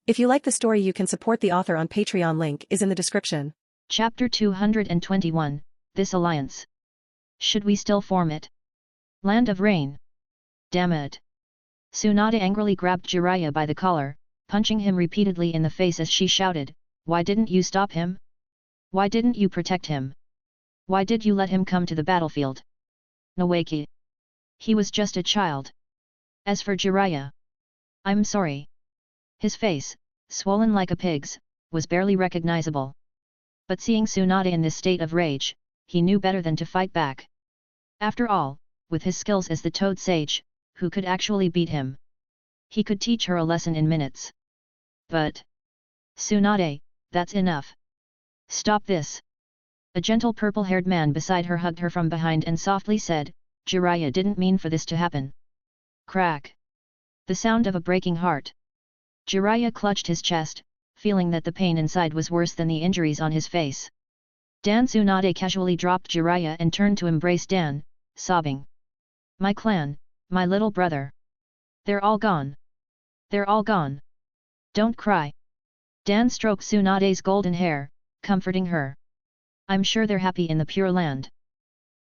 If you like the story, you can support the author on Patreon. Link is in the description. Chapter 221, This Alliance. Should we still form it? Land of Rain. Damn it. Tsunade angrily grabbed Jiraiya by the collar, punching him repeatedly in the face as she shouted, "Why didn't you stop him? Why didn't you protect him? Why did you let him come to the battlefield? Nawaki. He was just a child. As for Jiraiya, I'm sorry." His face, swollen like a pig's, was barely recognizable. But seeing Tsunade in this state of rage, he knew better than to fight back. After all, with his skills as the Toad Sage, who could actually beat him? He could teach her a lesson in minutes. But... Tsunade, that's enough. Stop this. A gentle purple-haired man beside her hugged her from behind and softly said, "Jiraiya didn't mean for this to happen." Crack. The sound of a breaking heart. Jiraiya clutched his chest, feeling that the pain inside was worse than the injuries on his face. Dan Tsunade casually dropped Jiraiya and turned to embrace Dan, sobbing. "My clan, my little brother. They're all gone. They're all gone. Don't cry." Dan stroked Tsunade's golden hair, comforting her. "I'm sure they're happy in the Pure Land.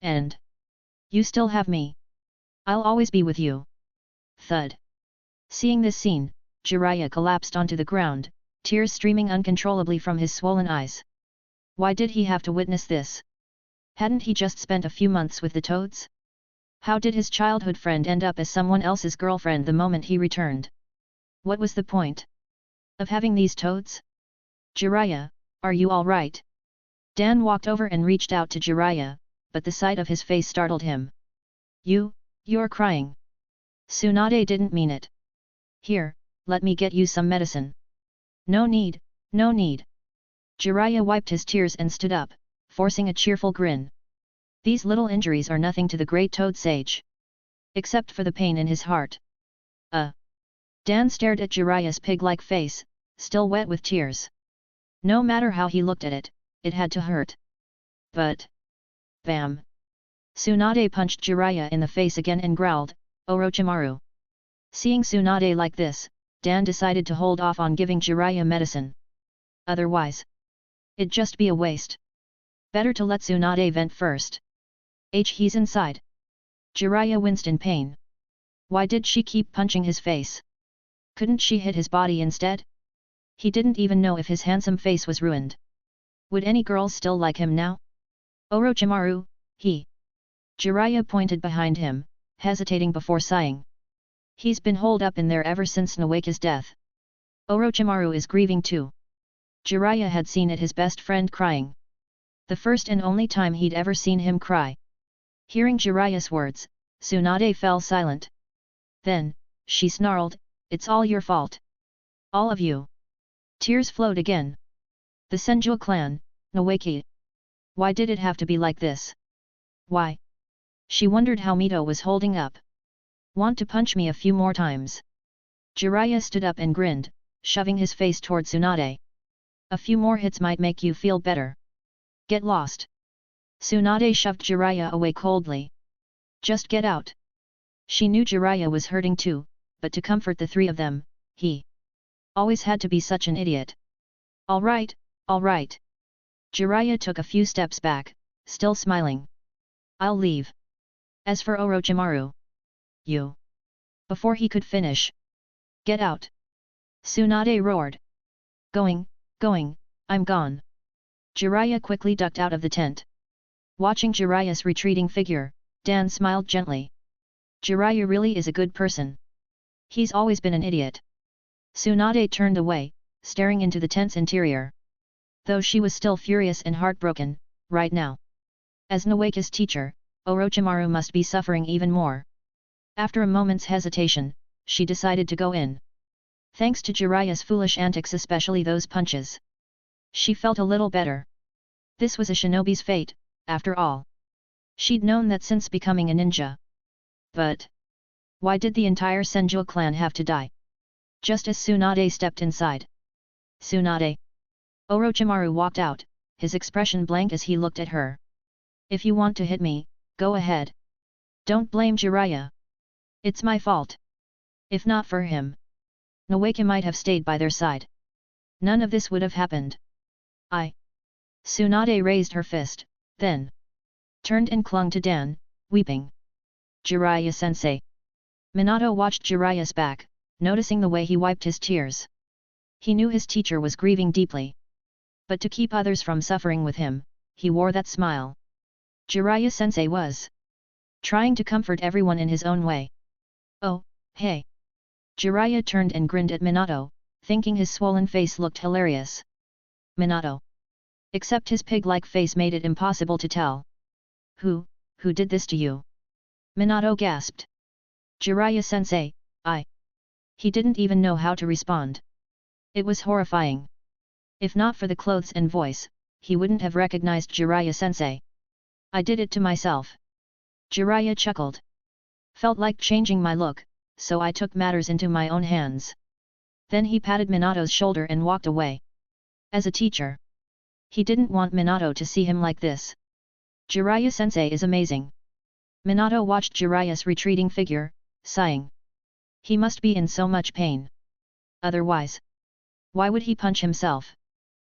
And you still have me. I'll always be with you." Thud. Seeing this scene, Jiraiya collapsed onto the ground, tears streaming uncontrollably from his swollen eyes. Why did he have to witness this? Hadn't he just spent a few months with the Toads? How did his childhood friend end up as someone else's girlfriend the moment he returned? What was the point of having these Toads? "Jiraiya, are you all right?" Dan walked over and reached out to Jiraiya, but the sight of his face startled him. You're crying." Tsunade didn't mean it. "Here, let me get you some medicine." No need, no need." Jiraiya wiped his tears and stood up, forcing a cheerful grin. These little injuries are nothing to the great Toad Sage. Except for the pain in his heart. Dan stared at Jiraiya's pig-like face, still wet with tears. No matter how he looked at it, it had to hurt. But... Bam! Tsunade punched Jiraiya in the face again and growled, "Orochimaru." Seeing Tsunade like this, Dan decided to hold off on giving Jiraiya medicine. Otherwise, it'd just be a waste. Better to let Tsunade vent first. He's inside. Jiraiya winced in pain. Why did she keep punching his face? Couldn't she hit his body instead? He didn't even know if his handsome face was ruined. Would any girls still like him now? "Orochimaru, he..." Jiraiya pointed behind him, hesitating before sighing. "He's been holed up in there ever since Nawaki's death. Orochimaru is grieving too." Jiraiya had seen it his best friend crying. The first and only time he'd ever seen him cry. Hearing Jiraiya's words, Tsunade fell silent. Then, she snarled, "It's all your fault. All of you." Tears flowed again. The Senju clan, Nawaki. Why did it have to be like this? Why? She wondered how Mito was holding up. "Want to punch me a few more times?" Jiraiya stood up and grinned, shoving his face toward Tsunade. "A few more hits might make you feel better. Get lost." Tsunade shoved Jiraiya away coldly. "Just get out." She knew Jiraiya was hurting too, but to comfort the three of them, he always had to be such an idiot. All right. Jiraiya took a few steps back, still smiling. "I'll leave. As for Orochimaru, you..." Before he could finish. "Get out!" Tsunade roared. Going, I'm gone." Jiraiya quickly ducked out of the tent. Watching Jiraiya's retreating figure, Dan smiled gently. Jiraiya really is a good person. He's always been an idiot. Tsunade turned away, staring into the tent's interior. Though she was still furious and heartbroken, right now. As Nawaki's teacher, Orochimaru must be suffering even more. After a moment's hesitation, she decided to go in. Thanks to Jiraiya's foolish antics, especially those punches, she felt a little better. This was a shinobi's fate, after all. She'd known that since becoming a ninja. But why did the entire Senju clan have to die? Just as Tsunade stepped inside. "Tsunade." Orochimaru walked out, his expression blank as he looked at her. "If you want to hit me, go ahead. Don't blame Jiraiya. It's my fault. If not for him, Nawaka might have stayed by their side. None of this would have happened. Tsunade raised her fist, then turned and clung to Dan, weeping. Jiraiya-sensei. Minato watched Jiraiya's back, noticing the way he wiped his tears. He knew his teacher was grieving deeply. But to keep others from suffering with him, he wore that smile. Jiraiya-sensei was trying to comfort everyone in his own way. Oh, hey. Jiraiya turned and grinned at Minato, thinking his swollen face looked hilarious. Minato. Except his pig-like face made it impossible to tell. Who did this to you? Minato gasped. Jiraiya-sensei, He didn't even know how to respond. It was horrifying. If not for the clothes and voice, he wouldn't have recognized Jiraiya-sensei. I did it to myself. Jiraiya chuckled. Felt like changing my look, so I took matters into my own hands. Then he patted Minato's shoulder and walked away. As a teacher, he didn't want Minato to see him like this. Jiraiya-sensei is amazing. Minato watched Jiraiya's retreating figure, sighing. He must be in so much pain. Otherwise, why would he punch himself?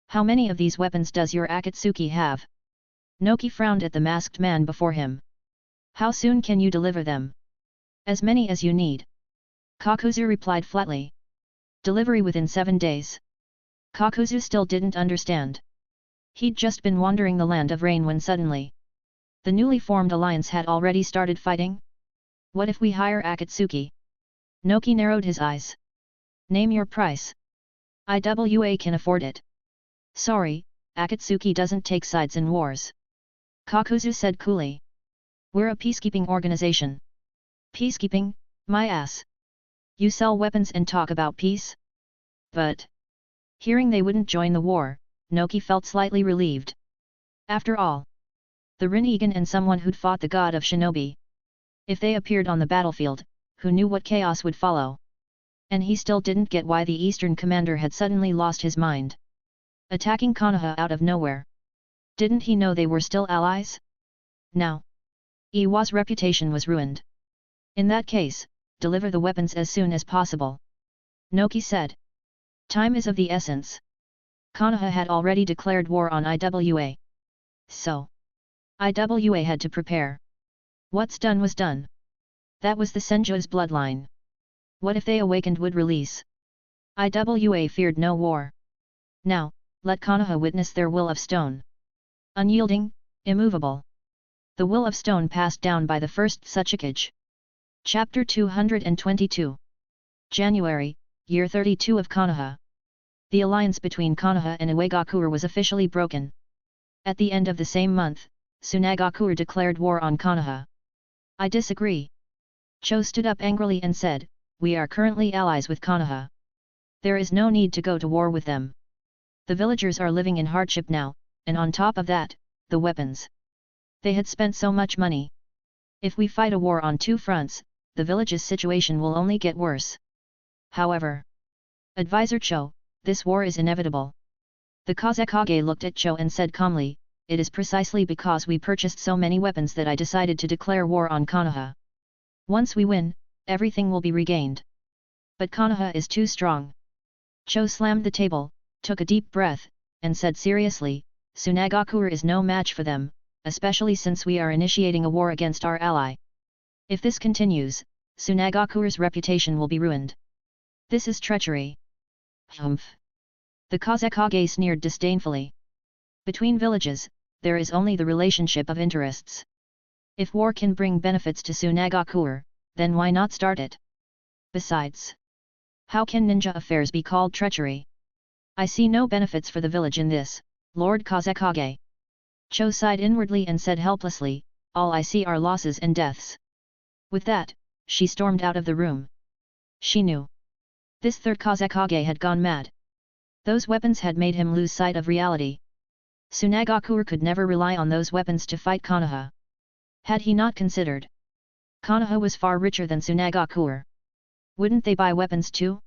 How many of these weapons does your Akatsuki have? Noki frowned at the masked man before him. How soon can you deliver them? As many as you need. Kakuzu replied flatly. Delivery within 7 days. Kakuzu still didn't understand. He'd just been wandering the land of rain when suddenly the newly formed alliance had already started fighting? What if we hire Akatsuki? Noki narrowed his eyes. Name your price. IWA can afford it. Sorry, Akatsuki doesn't take sides in wars. Kakuzu said coolly. We're a peacekeeping organization. Peacekeeping, my ass. You sell weapons and talk about peace? But hearing they wouldn't join the war, Noki felt slightly relieved. After all, the Rinnegan and someone who'd fought the god of shinobi. If they appeared on the battlefield, who knew what chaos would follow? And he still didn't get why the Eastern commander had suddenly lost his mind. Attacking Konoha out of nowhere. Didn't he know they were still allies? Now, Iwa's reputation was ruined. In that case, deliver the weapons as soon as possible. Noki said. Time is of the essence. Konoha had already declared war on IWA. So, IWA had to prepare. What's done was done. That was the Senju's bloodline. What if they awakened would release? IWA feared no war. Now, let Konoha witness their will of stone. Unyielding, immovable. The will of stone passed down by the first Tsuchikage. Chapter 222. January, Year 32 of Konoha. The alliance between Konoha and Iwagakure was officially broken. At the end of the same month, Tsunagakure declared war on Konoha. I disagree. Cho stood up angrily and said, we are currently allies with Konoha. There is no need to go to war with them. The villagers are living in hardship now, and on top of that, the weapons. They had spent so much money. If we fight a war on two fronts, the village's situation will only get worse. However, Advisor Cho, this war is inevitable. The Kazekage looked at Cho and said calmly, it is precisely because we purchased so many weapons that I decided to declare war on Konoha. Once we win, everything will be regained. But Konoha is too strong. Cho slammed the table, took a deep breath, and said seriously, Tsunagakure is no match for them, especially since we are initiating a war against our ally. If this continues, Tsunagakure's reputation will be ruined. This is treachery. Humph. The Kazekage sneered disdainfully. Between villages, there is only the relationship of interests. If war can bring benefits to Tsunagakure, then why not start it? Besides, how can ninja affairs be called treachery? I see no benefits for the village in this, Lord Kazekage. Cho sighed inwardly and said helplessly, all I see are losses and deaths. With that, she stormed out of the room. She knew. This third Kazekage had gone mad. Those weapons had made him lose sight of reality. Tsunagakure could never rely on those weapons to fight Konoha. Had he not considered? Konoha was far richer than Tsunagakure. Wouldn't they buy weapons too?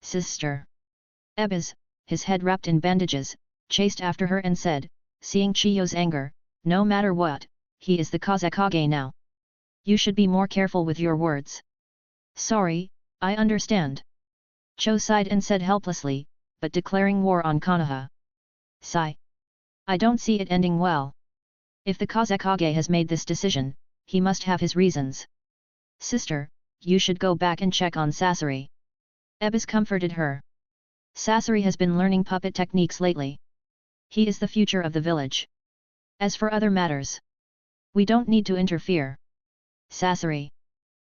Sister. Ebez, his head wrapped in bandages, chased after her and said, seeing Chiyo's anger, no matter what, he is the Kazekage now. You should be more careful with your words. Sorry, I understand. Cho sighed and said helplessly, but declaring war on Konoha. Sigh. I don't see it ending well. If the Kazekage has made this decision, he must have his reasons. Sister, you should go back and check on Sasori. Ebis comforted her. Sasori has been learning puppet techniques lately. He is the future of the village. As for other matters, we don't need to interfere. Sasori.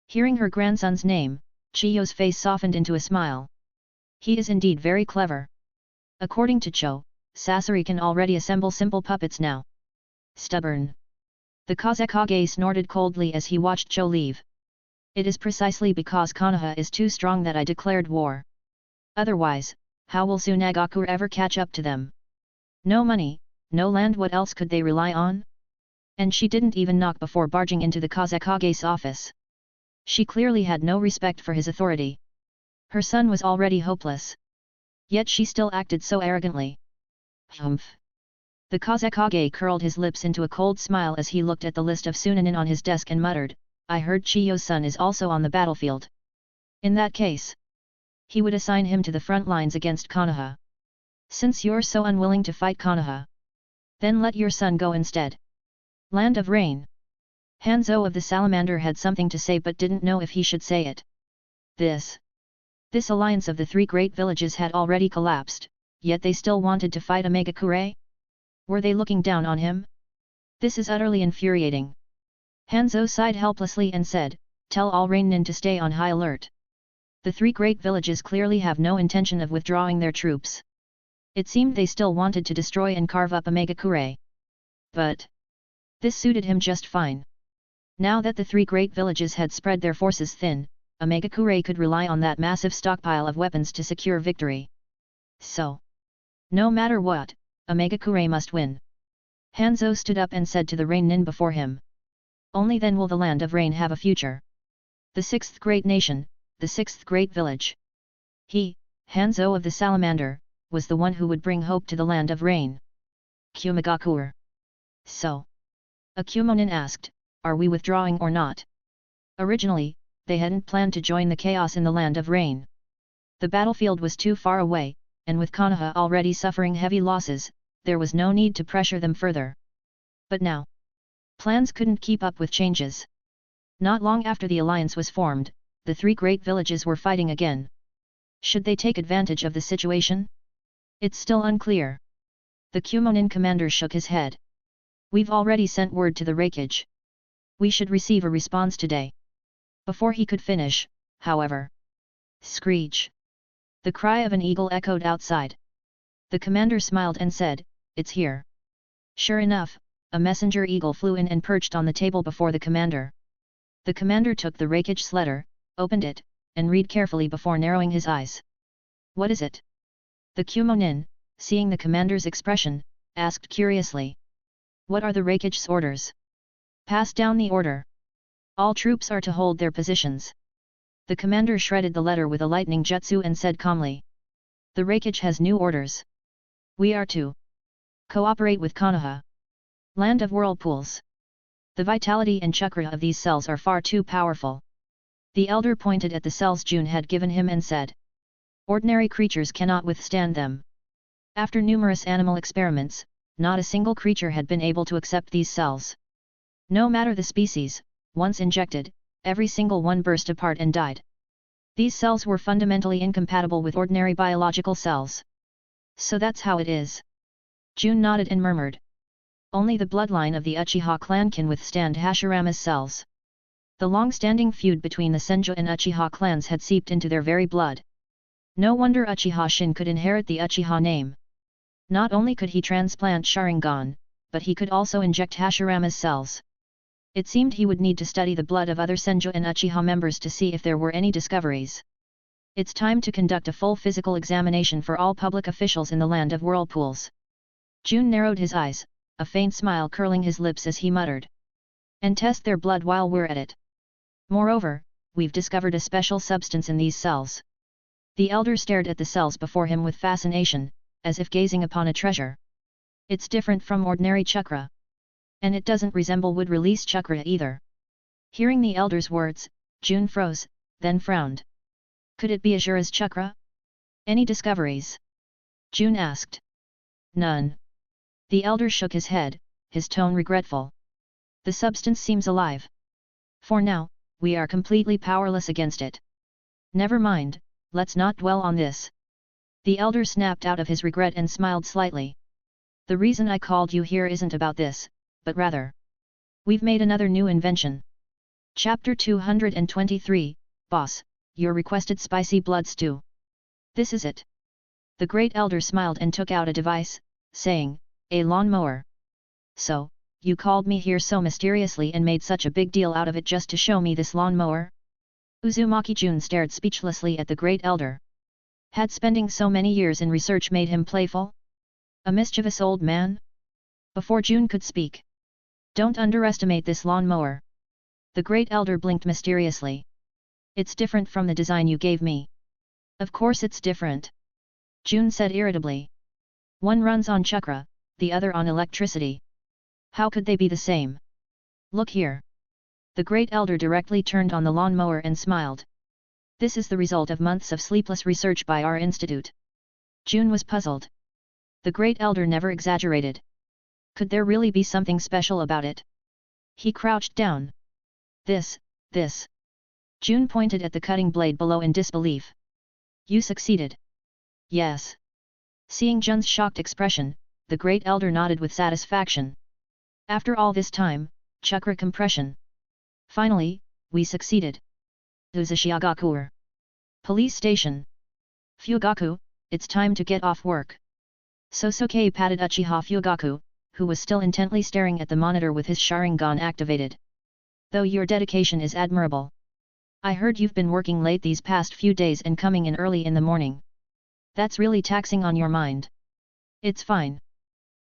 Hearing her grandson's name, Chiyo's face softened into a smile. He is indeed very clever. According to Cho, Sasori can already assemble simple puppets now. Stubborn. The Kazekage snorted coldly as he watched Cho leave. It is precisely because Konoha is too strong that I declared war. Otherwise, how will Tsunagaku ever catch up to them? No money, no land, what else could they rely on? And she didn't even knock before barging into the Kazekage's office. She clearly had no respect for his authority. Her son was already hopeless. Yet she still acted so arrogantly. Humph. The Kazekage curled his lips into a cold smile as he looked at the list of Sunanin on his desk and muttered, I heard Chiyo's son is also on the battlefield. In that case, he would assign him to the front lines against Konoha. Since you're so unwilling to fight Konoha, then let your son go instead. Land of Rain. Hanzo of the Salamander had something to say but didn't know if he should say it. This alliance of the three great villages had already collapsed, yet they still wanted to fight Omegakure? Were they looking down on him? This is utterly infuriating. Hanzo sighed helplessly and said, tell all Rainin to stay on high alert. The three great villages clearly have no intention of withdrawing their troops. It seemed they still wanted to destroy and carve up Omegakure. But this suited him just fine. Now that the three great villages had spread their forces thin, Omegakure could rely on that massive stockpile of weapons to secure victory. So, no matter what, Omegakure must win. Hanzo stood up and said to the Rainin before him. Only then will the Land of Rain have a future. The sixth great nation, the sixth great village. He, Hanzo of the Salamander, was the one who would bring hope to the Land of Rain. Kumegakure. So, Akumonin asked, are we withdrawing or not? Originally, they hadn't planned to join the chaos in the Land of Rain. The battlefield was too far away, and with Konoha already suffering heavy losses, there was no need to pressure them further. But now, plans couldn't keep up with changes. Not long after the alliance was formed, the three great villages were fighting again. Should they take advantage of the situation? It's still unclear. The Kumonin commander shook his head. We've already sent word to the Reikage. We should receive a response today. Before he could finish, however. Screech! The cry of an eagle echoed outside. The commander smiled and said, it's here. Sure enough, a messenger eagle flew in and perched on the table before the commander. The commander took the Reikage's letter, opened it, and read carefully before narrowing his eyes. What is it? The Kumonin, seeing the commander's expression, asked curiously. What are the Reikage's orders? Pass down the order. All troops are to hold their positions. The commander shredded the letter with a lightning jutsu and said calmly. The Reikage has new orders. We are to cooperate with Konoha. Land of Whirlpools. The vitality and chakra of these cells are far too powerful. The elder pointed at the cells Jun had given him and said. Ordinary creatures cannot withstand them. After numerous animal experiments, not a single creature had been able to accept these cells. No matter the species, once injected, every single one burst apart and died. These cells were fundamentally incompatible with ordinary biological cells. So that's how it is. Jun nodded and murmured. Only the bloodline of the Uchiha clan can withstand Hashirama's cells. The long-standing feud between the Senju and Uchiha clans had seeped into their very blood. No wonder Uchiha Shin could inherit the Uchiha name. Not only could he transplant Sharingan, but he could also inject Hashirama's cells. It seemed he would need to study the blood of other Senju and Uchiha members to see if there were any discoveries. It's time to conduct a full physical examination for all public officials in the Land of Whirlpools. Jun narrowed his eyes, a faint smile curling his lips as he muttered. And test their blood while we're at it. Moreover, we've discovered a special substance in these cells. The elder stared at the cells before him with fascination, as if gazing upon a treasure. It's different from ordinary chakra. And it doesn't resemble wood-release chakra either. Hearing the elder's words, Jun froze, then frowned. Could it be Ajura's chakra? Any discoveries? Jun asked. None. The elder shook his head, his tone regretful. The substance seems alive. For now, we are completely powerless against it. Never mind, let's not dwell on this. The elder snapped out of his regret and smiled slightly. The reason I called you here isn't about this, but rather, we've made another new invention. Chapter 223, Boss, your requested spicy blood stew. This is it. The great elder smiled and took out a device, saying, a lawnmower. So, you called me here so mysteriously and made such a big deal out of it just to show me this lawnmower? Uzumaki Jun stared speechlessly at the great elder. Had spending so many years in research made him playful? A mischievous old man? Before Jun could speak. Don't underestimate this lawnmower. The great elder blinked mysteriously. It's different from the design you gave me. Of course it's different. Jun said irritably. One runs on chakra, the other on electricity. How could they be the same? Look here. The great elder directly turned on the lawnmower and smiled. This is the result of months of sleepless research by our institute. Jun was puzzled. The great elder never exaggerated. Could there really be something special about it? He crouched down. This. Jun pointed at the cutting blade below in disbelief. You succeeded. Yes. Seeing Jun's shocked expression, the great elder nodded with satisfaction. After all this time, chakra compression. Finally, we succeeded. Uzushiagaku. Police station. Fugaku, it's time to get off work. Sosuke patted Uchiha Fugaku, who was still intently staring at the monitor with his Sharingan activated. Though your dedication is admirable. I heard you've been working late these past few days and coming in early in the morning. That's really taxing on your mind. It's fine.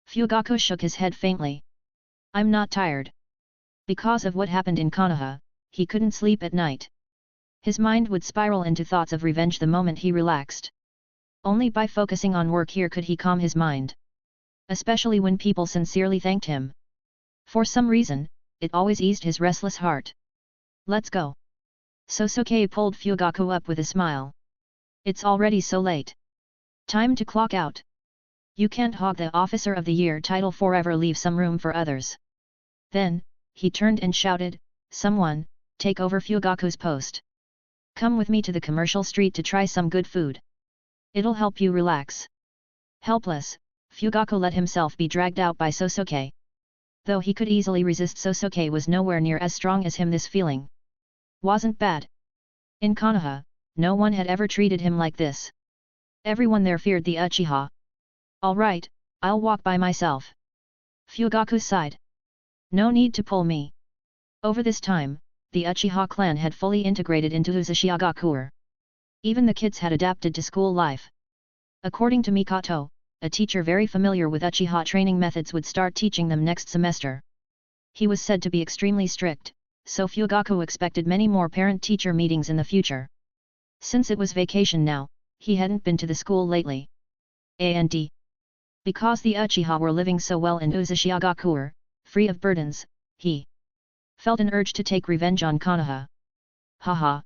Fugaku shook his head faintly. I'm not tired. Because of what happened in Konoha, he couldn't sleep at night. His mind would spiral into thoughts of revenge the moment he relaxed. Only by focusing on work here could he calm his mind. Especially when people sincerely thanked him. For some reason, it always eased his restless heart. Let's go. Sosuke pulled Fugaku up with a smile. It's already so late. Time to clock out. You can't hog the Officer of the Year title forever, leave some room for others. Then, he turned and shouted, someone, take over Fugaku's post. Come with me to the commercial street to try some good food. It'll help you relax. Helpless, Fugaku let himself be dragged out by Sosuke. Though he could easily resist, Sosuke was nowhere near as strong as him. This feeling wasn't bad. In Konoha, no one had ever treated him like this. Everyone there feared the Uchiha. Alright, I'll walk by myself. Fugaku sighed. No need to pull me. Over this time, the Uchiha clan had fully integrated into Uzushiagaku. Even the kids had adapted to school life. According to Mikoto, a teacher very familiar with Uchiha training methods would start teaching them next semester. He was said to be extremely strict, so Fugaku expected many more parent-teacher meetings in the future. Since it was vacation now, he hadn't been to the school lately. And because the Uchiha were living so well in Uzushiagaku, free of burdens, he felt an urge to take revenge on Konoha. Haha.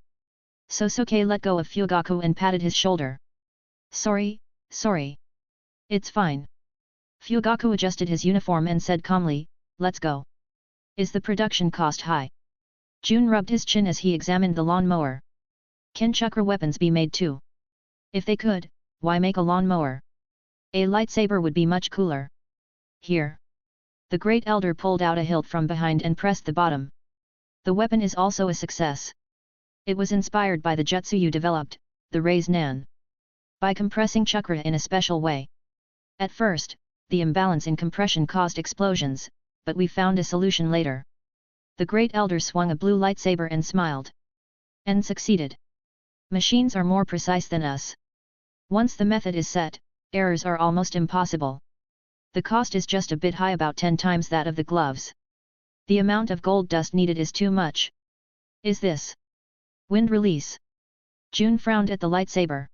Sosuke let go of Fugaku and patted his shoulder. Sorry. It's fine. Fugaku adjusted his uniform and said calmly, let's go. Is the production cost high? Jun rubbed his chin as he examined the lawnmower. Can chakra weapons be made too? If they could, why make a lawnmower? A lightsaber would be much cooler. Here. The great elder pulled out a hilt from behind and pressed the bottom. The weapon is also a success. It was inspired by the jutsu you developed, the Raise Nan. By compressing chakra in a special way. At first, the imbalance in compression caused explosions, but we found a solution later. The great elder swung a blue lightsaber and smiled. And succeeded. Machines are more precise than us. Once the method is set, errors are almost impossible. The cost is just a bit high, about 10 times that of the gloves. The amount of gold dust needed is too much. Is this wind release? Jun frowned at the lightsaber.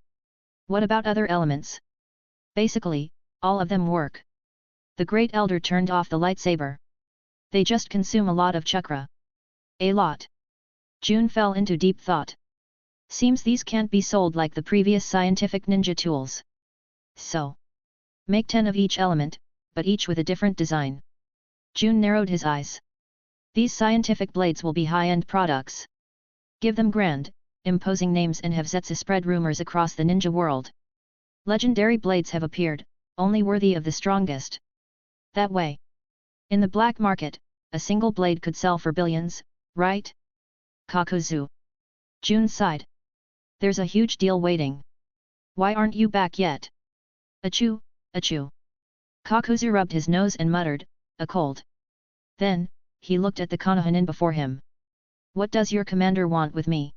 What about other elements? Basically, all of them work. The great elder turned off the lightsaber. They just consume a lot of chakra. A lot. Jun fell into deep thought. Seems these can't be sold like the previous scientific ninja tools. So, make 10 of each element, but each with a different design. Jun narrowed his eyes. These scientific blades will be high-end products. Give them grand, imposing names and have Zetsu spread rumors across the ninja world. Legendary blades have appeared, only worthy of the strongest. That way. In the black market, a single blade could sell for billions, right? Kakuzu. Jun sighed. There's a huge deal waiting. Why aren't you back yet? Achoo, achoo. Kakuzu rubbed his nose and muttered, a cold. Then, he looked at the Konohanin before him. What does your commander want with me?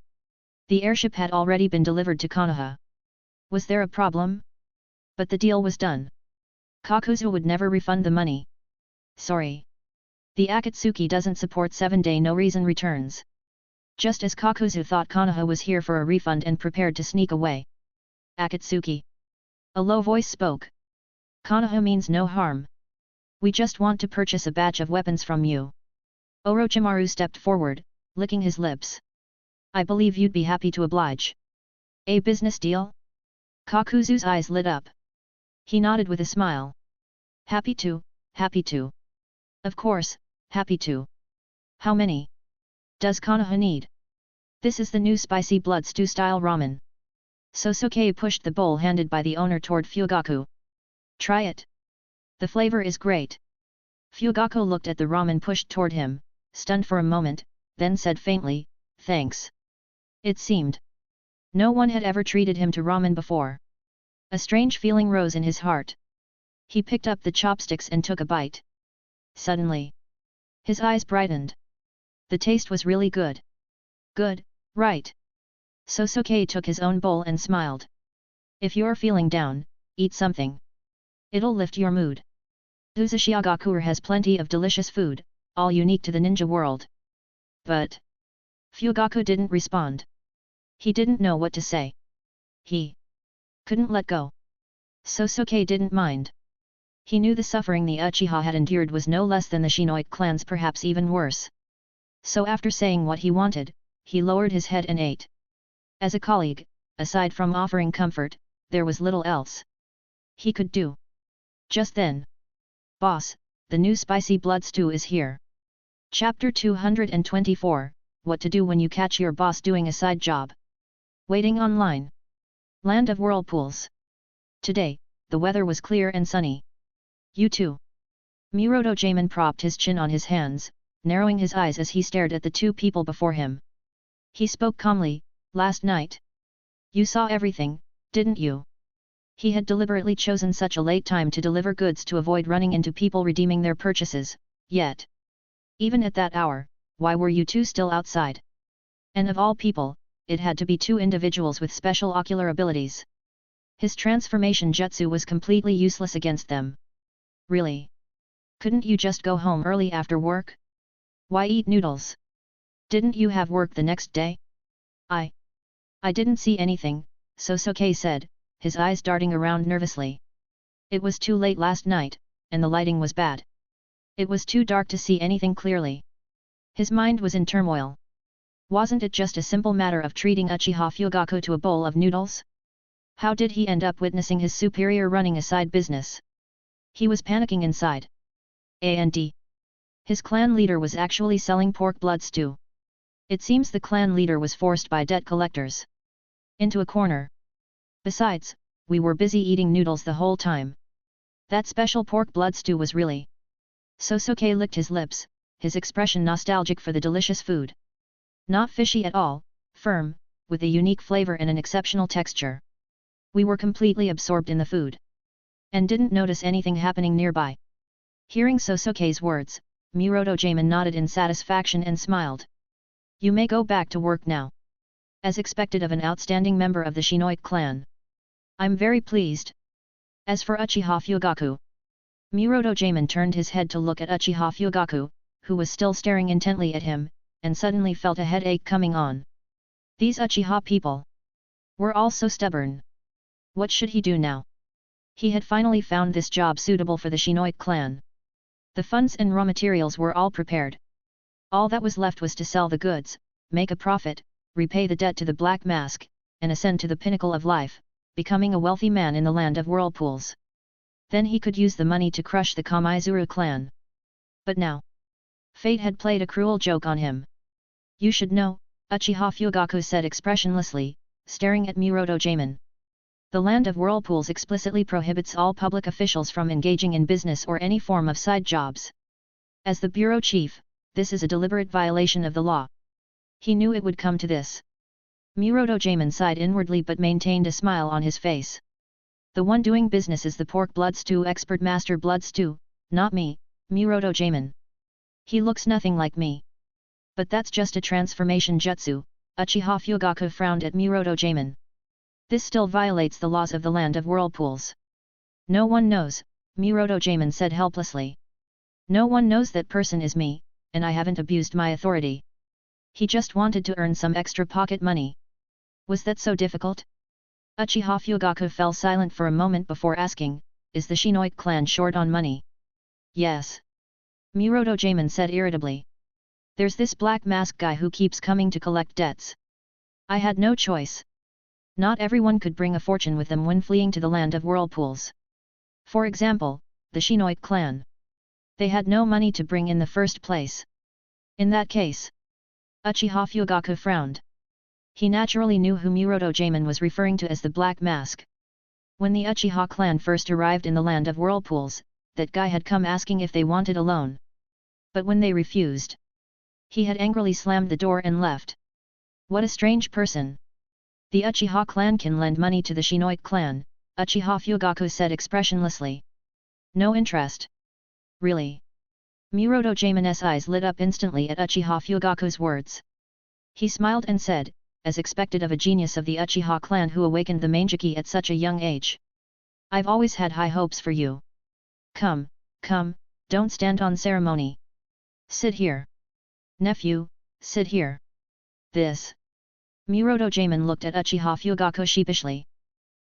The airship had already been delivered to Konoha. Was there a problem? But the deal was done. Kakuzu would never refund the money. Sorry. The Akatsuki doesn't support 7-day no-reason returns. Just as Kakuzu thought Konoha was here for a refund and prepared to sneak away. Akatsuki. A low voice spoke. Konoha means no harm. We just want to purchase a batch of weapons from you. Orochimaru stepped forward, licking his lips. I believe you'd be happy to oblige. A business deal? Kakuzu's eyes lit up. He nodded with a smile. Happy to, happy to. Of course, happy to. How many does Konoha need? This is the new spicy blood stew style ramen. Sosuke pushed the bowl handed by the owner toward Fugaku. Try it. The flavor is great. Fugaku looked at the ramen pushed toward him, stunned for a moment, then said faintly, thanks. It seemed no one had ever treated him to ramen before. A strange feeling rose in his heart. He picked up the chopsticks and took a bite. Suddenly, his eyes brightened. The taste was really good. Good, right? Sosuke took his own bowl and smiled. If you're feeling down, eat something. It'll lift your mood. Uzushiagakuer has plenty of delicious food, all unique to the ninja world. But Fugaku didn't respond. He didn't know what to say. He couldn't let go. Sosuke didn't mind. He knew the suffering the Uchiha had endured was no less than the Shinoic clan's, perhaps even worse. So after saying what he wanted, he lowered his head and ate. As a colleague, aside from offering comfort, there was little else he could do. Just then. Boss, the new spicy blood stew is here. Chapter 224, What to do when you catch your boss doing a side job. Waiting online. Land of Whirlpools. Today, the weather was clear and sunny. You too. Miroto Jamin propped his chin on his hands, narrowing his eyes as he stared at the two people before him. He spoke calmly, last night. You saw everything, didn't you? He had deliberately chosen such a late time to deliver goods to avoid running into people redeeming their purchases, yet. Even at that hour, why were you two still outside? And of all people, it had to be two individuals with special ocular abilities. His transformation jutsu was completely useless against them. Really? Couldn't you just go home early after work? Why eat noodles? Didn't you have work the next day? I didn't see anything, Sosuke said, his eyes darting around nervously. It was too late last night, and the lighting was bad. It was too dark to see anything clearly. His mind was in turmoil. Wasn't it just a simple matter of treating Uchiha Fugaku to a bowl of noodles? How did he end up witnessing his superior running a side business? He was panicking inside. And his clan leader was actually selling pork blood stew. It seems the clan leader was forced by debt collectors into a corner. Besides, we were busy eating noodles the whole time. That special pork blood stew was really... Sosuke licked his lips, his expression nostalgic for the delicious food. Not fishy at all, firm, with a unique flavor and an exceptional texture. We were completely absorbed in the food. And didn't notice anything happening nearby. Hearing Sosuke's words, Miroto Jamin nodded in satisfaction and smiled. You may go back to work now. As expected of an outstanding member of the Shinoic clan. I'm very pleased. As for Uchiha Fugaku. Miroto Jamin turned his head to look at Uchiha Fugaku, who was still staring intently at him, and suddenly felt a headache coming on. These Uchiha people were all so stubborn. What should he do now? He had finally found this job suitable for the Shinoic clan. The funds and raw materials were all prepared. All that was left was to sell the goods, make a profit, repay the debt to the Black Mask, and ascend to the pinnacle of life, becoming a wealthy man in the land of whirlpools. Then he could use the money to crush the Kamaizuru clan. But now, fate had played a cruel joke on him. You should know, Uchiha Fugaku said expressionlessly, staring at Miroto Jaemon. The land of whirlpools explicitly prohibits all public officials from engaging in business or any form of side jobs. As the bureau chief, this is a deliberate violation of the law. He knew it would come to this. Miroto Jaemon sighed inwardly but maintained a smile on his face. The one doing business is the pork blood stew expert master blood stew, not me, Miroto Jaemon. He looks nothing like me. But that's just a transformation jutsu, Uchiha Fugaku frowned at Miroto Jaemon. This still violates the laws of the land of whirlpools. No one knows, Miroto Jaemon said helplessly. No one knows that person is me, and I haven't abused my authority. He just wanted to earn some extra pocket money. Was that so difficult? Uchiha Fugaku fell silent for a moment before asking, is the Shinoik clan short on money? Yes. Miroto Jaemon said irritably. There's this Black Mask guy who keeps coming to collect debts. I had no choice. Not everyone could bring a fortune with them when fleeing to the land of whirlpools. For example, the Shinoik clan. They had no money to bring in the first place. In that case, Uchiha Fugaku frowned. He naturally knew who Miroto Jaemon was referring to as the Black Mask. When the Uchiha clan first arrived in the land of whirlpools, that guy had come asking if they wanted a loan. But when they refused, he had angrily slammed the door and left. What a strange person. The Uchiha clan can lend money to the Shinoik clan, Uchiha Fugaku said expressionlessly. No interest. Really? Miroto Jaemon's eyes lit up instantly at Uchiha Fugaku's words. He smiled and said, as expected of a genius of the Uchiha clan who awakened the Mangeki at such a young age. I've always had high hopes for you. Come, don't stand on ceremony. Sit here. Nephew, sit here. This. Miroto Jaemon looked at Uchiha Fugaku sheepishly.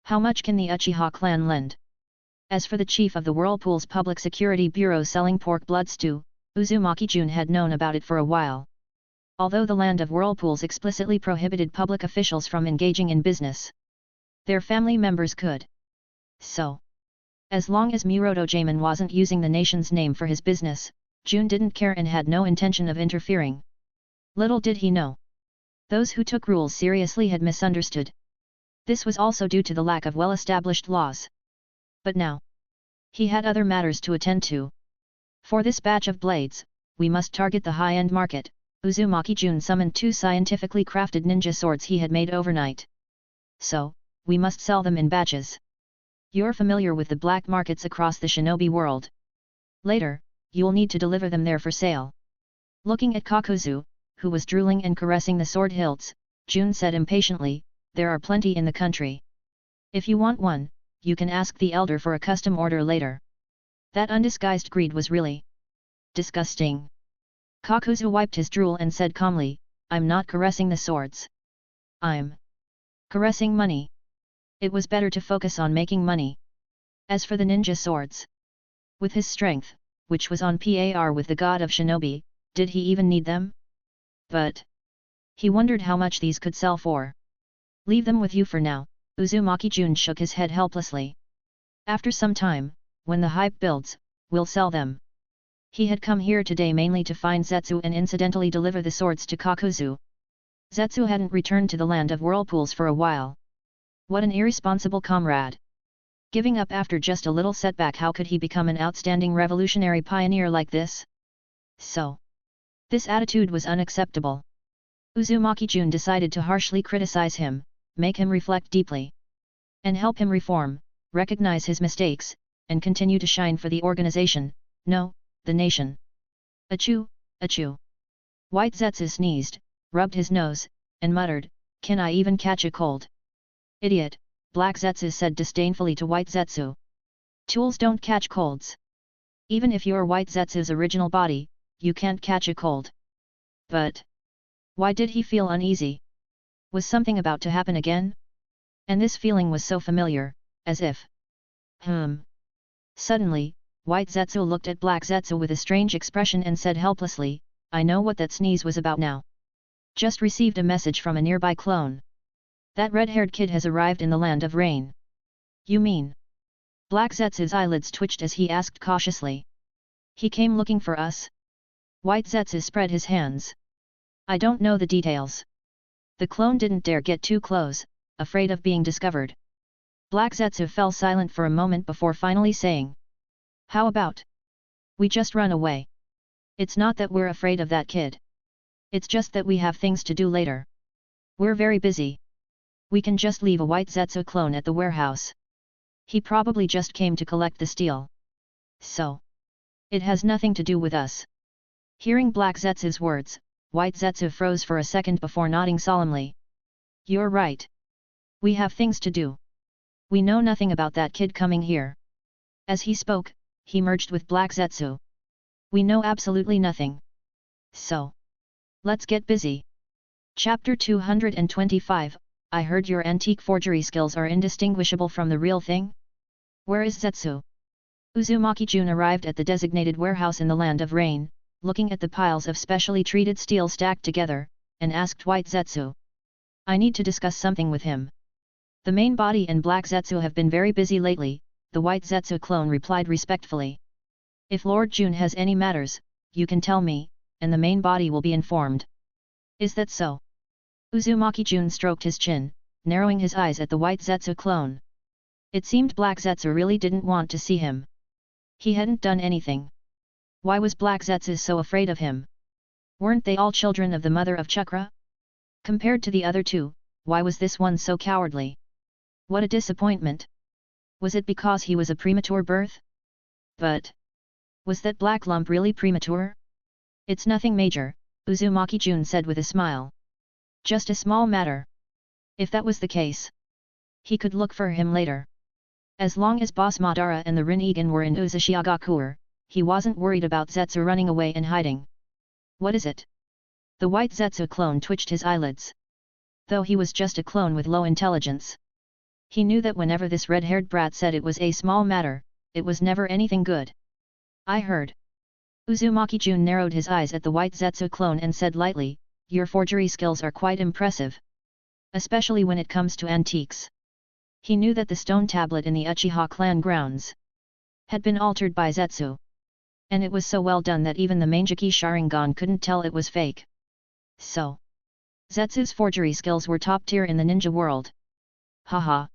How much can the Uchiha clan lend? As for the chief of the Whirlpool's Public Security Bureau selling pork blood stew, Uzumaki Jun had known about it for a while. Although the land of whirlpools explicitly prohibited public officials from engaging in business, their family members could. So, as long as Miroto Jaemon wasn't using the nation's name for his business, Jun didn't care and had no intention of interfering. Little did he know. Those who took rules seriously had misunderstood. This was also due to the lack of well-established laws. But now, he had other matters to attend to. For this batch of blades, we must target the high-end market. Uzumaki Jun summoned 2 scientifically crafted ninja swords he had made overnight. So, we must sell them in batches. You're familiar with the black markets across the shinobi world. Later, you'll need to deliver them there for sale. Looking at Kakuzu, who was drooling and caressing the sword hilts, Jun said impatiently, there are plenty in the country. If you want one, you can ask the elder for a custom order later. That undisguised greed was really disgusting. Kakuzu wiped his drool and said calmly, I'm not caressing the swords. I'm caressing money. It was better to focus on making money. As for the ninja swords, with his strength, which was on par with the god of shinobi, did he even need them? But he wondered how much these could sell for. Leave them with you for now, Uzumaki Jun shook his head helplessly. After some time, when the hype builds, we'll sell them. He had come here today mainly to find Zetsu and incidentally deliver the swords to Kakuzu. Zetsu hadn't returned to the land of whirlpools for a while. What an irresponsible comrade. Giving up after just a little setback, how could he become an outstanding revolutionary pioneer like this? So, this attitude was unacceptable. Uzumaki Jun decided to harshly criticize him, make him reflect deeply, and help him reform, recognize his mistakes, and continue to shine for the organization, no, the nation. Achoo, achoo. White Zetsu sneezed, rubbed his nose, and muttered, can I even catch a cold? Idiot, Black Zetsu said disdainfully to White Zetsu. Tools don't catch colds. Even if you're White Zetsu's original body, you can't catch a cold. But why did he feel uneasy? Was something about to happen again? And this feeling was so familiar, as if... Suddenly, White Zetsu looked at Black Zetsu with a strange expression and said helplessly, I know what that sneeze was about now. Just received a message from a nearby clone. That red-haired kid has arrived in the Land of Rain. You mean? Black Zetsu's eyelids twitched as he asked cautiously. He came looking for us? White Zetsu spread his hands. I don't know the details. The clone didn't dare get too close, afraid of being discovered. Black Zetsu fell silent for a moment before finally saying. How about? We just run away. It's not that we're afraid of that kid. It's just that we have things to do later. We're very busy. We can just leave a White Zetsu clone at the warehouse. He probably just came to collect the steel. So. It has nothing to do with us. Hearing Black Zetsu's words, White Zetsu froze for a second before nodding solemnly. You're right. We have things to do. We know nothing about that kid coming here. As he spoke, he merged with Black Zetsu. We know absolutely nothing. So. Let's get busy. Chapter 225, I heard your antique forgery skills are indistinguishable from the real thing? Where is Zetsu? Uzumaki Jun arrived at the designated warehouse in the Land of Rain, looking at the piles of specially treated steel stacked together, and asked White Zetsu. I need to discuss something with him. The main body and Black Zetsu have been very busy lately, the White Zetsu clone replied respectfully. If Lord Jun has any matters, you can tell me, and the main body will be informed. Is that so? Uzumaki Jun stroked his chin, narrowing his eyes at the White Zetsu clone. It seemed Black Zetsu really didn't want to see him. He hadn't done anything. Why was Black Zetsu so afraid of him? Weren't they all children of the mother of chakra? Compared to the other two, why was this one so cowardly? What a disappointment! Was it because he was a premature birth? But was that black lump really premature? It's nothing major, Uzumaki Jun said with a smile. Just a small matter. If that was the case, he could look for him later. As long as Boss Madara and the Rinnegan were in Uzushiagakuer, he wasn't worried about Zetsu running away and hiding. What is it? The White Zetsu clone twitched his eyelids. Though he was just a clone with low intelligence, he knew that whenever this red-haired brat said it was a small matter, it was never anything good. I heard. Uzumaki Jun narrowed his eyes at the White Zetsu clone and said lightly, your forgery skills are quite impressive. Especially when it comes to antiques. He knew that the stone tablet in the Uchiha clan grounds had been altered by Zetsu. And it was so well done that even the Mangeki Sharingan couldn't tell it was fake. So. Zetsu's forgery skills were top tier in the ninja world. Haha.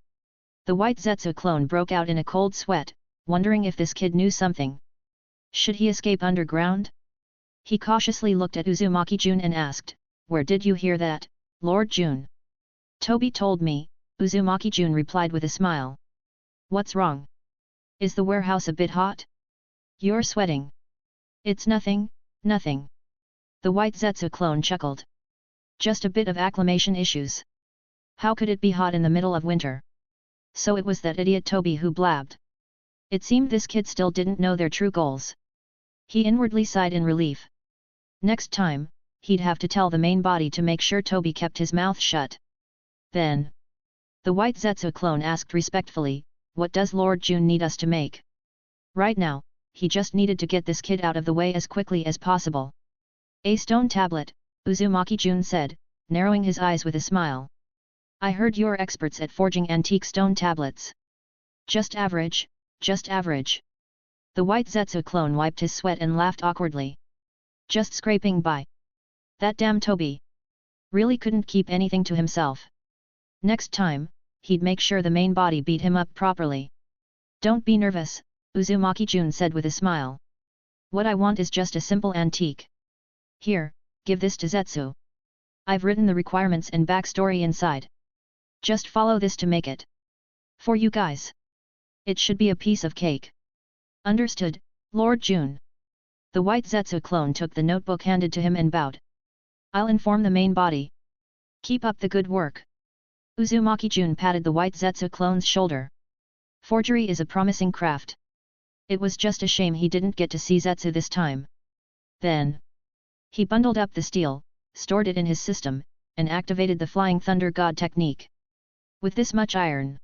The White Zetsu clone broke out in a cold sweat, wondering if this kid knew something. Should he escape underground? He cautiously looked at Uzumaki Jun and asked, where did you hear that, Lord Jun? Toby told me, Uzumaki Jun replied with a smile. What's wrong? Is the warehouse a bit hot? You're sweating. It's nothing, nothing. The White Zetsu clone chuckled. Just a bit of acclimation issues. How could it be hot in the middle of winter? So it was that idiot Toby who blabbed. It seemed this kid still didn't know their true goals. He inwardly sighed in relief. Next time, he'd have to tell the main body to make sure Toby kept his mouth shut. Then. The White Zetsu clone asked respectfully, what does Lord Jun need us to make? Right now, he just needed to get this kid out of the way as quickly as possible. A stone tablet, Uzumaki Jun said, narrowing his eyes with a smile. I heard you're experts at forging antique stone tablets. Just average, just average. The White Zetsu clone wiped his sweat and laughed awkwardly. Just scraping by. That damn Toby really couldn't keep anything to himself. Next time, he'd make sure the main body beat him up properly. Don't be nervous, Uzumaki Jun said with a smile. What I want is just a simple antique. Here, give this to Zetsu. I've written the requirements and backstory inside. Just follow this to make it. For you guys. It should be a piece of cake. Understood, Lord Jun. The White Zetsu clone took the notebook handed to him and bowed. I'll inform the main body. Keep up the good work. Uzumaki Jun patted the White Zetsu clone's shoulder. Forgery is a promising craft. It was just a shame he didn't get to see Zetsu this time. Then. He bundled up the steel, stored it in his system, and activated the Flying Thunder God technique. With this much iron,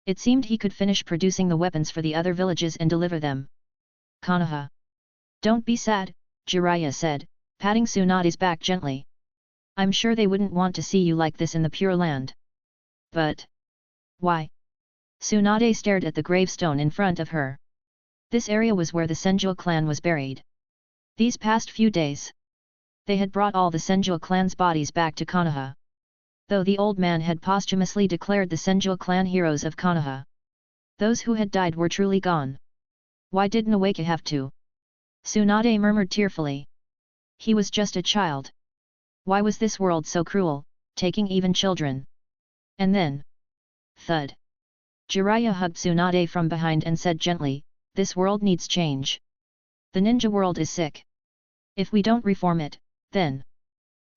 it seemed he could finish producing the weapons for the other villages and deliver them. Konoha. Don't be sad, Jiraiya said, patting Tsunadi's back gently. I'm sure they wouldn't want to see you like this in the Pure Land. But why? Tsunade stared at the gravestone in front of her. This area was where the Senju clan was buried. These past few days, they had brought all the Senju clan's bodies back to Konoha. Though the old man had posthumously declared the Senju clan heroes of Konoha, those who had died were truly gone. Why did Nawaki have to? Tsunade murmured tearfully. He was just a child. Why was this world so cruel, taking even children? And then, thud. Jiraiya hugged Tsunade from behind and said gently, "This world needs change. The ninja world is sick. If we don't reform it, then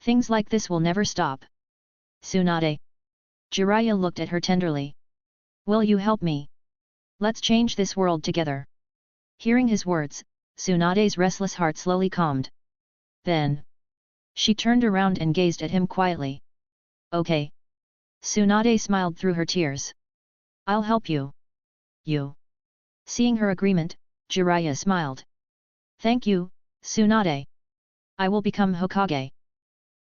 things like this will never stop." Tsunade. Jiraiya looked at her tenderly. "Will you help me? Let's change this world together." Hearing his words, Tsunade's restless heart slowly calmed. Then, she turned around and gazed at him quietly. "Okay." Tsunade smiled through her tears. "I'll help you." "You?" Seeing her agreement, Jiraiya smiled. "Thank you, Tsunade. I will become Hokage.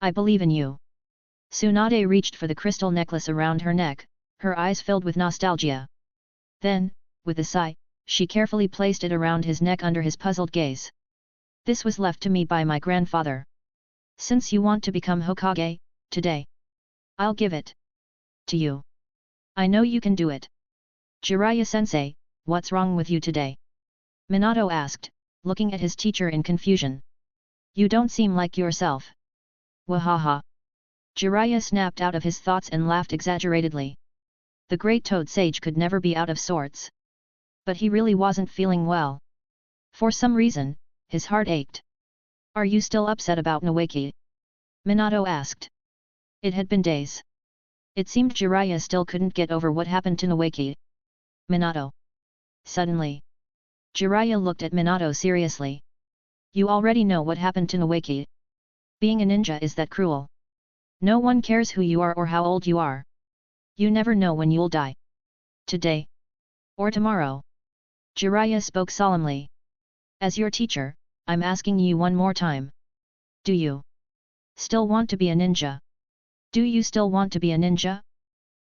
I believe in you." Tsunade reached for the crystal necklace around her neck, her eyes filled with nostalgia. Then, with a sigh, she carefully placed it around his neck under his puzzled gaze. "This was left to me by my grandfather. Since you want to become Hokage, today, I'll give it to you. I know you can do it." "Jiraiya-sensei, what's wrong with you today?" Minato asked, looking at his teacher in confusion. "You don't seem like yourself." "Wahaha." Jiraiya snapped out of his thoughts and laughed exaggeratedly. The great Toad Sage could never be out of sorts. But he really wasn't feeling well. For some reason, his heart ached. "Are you still upset about Nawaki?" Minato asked. It had been days. It seemed Jiraiya still couldn't get over what happened to Nawaki. "Minato." Suddenly, Jiraiya looked at Minato seriously. "You already know what happened to Nawaki. Being a ninja is that cruel. No one cares who you are or how old you are. You never know when you'll die. Today. Or tomorrow." Jiraiya spoke solemnly. "As your teacher, I'm asking you one more time. Do you still want to be a ninja? Do you still want to be a ninja?"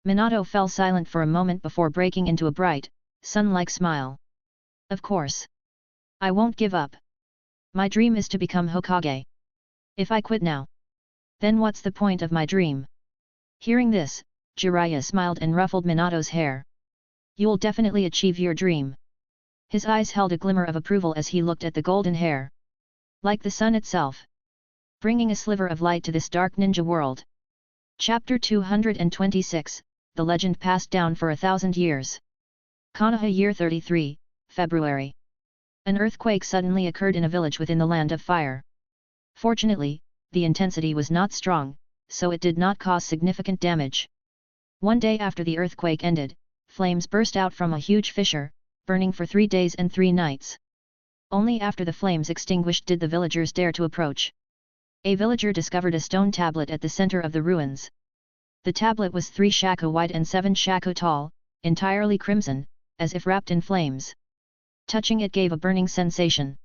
Minato fell silent for a moment before breaking into a bright, sun-like smile. "Of course. I won't give up. My dream is to become Hokage. If I quit now, then what's the point of my dream?" Hearing this, Jiraiya smiled and ruffled Minato's hair. "You'll definitely achieve your dream." His eyes held a glimmer of approval as he looked at the golden hair. Like the sun itself, bringing a sliver of light to this dark ninja world. Chapter 226, The Legend Passed Down for 1,000 Years. Konoha Year 33, February. An earthquake suddenly occurred in a village within the Land of Fire. Fortunately, the intensity was not strong, so it did not cause significant damage. One day after the earthquake ended, flames burst out from a huge fissure, burning for 3 days and 3 nights. Only after the flames extinguished did the villagers dare to approach. A villager discovered a stone tablet at the center of the ruins. The tablet was 3 shaku wide and 7 shaku tall, entirely crimson, as if wrapped in flames. Touching it gave a burning sensation.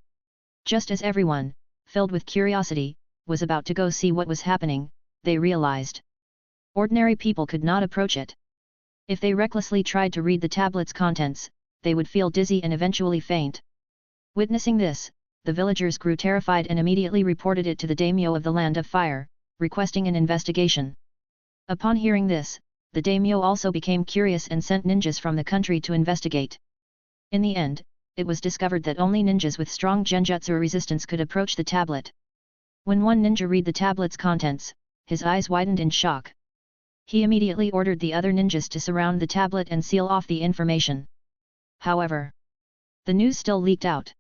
Just as everyone, filled with curiosity, was about to go see what was happening, they realized ordinary people could not approach it. If they recklessly tried to read the tablet's contents, they would feel dizzy and eventually faint. Witnessing this, the villagers grew terrified and immediately reported it to the daimyo of the Land of Fire, requesting an investigation. Upon hearing this, the daimyo also became curious and sent ninjas from the country to investigate. In the end, it was discovered that only ninjas with strong genjutsu resistance could approach the tablet. When one ninja read the tablet's contents, his eyes widened in shock. He immediately ordered the other ninjas to surround the tablet and seal off the information. However, the news still leaked out.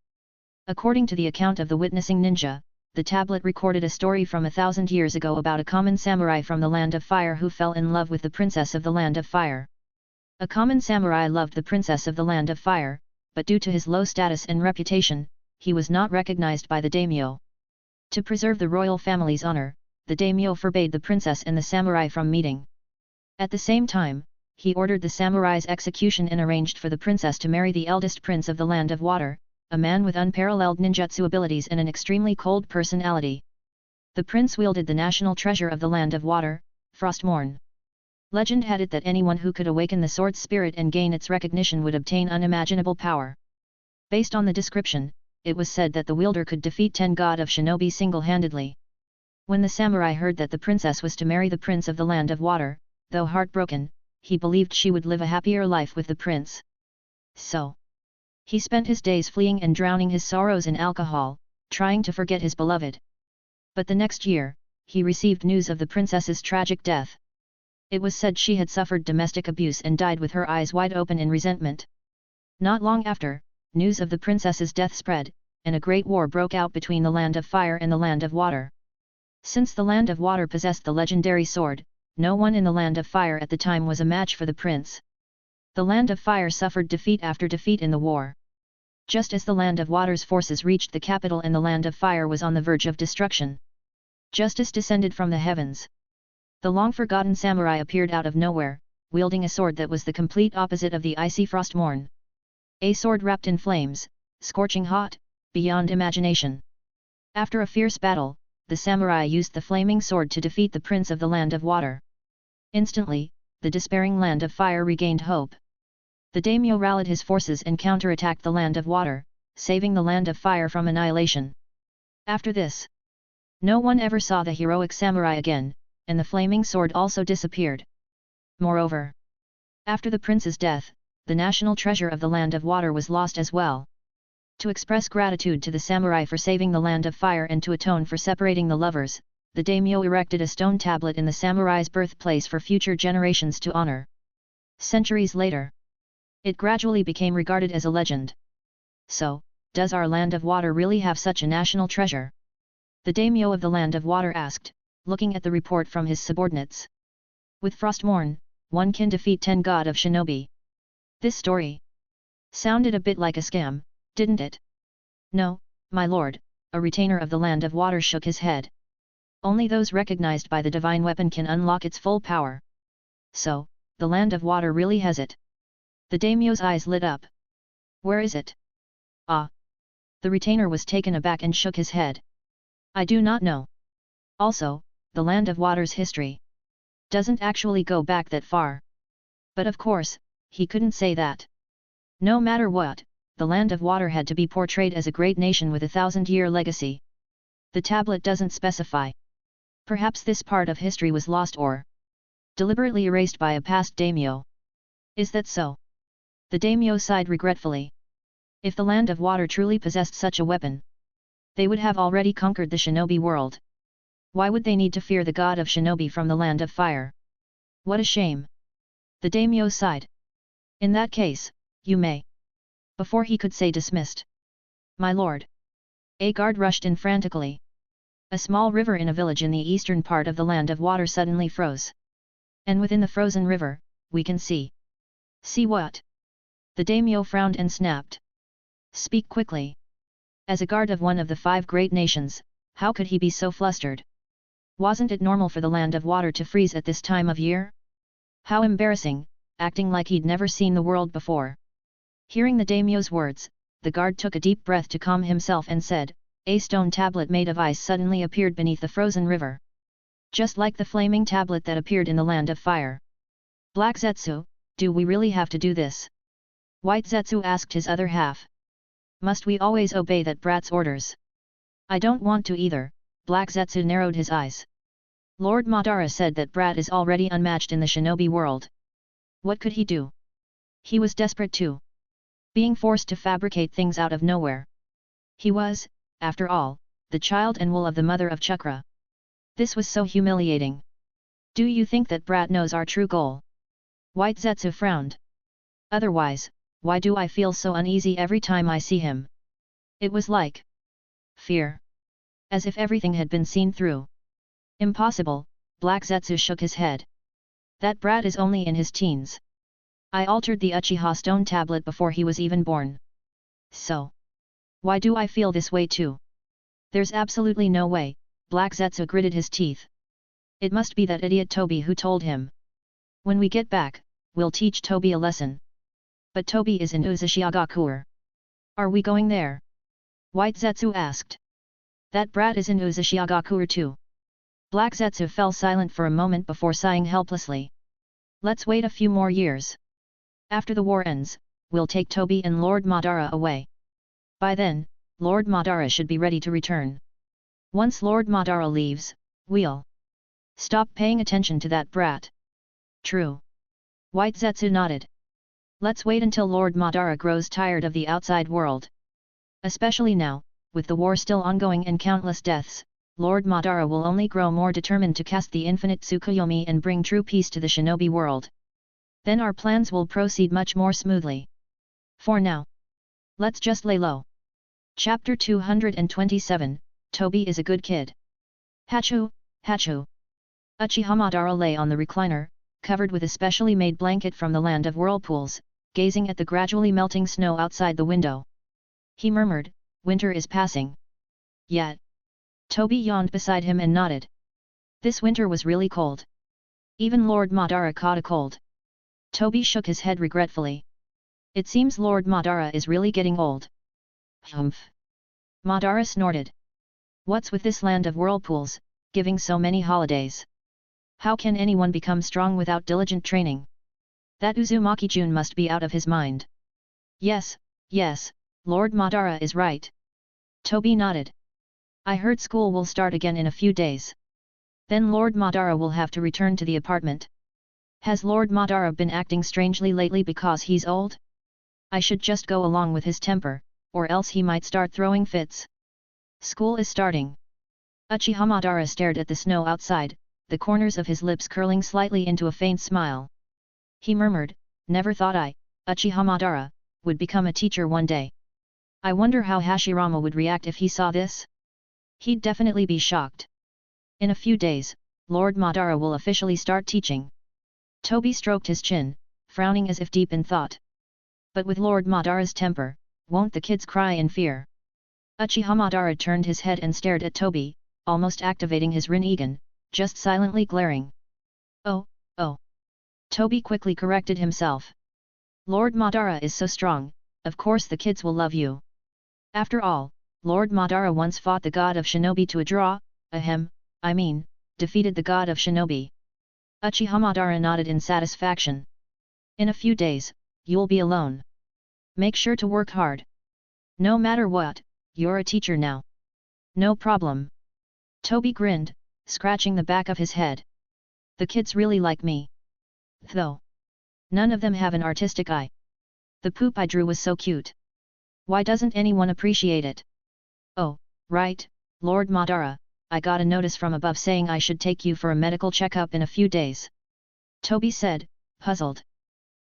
According to the account of the witnessing ninja, the tablet recorded a story from 1,000 years ago about a common samurai from the Land of Fire who fell in love with the princess of the Land of Fire. A common samurai loved the princess of the Land of Fire, but due to his low status and reputation, he was not recognized by the daimyo. To preserve the royal family's honor, the daimyo forbade the princess and the samurai from meeting. At the same time, he ordered the samurai's execution and arranged for the princess to marry the eldest prince of the Land of Water, a man with unparalleled ninjutsu abilities and an extremely cold personality. The prince wielded the national treasure of the land of water, Frostmourne. Legend had it that anyone who could awaken the sword's spirit and gain its recognition would obtain unimaginable power. Based on the description, it was said that the wielder could defeat 10 god of shinobi single-handedly. When the samurai heard that the princess was to marry the prince of the land of water, though heartbroken, he believed she would live a happier life with the prince. So, he spent his days fleeing and drowning his sorrows in alcohol, trying to forget his beloved. But the next year, he received news of the princess's tragic death. It was said she had suffered domestic abuse and died with her eyes wide open in resentment. Not long after, news of the princess's death spread, and a great war broke out between the land of fire and the land of water. Since the land of water possessed the legendary sword, no one in the land of fire at the time was a match for the prince. The land of fire suffered defeat after defeat in the war. Just as the land of water's forces reached the capital and the land of fire was on the verge of destruction, justice descended from the heavens. The long-forgotten samurai appeared out of nowhere, wielding a sword that was the complete opposite of the icy Frostmourne. A sword wrapped in flames, scorching hot, beyond imagination. After a fierce battle, the samurai used the flaming sword to defeat the prince of the land of water. Instantly, the despairing land of fire regained hope. The daimyo rallied his forces and counterattacked the land of water, saving the land of fire from annihilation. After this, no one ever saw the heroic samurai again, and the flaming sword also disappeared. Moreover, after the prince's death, the national treasure of the land of water was lost as well. To express gratitude to the samurai for saving the land of fire and to atone for separating the lovers, the daimyo erected a stone tablet in the samurai's birthplace for future generations to honor. Centuries later, it gradually became regarded as a legend. So, does our land of water really have such a national treasure? The daimyo of the land of water asked, looking at the report from his subordinates. With Frostmourne, one can defeat 10 god of shinobi. This story sounded a bit like a scam, didn't it? No, my lord, a retainer of the land of water shook his head. Only those recognized by the divine weapon can unlock its full power. So, the land of water really has it. The daimyo's eyes lit up. Where is it? Ah! The retainer was taken aback and shook his head. I do not know. Also, the land of water's history doesn't actually go back that far. But of course, he couldn't say that. No matter what, the land of water had to be portrayed as a great nation with a 1,000-year legacy. The tablet doesn't specify. Perhaps this part of history was lost or deliberately erased by a past daimyo. Is that so? The daimyo sighed regretfully. If the land of water truly possessed such a weapon, they would have already conquered the shinobi world. Why would they need to fear the god of shinobi from the land of fire? What a shame! The daimyo sighed. In that case, you may. Before he could say dismissed. My lord. A guard rushed in frantically. A small river in a village in the eastern part of the land of water suddenly froze. And within the frozen river, we can see. See what? The daimyo frowned and snapped. Speak quickly. As a guard of one of the 5 great nations, how could he be so flustered? Wasn't it normal for the land of water to freeze at this time of year? How embarrassing, acting like he'd never seen the world before. Hearing the daimyo's words, the guard took a deep breath to calm himself and said, a stone tablet made of ice suddenly appeared beneath the frozen river. Just like the flaming tablet that appeared in the land of fire. Black Zetsu, do we really have to do this? White Zetsu asked his other half. Must we always obey that brat's orders? I don't want to either, Black Zetsu narrowed his eyes. Lord Madara said that brat is already unmatched in the shinobi world. What could he do? He was desperate too. Being forced to fabricate things out of nowhere. He was, after all, the child and wool of the mother of chakra. This was so humiliating. Do you think that brat knows our true goal? White Zetsu frowned. Otherwise, why do I feel so uneasy every time I see him? It was like fear. As if everything had been seen through. Impossible, Black Zetsu shook his head. That brat is only in his teens. I altered the Uchiha stone tablet before he was even born. So, why do I feel this way too? There's absolutely no way, Black Zetsu gritted his teeth. It must be that idiot Tobi who told him. When we get back, we'll teach Tobi a lesson. But Tobi is in Uzushiagakuer. Are we going there? White Zetsu asked. That brat is in Uzushiagakuer too. Black Zetsu fell silent for a moment before sighing helplessly. Let's wait a few more years. After the war ends, we'll take Toby and Lord Madara away. By then, Lord Madara should be ready to return. Once Lord Madara leaves, we'll stop paying attention to that brat. True. White Zetsu nodded. Let's wait until Lord Madara grows tired of the outside world. Especially now, with the war still ongoing and countless deaths, Lord Madara will only grow more determined to cast the infinite Tsukuyomi and bring true peace to the shinobi world. Then our plans will proceed much more smoothly. For now, let's just lay low. Chapter 227, Toby is a good kid. Hachu, Hachu. Uchiha Madara lay on the recliner, covered with a specially made blanket from the land of whirlpools, gazing at the gradually melting snow outside the window. He murmured, "Winter is passing." Yet. Toby yawned beside him and nodded. This winter was really cold. Even Lord Madara caught a cold. Toby shook his head regretfully. It seems Lord Madara is really getting old. Humph. Madara snorted. What's with this land of whirlpools, giving so many holidays? How can anyone become strong without diligent training? That Uzumaki Jun must be out of his mind. Yes, Lord Madara is right. Toby nodded. I heard school will start again in a few days. Then Lord Madara will have to return to the apartment. Has Lord Madara been acting strangely lately because he's old? I should just go along with his temper, or else he might start throwing fits. School is starting. Uchiha Madara stared at the snow outside, the corners of his lips curling slightly into a faint smile. He murmured, "Never thought I, Uchiha Madara, would become a teacher one day. I wonder how Hashirama would react if he saw this? He'd definitely be shocked." In a few days, Lord Madara will officially start teaching. Toby stroked his chin, frowning as if deep in thought. But with Lord Madara's temper, won't the kids cry in fear? Uchiha Madara turned his head and stared at Toby, almost activating his Rinnegan, just silently glaring. Oh. Toby quickly corrected himself. Lord Madara is so strong, of course the kids will love you. After all, Lord Madara once fought the god of shinobi to a draw, defeated the god of shinobi. Uchiha Madara nodded in satisfaction. In a few days, you'll be alone. Make sure to work hard. No matter what, you're a teacher now. No problem. Toby grinned, scratching the back of his head. The kids really like me. Though. None of them have an artistic eye. The poop I drew was so cute. Why doesn't anyone appreciate it? Oh, right, Lord Madara, I got a notice from above saying I should take you for a medical checkup in a few days. Toby said, puzzled.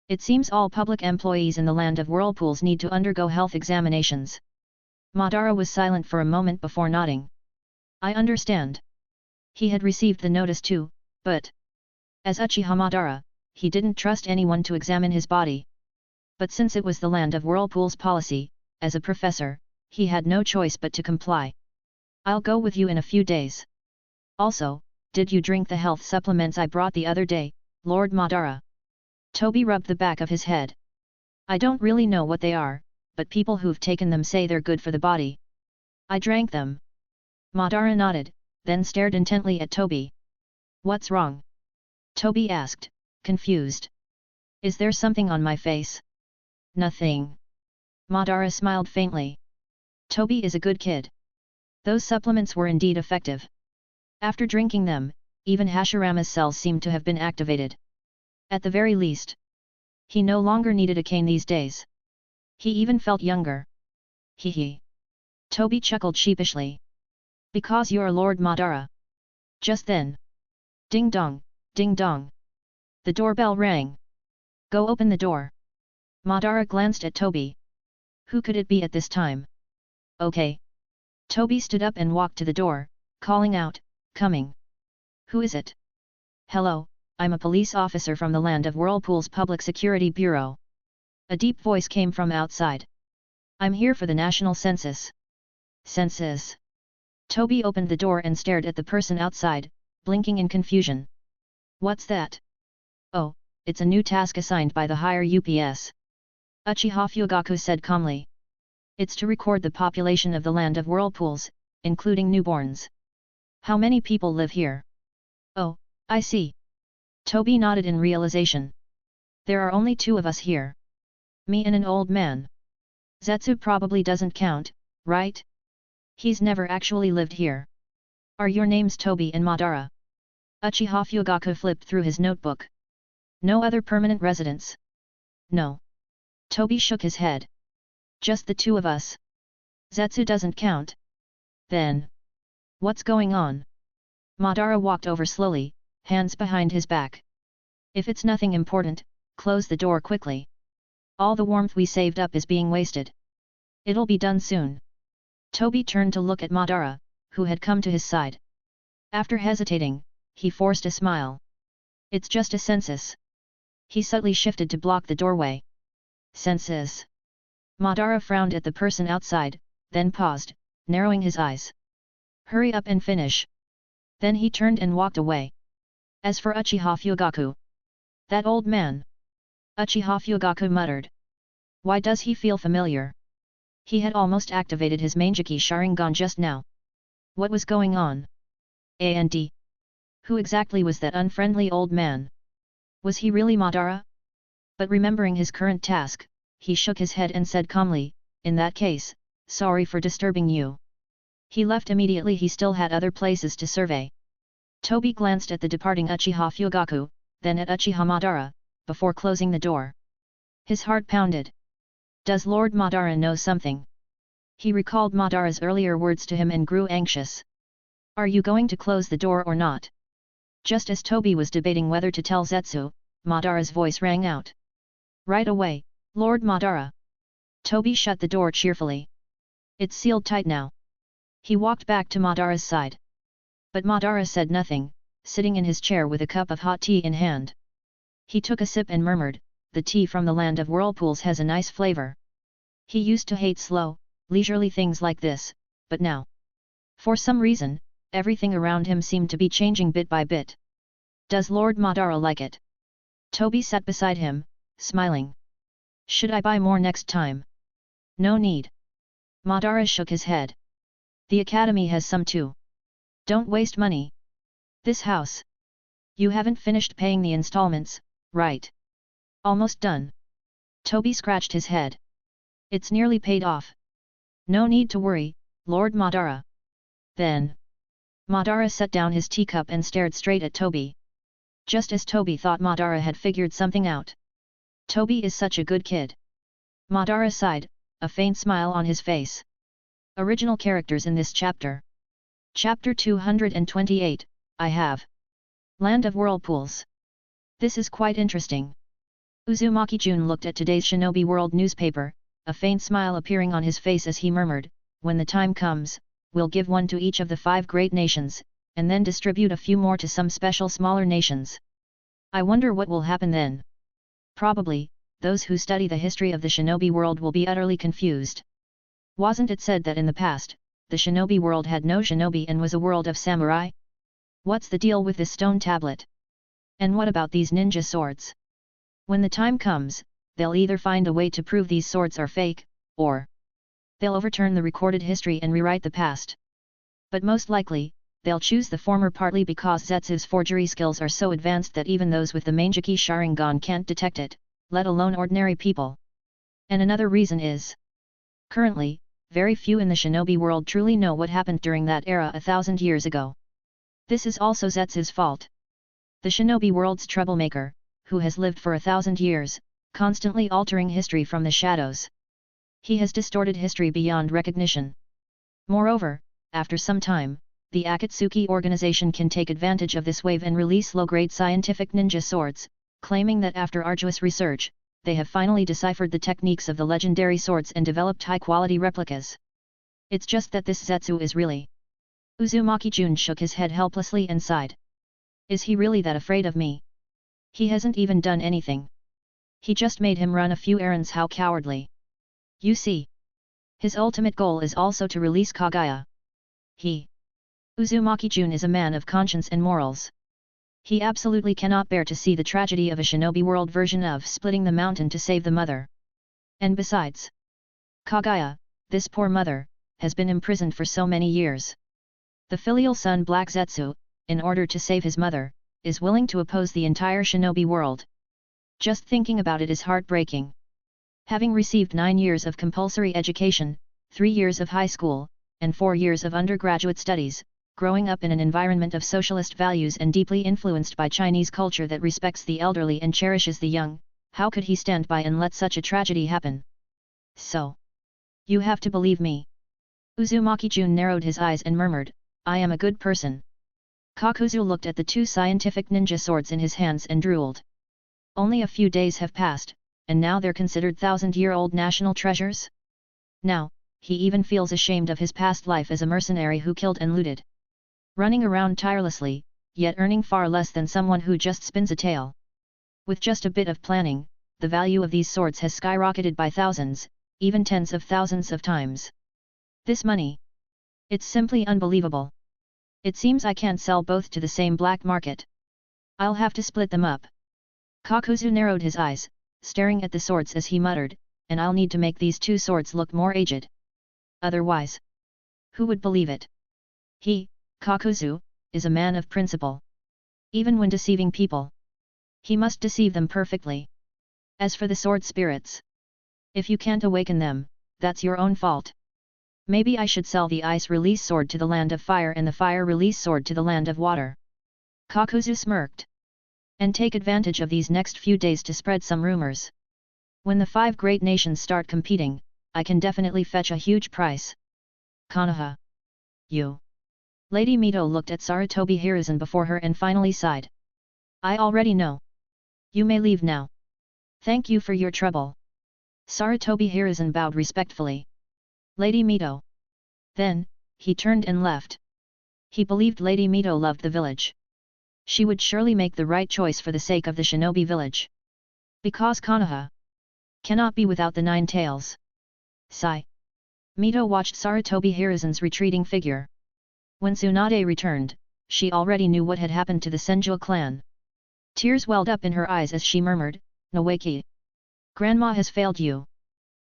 It seems all public employees in the land of whirlpools need to undergo health examinations. Madara was silent for a moment before nodding. I understand. He had received the notice too, but as Uchiha Madara, he didn't trust anyone to examine his body. But since it was the land of whirlpools policy, as a professor, he had no choice but to comply. I'll go with you in a few days. Also, did you drink the health supplements I brought the other day, Lord Madara? Toby rubbed the back of his head. I don't really know what they are, but people who've taken them say they're good for the body. I drank them. Madara nodded, then stared intently at Toby. What's wrong? Toby asked, confused. Is there something on my face? Nothing. Madara smiled faintly. Toby is a good kid. Those supplements were indeed effective. After drinking them, even Hashirama's cells seemed to have been activated. At the very least, he no longer needed a cane these days. He even felt younger. Hee. Toby chuckled sheepishly. Because you're Lord Madara. Just then. Ding dong, ding dong. The doorbell rang. Go open the door. Madara glanced at Toby. Who could it be at this time? Okay. Toby stood up and walked to the door, calling out, coming. Who is it? Hello, I'm a police officer from the land of Whirlpool's Public Security Bureau. A deep voice came from outside. I'm here for the national census. Census? Toby opened the door and stared at the person outside, blinking in confusion. What's that? Oh, it's a new task assigned by the higher UPS. Uchiha Fugaku said calmly. It's to record the population of the land of whirlpools, including newborns. How many people live here? Oh, I see. Toby nodded in realization. There are only two of us here. Me and an old man. Zetsu probably doesn't count, right? He's never actually lived here. Are your names Toby and Madara? Uchiha Fugaku flipped through his notebook. No other permanent residents? No. Toby shook his head. Just the two of us. Zetsu doesn't count. Then. What's going on? Madara walked over slowly, hands behind his back. If it's nothing important, close the door quickly. All the warmth we saved up is being wasted. It'll be done soon. Toby turned to look at Madara, who had come to his side. After hesitating, he forced a smile. It's just a census. He subtly shifted to block the doorway. Census. Madara frowned at the person outside, then paused, narrowing his eyes. Hurry up and finish. Then he turned and walked away. As for Uchiha Fugaku. That old man. Uchiha Fugaku muttered. Why does he feel familiar? He had almost activated his Manjiki Sharingan just now. What was going on? And who exactly was that unfriendly old man? Was he really Madara? But remembering his current task, he shook his head and said calmly, in that case, sorry for disturbing you. He left immediately. He still had other places to survey. Toby glanced at the departing Uchiha Fugaku, then at Uchiha Madara, before closing the door. His heart pounded. Does Lord Madara know something? He recalled Madara's earlier words to him and grew anxious. Are you going to close the door or not? Just as Toby was debating whether to tell Zetsu, Madara's voice rang out. Right away, Lord Madara. Toby shut the door cheerfully. It's sealed tight now. He walked back to Madara's side. But Madara said nothing, sitting in his chair with a cup of hot tea in hand. He took a sip and murmured, the tea from the land of whirlpools has a nice flavor. He used to hate slow, leisurely things like this, but now. For some reason, everything around him seemed to be changing bit by bit. Does Lord Madara like it? Toby sat beside him, smiling. Should I buy more next time? No need. Madara shook his head. The academy has some too. Don't waste money. This house. You haven't finished paying the installments, right? Almost done. Toby scratched his head. It's nearly paid off. No need to worry, Lord Madara. Then. Madara set down his teacup and stared straight at Toby. Just as Toby thought Madara had figured something out. Toby is such a good kid. Madara sighed, a faint smile on his face. Original characters in this chapter. Chapter 228, I have. Land of Whirlpools. This is quite interesting. Uzumaki Jun looked at today's Shinobi World newspaper, a faint smile appearing on his face as he murmured, when the time comes, we'll give one to each of the 5 great nations, and then distribute a few more to some special smaller nations. I wonder what will happen then. Probably, those who study the history of the Shinobi world will be utterly confused. Wasn't it said that in the past, the Shinobi world had no shinobi and was a world of samurai? What's the deal with this stone tablet? And what about these ninja swords? When the time comes, they'll either find a way to prove these swords are fake, or they'll overturn the recorded history and rewrite the past. But most likely, they'll choose the former partly because Zetsu's forgery skills are so advanced that even those with the Manjiki Sharingan can't detect it, let alone ordinary people. And another reason is, currently, very few in the shinobi world truly know what happened during that era 1,000 years ago. This is also Zetsu's fault. The shinobi world's troublemaker, who has lived for 1,000 years, constantly altering history from the shadows. He has distorted history beyond recognition. Moreover, after some time, the Akatsuki organization can take advantage of this wave and release low-grade scientific ninja swords, claiming that after arduous research, they have finally deciphered the techniques of the legendary swords and developed high-quality replicas. It's just that this Zetsu is really... Uzumaki Jun shook his head helplessly and sighed. Is he really that afraid of me? He hasn't even done anything. He just made him run a few errands. How cowardly. You see. His ultimate goal is also to release Kaguya. Uzumaki Jun is a man of conscience and morals. He absolutely cannot bear to see the tragedy of a shinobi world version of splitting the mountain to save the mother. And besides, Kaguya, this poor mother, has been imprisoned for so many years. The filial son Black Zetsu, in order to save his mother, is willing to oppose the entire shinobi world. Just thinking about it is heartbreaking. Having received 9 years of compulsory education, 3 years of high school, and 4 years of undergraduate studies, growing up in an environment of socialist values and deeply influenced by Chinese culture that respects the elderly and cherishes the young, how could he stand by and let such a tragedy happen? So, you have to believe me. Uzumaki Jun narrowed his eyes and murmured, I am a good person. Kakuzu looked at the 2 scientific ninja swords in his hands and drooled. Only a few days have passed, and now they're considered 1,000-year-old national treasures? Now, he even feels ashamed of his past life as a mercenary who killed and looted. Running around tirelessly, yet earning far less than someone who just spins a tale. With just a bit of planning, the value of these swords has skyrocketed by thousands, even tens of thousands of times. This money. It's simply unbelievable. It seems I can't sell both to the same black market. I'll have to split them up. Kakuzu narrowed his eyes, staring at the swords as he muttered, and I'll need to make these 2 swords look more aged. Otherwise, who would believe it? He, Kakuzu, is a man of principle. Even when deceiving people, he must deceive them perfectly. As for the sword spirits, if you can't awaken them, that's your own fault. Maybe I should sell the ice release sword to the land of fire and the fire release sword to the land of water. Kakuzu smirked. And take advantage of these next few days to spread some rumors. When the 5 great nations start competing, I can definitely fetch a huge price. Konoha. You. Lady Mito looked at Sarutobi Hiruzen before her and finally sighed. I already know. You may leave now. Thank you for your trouble. Sarutobi Hiruzen bowed respectfully. Lady Mito. Then, he turned and left. He believed Lady Mito loved the village. She would surely make the right choice for the sake of the shinobi village. Because Konoha cannot be without the 9 tails. Sigh. Mito watched Sarutobi Hiruzen's retreating figure. When Tsunade returned, she already knew what had happened to the Senju clan. Tears welled up in her eyes as she murmured, Noeki. Grandma has failed you.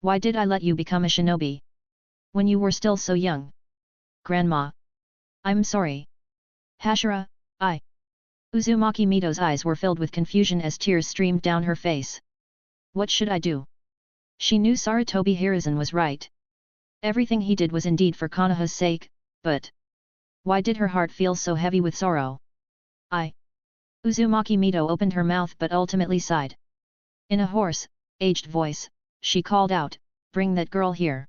Why did I let you become a shinobi? When you were still so young. Grandma. I'm sorry. Hashira, I. Uzumaki Mito's eyes were filled with confusion as tears streamed down her face. What should I do? She knew Sarutobi Hiruzen was right. Everything he did was indeed for Konoha's sake, but why did her heart feel so heavy with sorrow? Uzumaki Mito opened her mouth but ultimately sighed. In a hoarse, aged voice, she called out, Bring that girl here.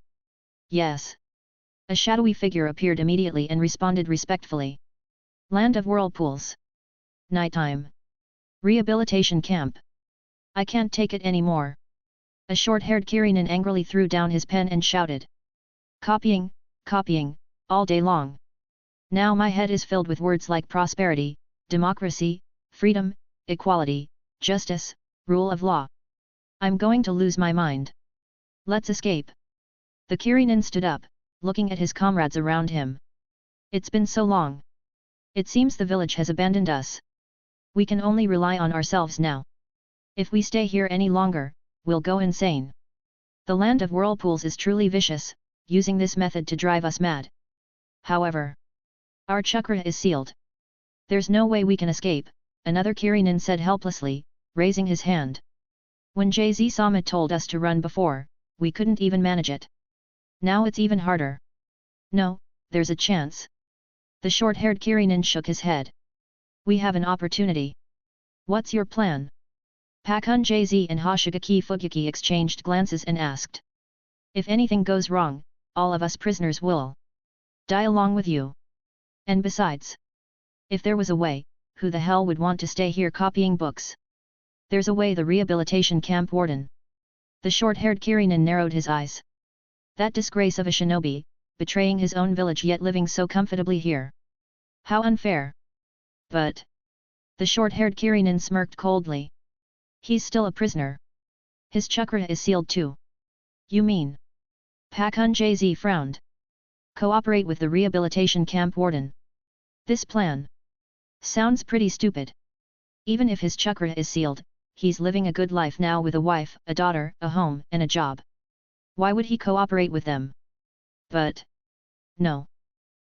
Yes. A shadowy figure appeared immediately and responded respectfully. Land of Whirlpools. Nighttime. Rehabilitation camp. I can't take it anymore. A short-haired Kirinin angrily threw down his pen and shouted. Copying, copying, all day long. Now my head is filled with words like prosperity, democracy, freedom, equality, justice, rule of law. I'm going to lose my mind. Let's escape. The Kirinin stood up, looking at his comrades around him. It's been so long. It seems the village has abandoned us. We can only rely on ourselves now. If we stay here any longer, we'll go insane. The land of whirlpools is truly vicious, using this method to drive us mad. However, our chakra is sealed. There's no way we can escape, another Kirinin said helplessly, raising his hand. When JZ-sama told us to run before, we couldn't even manage it. Now it's even harder. No, there's a chance. The short-haired Kirinin shook his head. We have an opportunity. What's your plan? Pakun JZ and Hoshigaki Fugaki exchanged glances and asked. If anything goes wrong, all of us prisoners will die along with you. And besides, if there was a way, who the hell would want to stay here copying books? There's a way, the rehabilitation camp warden. The short-haired Kirinin narrowed his eyes. That disgrace of a shinobi, betraying his own village yet living so comfortably here. How unfair. But the short-haired Kirinin smirked coldly. He's still a prisoner. His chakra is sealed too. You mean? Pakun JZ frowned. Cooperate with the rehabilitation camp warden. This plan sounds pretty stupid. Even if his chakra is sealed, he's living a good life now with a wife, a daughter, a home, and a job. Why would he cooperate with them? But no.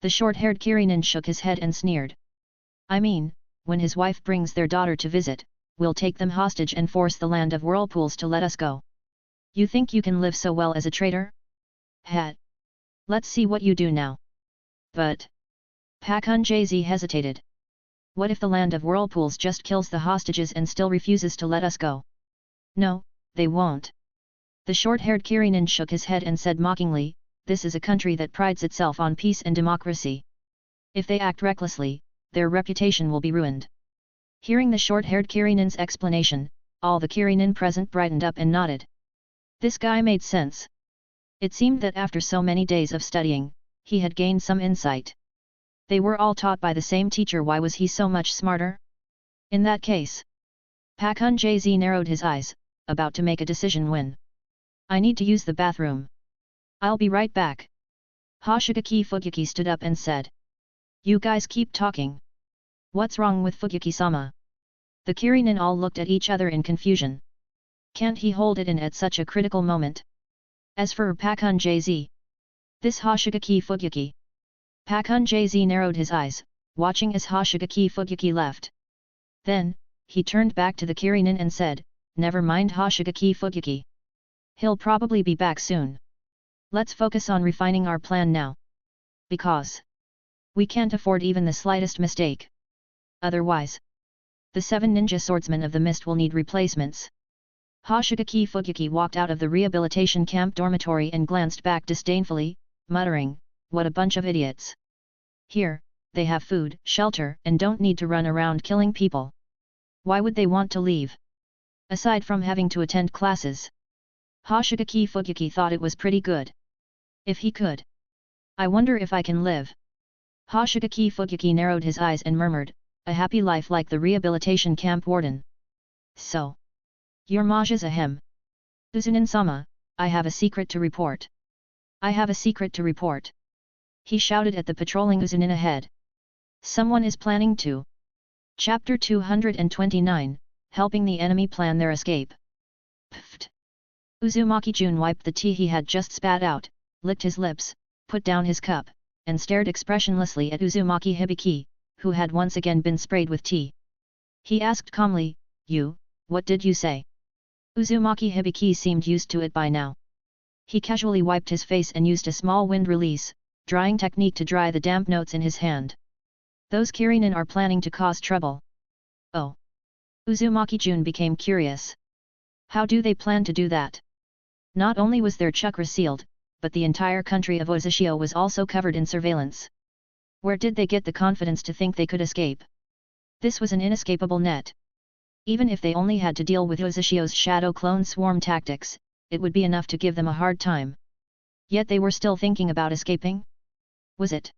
The short-haired Kirinin shook his head and sneered. I mean, when his wife brings their daughter to visit, we'll take them hostage and force the land of whirlpools to let us go. You think you can live so well as a traitor? Hat. Let's see what you do now. But... Pak Hun-jz hesitated. What if the land of whirlpools just kills the hostages and still refuses to let us go? No, they won't. The short-haired Kirinin shook his head and said mockingly, this is a country that prides itself on peace and democracy. If they act recklessly, their reputation will be ruined. Hearing the short-haired Kirinin's explanation, all the Kirinin present brightened up and nodded. This guy made sense. It seemed that after so many days of studying, he had gained some insight. They were all taught by the same teacher, why was he so much smarter? In that case... Pak Hun-jz narrowed his eyes, about to make a decision when... I need to use the bathroom. I'll be right back. Hoshigaki Fugyuki stood up and said. You guys keep talking. What's wrong with Fugyuki-sama? The Kirinin all looked at each other in confusion. Can't he hold it in at such a critical moment? As for Pak Hun-jz, this Hoshigaki Fugyuki. Pak Hun-jz narrowed his eyes, watching as Hoshigaki Fugyuki left. Then, he turned back to the Kirinin and said, never mind Hoshigaki Fugyuki. He'll probably be back soon. Let's focus on refining our plan now. Because we can't afford even the slightest mistake. Otherwise, the 7 ninja swordsmen of the mist will need replacements. Hoshigaki Fugyuki walked out of the rehabilitation camp dormitory and glanced back disdainfully, muttering, what a bunch of idiots. Here, they have food, shelter, and don't need to run around killing people. Why would they want to leave? Aside from having to attend classes. Hoshigaki Fugyuki thought it was pretty good. If he could. I wonder if I can live. Hoshigaki Fugyuki narrowed his eyes and murmured, a happy life like the rehabilitation camp warden. So. Your Maja's a him. Uzunin-sama, I have a secret to report. I have a secret to report. He shouted at the patrolling Uzunin ahead. Someone is planning to. Chapter 229, Helping the Enemy Plan Their Escape. Pfft. Uzumaki Jun wiped the tea he had just spat out, licked his lips, put down his cup, and stared expressionlessly at Uzumaki Hibiki, who had once again been sprayed with tea. He asked calmly, what did you say? Uzumaki Hibiki seemed used to it by now. He casually wiped his face and used a small wind release, drying technique to dry the damp notes in his hand. Those Kirinin are planning to cause trouble. Oh. Uzumaki Jun became curious. How do they plan to do that? Not only was their chakra sealed, but the entire country of Ozushio was also covered in surveillance. Where did they get the confidence to think they could escape? This was an inescapable net. Even if they only had to deal with Ozushio's shadow clone swarm tactics, it would be enough to give them a hard time. Yet they were still thinking about escaping? Was it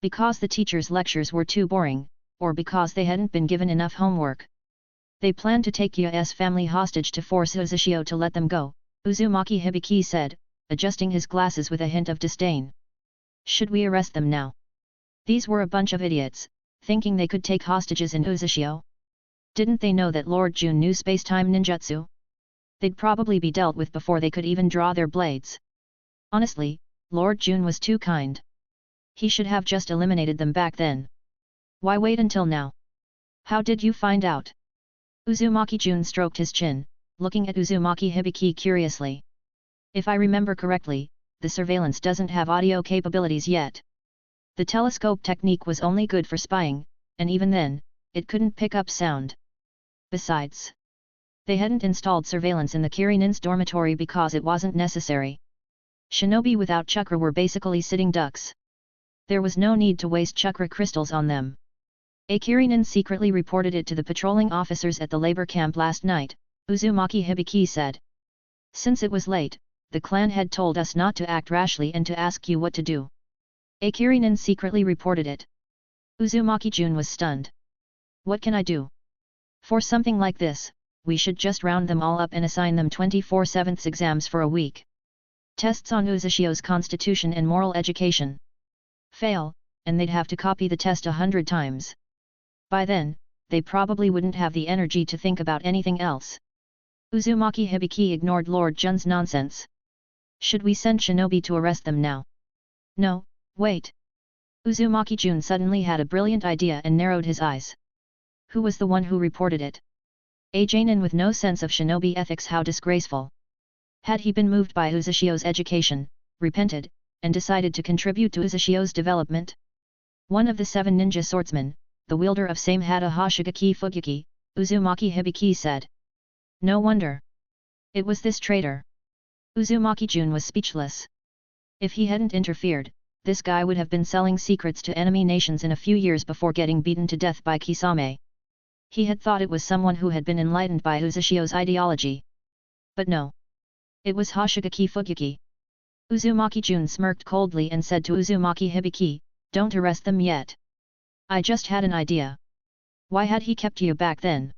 because the teacher's lectures were too boring, or because they hadn't been given enough homework? They planned to take Ya's family hostage to force Ozushio to let them go, Uzumaki Hibiki said, adjusting his glasses with a hint of disdain. Should we arrest them now? These were a bunch of idiots, thinking they could take hostages in Ozushio. Didn't they know that Lord Jun knew space-time ninjutsu? They'd probably be dealt with before they could even draw their blades. Honestly, Lord Jun was too kind. He should have just eliminated them back then. Why wait until now? How did you find out? Uzumaki Jun stroked his chin, looking at Uzumaki Hibiki curiously. If I remember correctly, the surveillance doesn't have audio capabilities yet. The telescope technique was only good for spying, and even then, it couldn't pick up sound. Besides, they hadn't installed surveillance in the Kirinin's dormitory because it wasn't necessary. Shinobi without chakra were basically sitting ducks. There was no need to waste chakra crystals on them. A Kirinin secretly reported it to the patrolling officers at the labor camp last night, Uzumaki Hibiki said. Since it was late, the clan had told us not to act rashly and to ask you what to do. A Kirinin secretly reported it. Uzumaki Jun was stunned. What can I do? For something like this, we should just round them all up and assign them 24/7 exams for a week. Tests on Uzushio's constitution and moral education. Fail, and they'd have to copy the test 100 times. By then, they probably wouldn't have the energy to think about anything else. Uzumaki Hibiki ignored Lord Jun's nonsense. Should we send Shinobi to arrest them now? No, wait. Uzumaki Jun suddenly had a brilliant idea and narrowed his eyes. Who was the one who reported it? A Jainin with no sense of shinobi ethics, how disgraceful. Had he been moved by Uzushio's education, repented, and decided to contribute to Uzushio's development? One of the 7 ninja swordsmen, the wielder of same hata Hoshigaki Fugyuki, Uzumaki Hibiki said. No wonder. It was this traitor. Uzumaki Jun was speechless. If he hadn't interfered, this guy would have been selling secrets to enemy nations in a few years before getting beaten to death by Kisame. He had thought it was someone who had been enlightened by Uzushio's ideology. But no. It was Hoshigaki Fugyuki. Uzumaki Jun smirked coldly and said to Uzumaki Hibiki, "Don't arrest them yet. I just had an idea." Why had he kept you back then?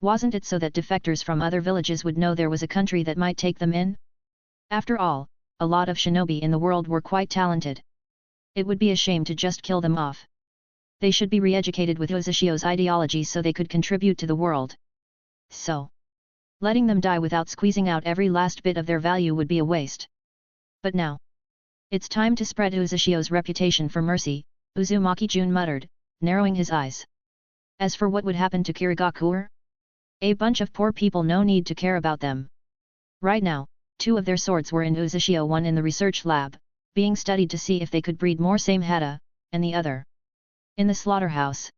Wasn't it so that defectors from other villages would know there was a country that might take them in? After all, a lot of shinobi in the world were quite talented. It would be a shame to just kill them off. They should be re-educated with Uzushio's ideology so they could contribute to the world. So, letting them die without squeezing out every last bit of their value would be a waste. But now, it's time to spread Uzushio's reputation for mercy, Uzumaki Jun muttered, narrowing his eyes. As for what would happen to Kirigakuer? A bunch of poor people, no need to care about them. Right now, 2 of their swords were in Uzushio, one in the research lab, being studied to see if they could breed more same hata, and the other in the slaughterhouse.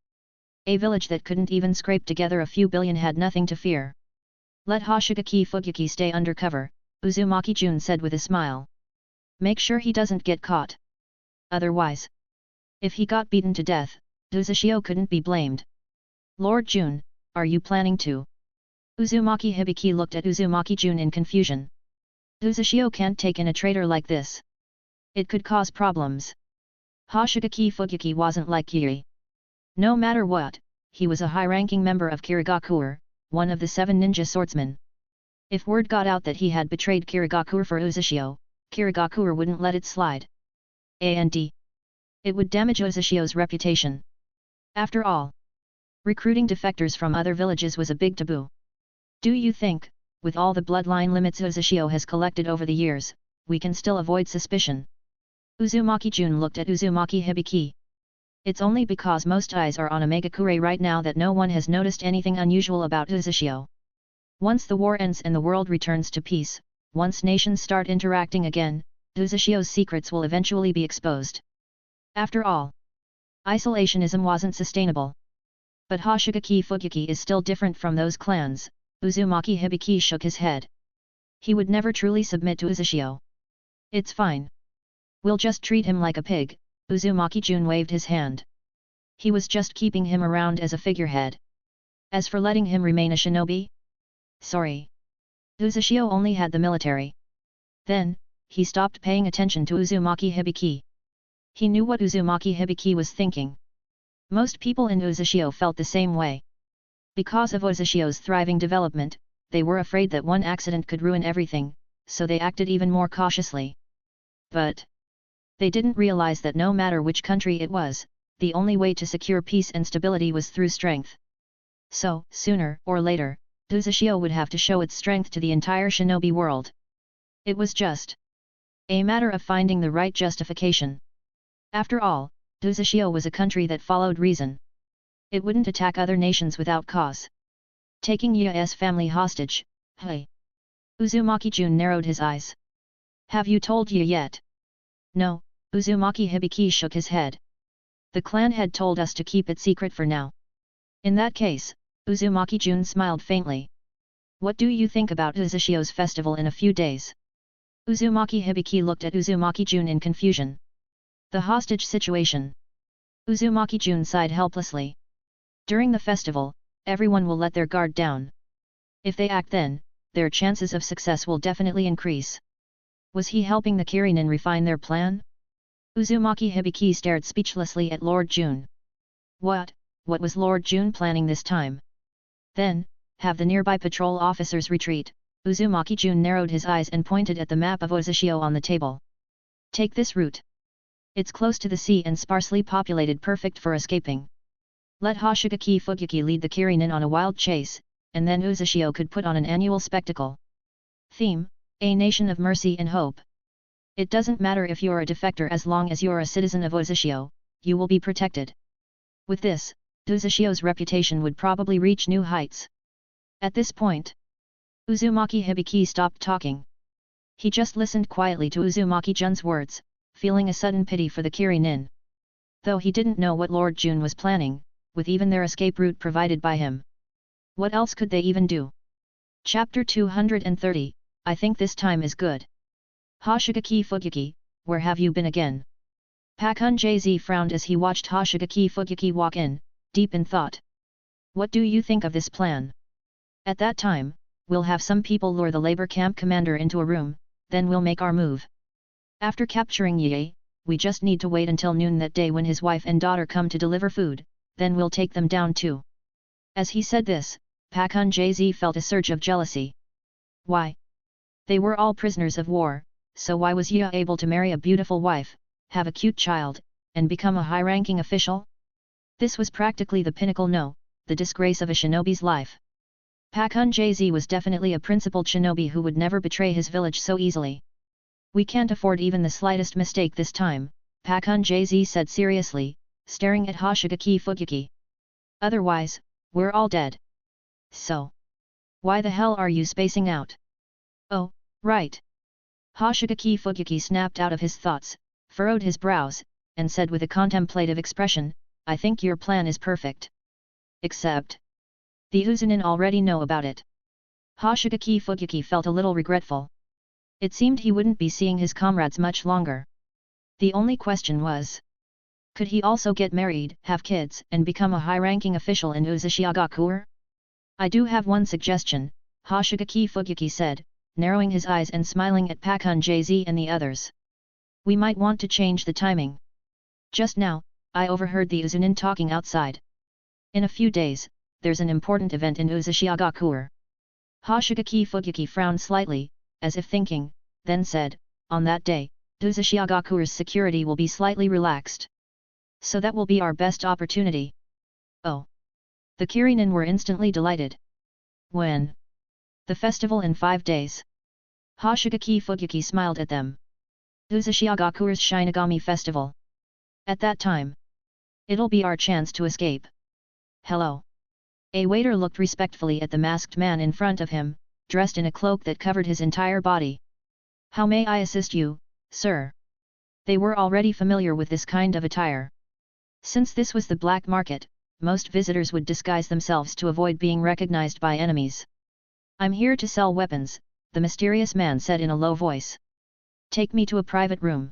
A village that couldn't even scrape together a few billion had nothing to fear. Let Hoshigaki Fugyuki stay undercover, Uzumaki Jun said with a smile. Make sure he doesn't get caught. Otherwise, if he got beaten to death, Uzushio couldn't be blamed. Lord Jun, are you planning to? Uzumaki Hibiki looked at Uzumaki Jun in confusion. Uzushio can't take in a traitor like this. It could cause problems. Hoshigaki Fugyuki wasn't like Yuri. No matter what, he was a high-ranking member of Kirigakuer, one of the 7 ninja swordsmen. If word got out that he had betrayed Kirigakuer for Uzushio, Kirigakuer wouldn't let it slide. And it would damage Uzushio's reputation. After all, recruiting defectors from other villages was a big taboo. Do you think, with all the bloodline limits Uzushio has collected over the years, we can still avoid suspicion? Uzumaki Jun looked at Uzumaki Hibiki. It's only because most eyes are on Omegakure right now that no one has noticed anything unusual about Uzushio. Once the war ends and the world returns to peace, once nations start interacting again, Uzushio's secrets will eventually be exposed. After all, isolationism wasn't sustainable. But Hoshigaki Fugyuki is still different from those clans, Uzumaki Hibiki shook his head. He would never truly submit to Uzushio. It's fine. We'll just treat him like a pig, Uzumaki Jun waved his hand. He was just keeping him around as a figurehead. As for letting him remain a shinobi? Sorry. Uzushio only had the military. Then, he stopped paying attention to Uzumaki Hibiki. He knew what Uzumaki Hibiki was thinking. Most people in Uzushio felt the same way. Because of Uzushio's thriving development, they were afraid that one accident could ruin everything, so they acted even more cautiously. But they didn't realize that no matter which country it was, the only way to secure peace and stability was through strength. So, sooner or later, Uzushio would have to show its strength to the entire shinobi world. It was just a matter of finding the right justification. After all, Uzushio was a country that followed reason. It wouldn't attack other nations without cause. Taking Ya's family hostage, hey. Uzumaki Jun narrowed his eyes. Have you told Ya yet? No, Uzumaki Hibiki shook his head. The clan had told us to keep it secret for now. In that case, Uzumaki Jun smiled faintly. What do you think about Uzushio's festival in a few days? Uzumaki Hibiki looked at Uzumaki Jun in confusion. The hostage situation. Uzumaki Jun sighed helplessly. During the festival, everyone will let their guard down. If they act then, their chances of success will definitely increase. Was he helping the Kirinin refine their plan? Uzumaki Hibiki stared speechlessly at Lord Jun. What was Lord Jun planning this time? Then, have the nearby patrol officers retreat. Uzumaki Jun narrowed his eyes and pointed at the map of Uzushio on the table. Take this route. It's close to the sea and sparsely populated, perfect for escaping. Let Hoshigaki Fugyuki lead the Kirinin on a wild chase, and then Uzushio could put on an annual spectacle. Theme: a nation of mercy and hope. It doesn't matter if you're a defector as long as you're a citizen of Uzushio, you will be protected. With this, Uzashio's reputation would probably reach new heights. At this point, Uzumaki Hibiki stopped talking. He just listened quietly to Uzumaki Jun's words, feeling a sudden pity for the Kirinin. Though he didn't know what Lord Jun was planning, with even their escape route provided by him. What else could they even do? Chapter 230, I think this time is good. Hoshigaki Fugaki, where have you been again? Pakun Jz frowned as he watched Hoshigaki Fugaki walk in, deep in thought. What do you think of this plan? At that time, we'll have some people lure the labor camp commander into a room, then we'll make our move. After capturing Ye, we just need to wait until noon that day when his wife and daughter come to deliver food, then we'll take them down too. As he said this, Pakun Jz felt a surge of jealousy. Why? They were all prisoners of war, so why was Ye able to marry a beautiful wife, have a cute child, and become a high-ranking official? This was practically the pinnacle, no, the disgrace of a shinobi's life. Pakun Jz was definitely a principled shinobi who would never betray his village so easily. We can't afford even the slightest mistake this time, Pakun Jz said seriously, staring at Hoshigaki Fugaki. Otherwise, we're all dead. So, why the hell are you spacing out? Oh, right. Hoshigaki Fugaki snapped out of his thoughts, furrowed his brows, and said with a contemplative expression, I think your plan is perfect. Except, the Uzunin already know about it. Hoshigaki Fugaki felt a little regretful. It seemed he wouldn't be seeing his comrades much longer. The only question was, could he also get married, have kids, and become a high-ranking official in Uzashigakure? I do have one suggestion, Hoshigaki Fugaki said, narrowing his eyes and smiling at Pakun Jz and the others. We might want to change the timing. Just now, I overheard the Uzunin talking outside. In a few days, there's an important event in Uzashigakure. Hoshigaki Fugaki frowned slightly, as if thinking, then said, on that day, Uzashigakure's security will be slightly relaxed. So that will be our best opportunity. Oh! The Kirinin were instantly delighted. When? The festival in 5 days. Hoshigaki Fugaki smiled at them. Uzashigakure's Shinigami festival. At that time, it'll be our chance to escape. Hello. A waiter looked respectfully at the masked man in front of him, dressed in a cloak that covered his entire body. How may I assist you, sir? They were already familiar with this kind of attire. Since this was the black market, most visitors would disguise themselves to avoid being recognized by enemies. I'm here to sell weapons, the mysterious man said in a low voice. Take me to a private room.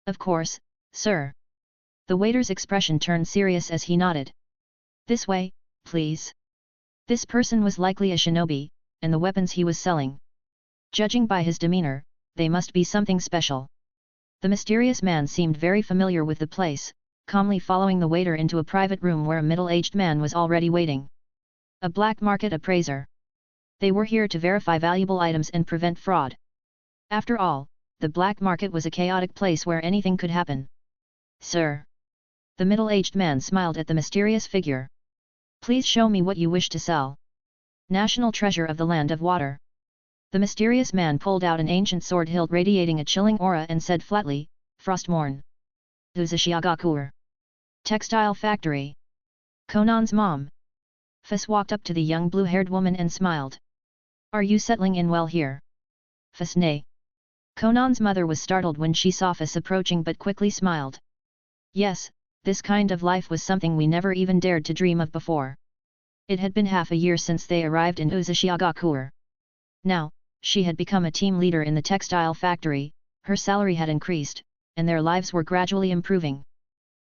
Of course, sir. The waiter's expression turned serious as he nodded. This way, please. This person was likely a shinobi, and the weapons he was selling. Judging by his demeanor, they must be something special. The mysterious man seemed very familiar with the place, calmly following the waiter into a private room where a middle-aged man was already waiting. A black market appraiser. They were here to verify valuable items and prevent fraud. After all, the black market was a chaotic place where anything could happen. Sir. The middle-aged man smiled at the mysterious figure. Please show me what you wish to sell. National treasure of the land of water. The mysterious man pulled out an ancient sword hilt radiating a chilling aura and said flatly, Frostmourne. Uzashigakure. Textile factory. Conan's mom. Fus walked up to the young blue-haired woman and smiled. Are you settling in well here? Fus nay. Conan's mother was startled when she saw Fus approaching but quickly smiled. Yes, this kind of life was something we never even dared to dream of before. It had been half a year since they arrived in Uzashigakure. Now, she had become a team leader in the textile factory, her salary had increased, and their lives were gradually improving.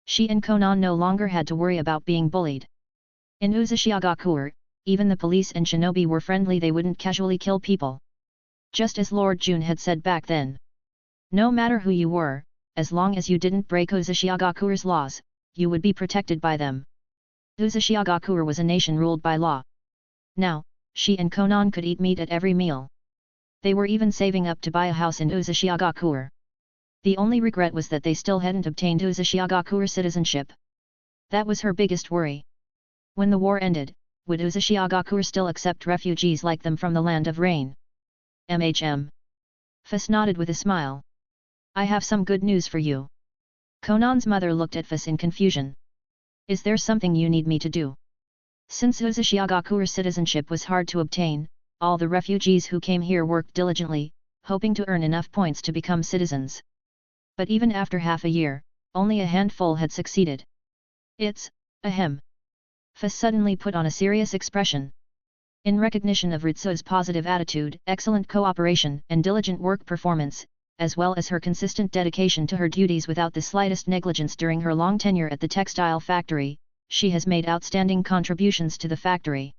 She and Conan no longer had to worry about being bullied. In Uzashigakure, even the police and shinobi were friendly, they wouldn't casually kill people. Just as Lord Jun had said back then. No matter who you were, as long as you didn't break Uzashigakure's laws, you would be protected by them. Uzashigakure was a nation ruled by law. Now, she and Conan could eat meat at every meal. They were even saving up to buy a house in Uzashigakure. The only regret was that they still hadn't obtained Uzashigakure citizenship. That was her biggest worry. When the war ended, would Uzashigakure still accept refugees like them from the land of rain? MHM. Fus nodded with a smile. I have some good news for you. Conan's mother looked at Fuss in confusion. Is there something you need me to do? Since Uzushiagaku's citizenship was hard to obtain, all the refugees who came here worked diligently, hoping to earn enough points to become citizens. But even after half a year, only a handful had succeeded. It's, ahem. Fuss suddenly put on a serious expression. In recognition of Ritsu's positive attitude, excellent cooperation, and diligent work performance, as well as her consistent dedication to her duties without the slightest negligence during her long tenure at the textile factory, she has made outstanding contributions to the factory.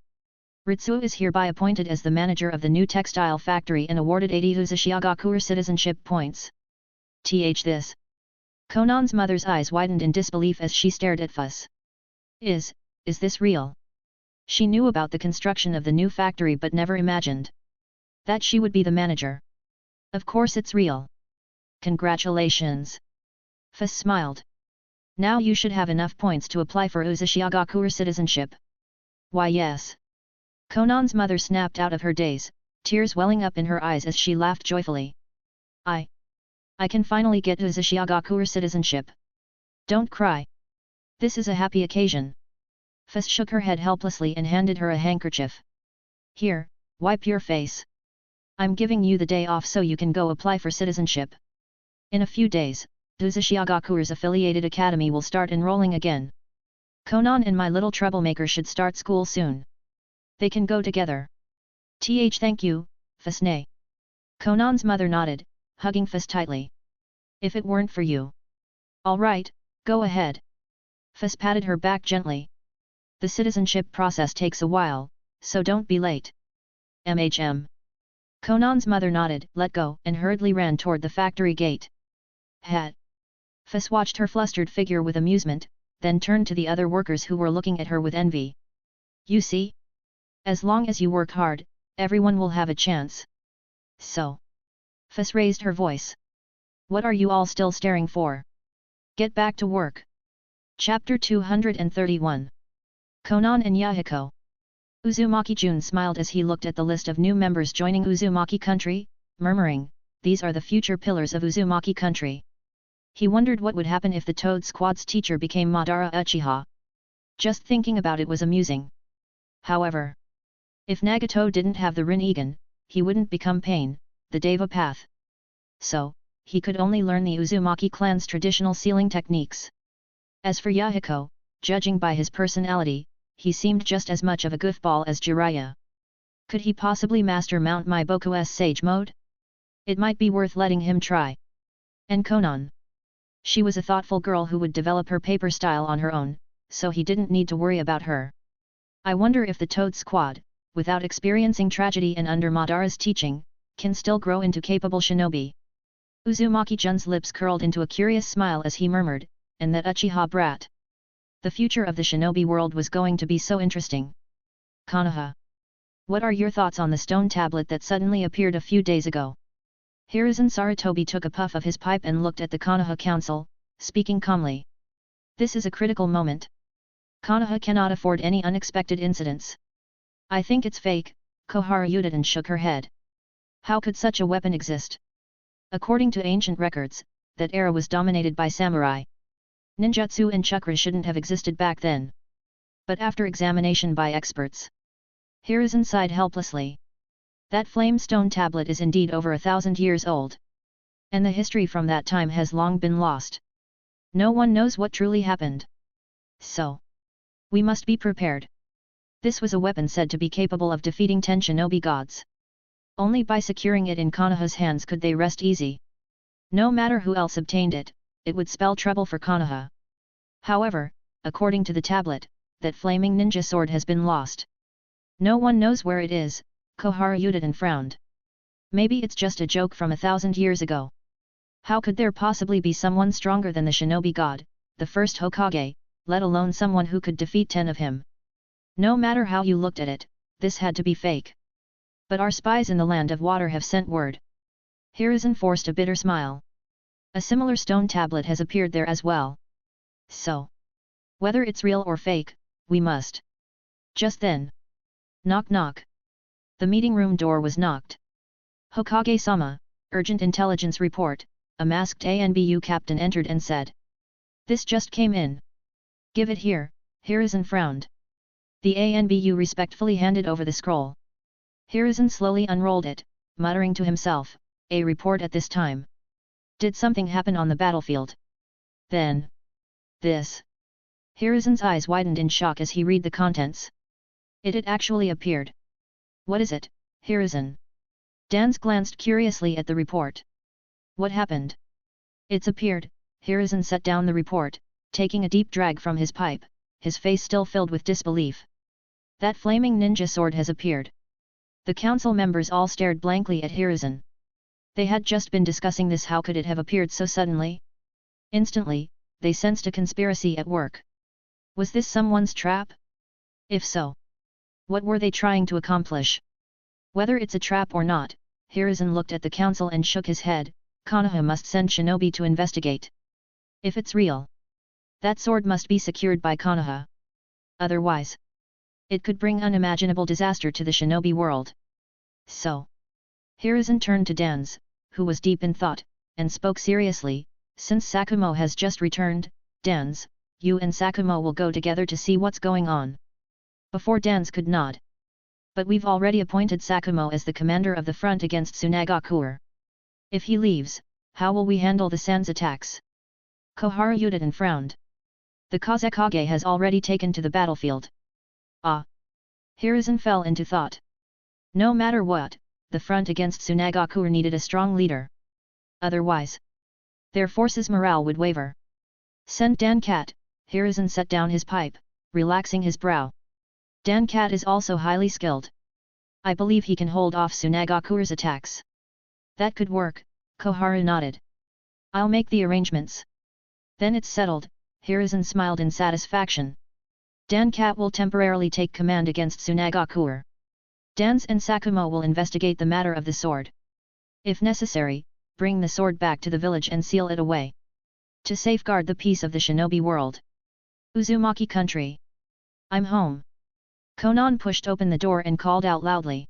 Ritsu is hereby appointed as the manager of the new textile factory and awarded 80 Uzushiagaku citizenship points. This. Conan's mother's eyes widened in disbelief as she stared at Fuss. Is this real? She knew about the construction of the new factory but never imagined that she would be the manager. Of course it's real. Congratulations. Fuss smiled. Now you should have enough points to apply for Uzushiagaku citizenship. Why yes. Conan's mother snapped out of her daze, tears welling up in her eyes as she laughed joyfully. I can finally get Uzushiagaku citizenship. Don't cry. This is a happy occasion. Fuss shook her head helplessly and handed her a handkerchief. Here, wipe your face. I'm giving you the day off so you can go apply for citizenship. In a few days, Uzushiagaku's affiliated academy will start enrolling again. Conan and my little troublemaker should start school soon. They can go together. Thank you, Fuss. Conan's mother nodded, hugging Fuss tightly. If it weren't for you. All right, go ahead. Fuss patted her back gently. The citizenship process takes a while, so don't be late. Conan's mother nodded, let go, and hurriedly ran toward the factory gate. Hat. Fuss watched her flustered figure with amusement, then turned to the other workers who were looking at her with envy. You see? As long as you work hard, everyone will have a chance. So. Fuss raised her voice. What are you all still staring for? Get back to work. Chapter 231. Conan and Yahiko. Uzumaki Jun smiled as he looked at the list of new members joining Uzumaki country, murmuring, these are the future pillars of Uzumaki country. He wondered what would happen if the Toad Squad's teacher became Madara Uchiha. Just thinking about it was amusing. However, if Nagato didn't have the Rinnegan, he wouldn't become Pain, the Deva path. So, he could only learn the Uzumaki clan's traditional sealing techniques. As for Yahiko, judging by his personality, he seemed just as much of a goofball as Jiraiya. Could he possibly master Mount Maiboku's Sage Mode? It might be worth letting him try. And Conan. She was a thoughtful girl who would develop her paper style on her own, so he didn't need to worry about her. I wonder if the Toad Squad, without experiencing tragedy and under Madara's teaching, can still grow into capable shinobi. Uzumaki Jun's lips curled into a curious smile as he murmured, and that Uchiha brat. The future of the shinobi world was going to be so interesting. Konoha. What are your thoughts on the stone tablet that suddenly appeared a few days ago? Hiruzen Sarutobi took a puff of his pipe and looked at the Konoha council, speaking calmly. This is a critical moment. Konoha cannot afford any unexpected incidents. I think it's fake, Koharu Yudiden shook her head. How could such a weapon exist? According to ancient records, that era was dominated by samurai. Ninjutsu and chakra shouldn't have existed back then. But after examination by experts, Hiruzen sighed helplessly. That flame stone tablet is indeed over 1,000 years old. And the history from that time has long been lost. No one knows what truly happened. So, we must be prepared. This was a weapon said to be capable of defeating 10 shinobi gods. Only by securing it in Konoha's hands could they rest easy. No matter who else obtained it, it would spell trouble for Konoha. However, according to the tablet, that flaming ninja sword has been lost. No one knows where it is, Koharu Yudiden frowned. Maybe it's just a joke from 1,000 years ago. How could there possibly be someone stronger than the shinobi god, the first Hokage, let alone someone who could defeat 10 of him? No matter how you looked at it, this had to be fake. But our spies in the land of water have sent word. Hiruzen forced a bitter smile. A similar stone tablet has appeared there as well. So, whether it's real or fake, we must. Just then. Knock knock. The meeting room door was knocked. Hokage-sama, urgent intelligence report, a masked ANBU captain entered and said. This just came in. Give it here, Hiruzen frowned. The ANBU respectfully handed over the scroll. Hiruzen slowly unrolled it, muttering to himself, a report at this time. Did something happen on the battlefield? Then. This. Hiruzen's eyes widened in shock as he read the contents. It had actually appeared. What is it, Hiruzen? Dans glanced curiously at the report. What happened? It's appeared. Hiruzen set down the report, taking a deep drag from his pipe, his face still filled with disbelief. That flaming ninja sword has appeared. The council members all stared blankly at Hiruzen. They had just been discussing this. How could it have appeared so suddenly? Instantly, they sensed a conspiracy at work. Was this someone's trap? If so, what were they trying to accomplish? Whether it's a trap or not, Hiruzen looked at the council and shook his head. Konoha must send shinobi to investigate. If it's real, that sword must be secured by Konoha. Otherwise, it could bring unimaginable disaster to the shinobi world. So, Hiruzen turned to Dans, who was deep in thought, and spoke seriously, since Sakumo has just returned, Dans, you and Sakumo will go together to see what's going on. Before Dans could nod. But we've already appointed Sakumo as the commander of the front against Tsunagakuer. If he leaves, how will we handle the Sans attacks? Koharu Yudin frowned. The Kazekage has already taken to the battlefield. Ah! Hiruzen fell into thought. No matter what, the front against Tsunagakuer needed a strong leader. Otherwise, their forces' morale would waver. Send Dan-cat, Hiruzen set down his pipe, relaxing his brow. Dan-cat is also highly skilled. I believe he can hold off Tsunagakuer's attacks. That could work, Koharu nodded. I'll make the arrangements. Then it's settled, Hiruzen smiled in satisfaction. Dan-cat will temporarily take command against Tsunagakuer. Dans and Sakumo will investigate the matter of the sword. If necessary, bring the sword back to the village and seal it away. To safeguard the peace of the shinobi world. Uzumaki country. I'm home. Konan pushed open the door and called out loudly.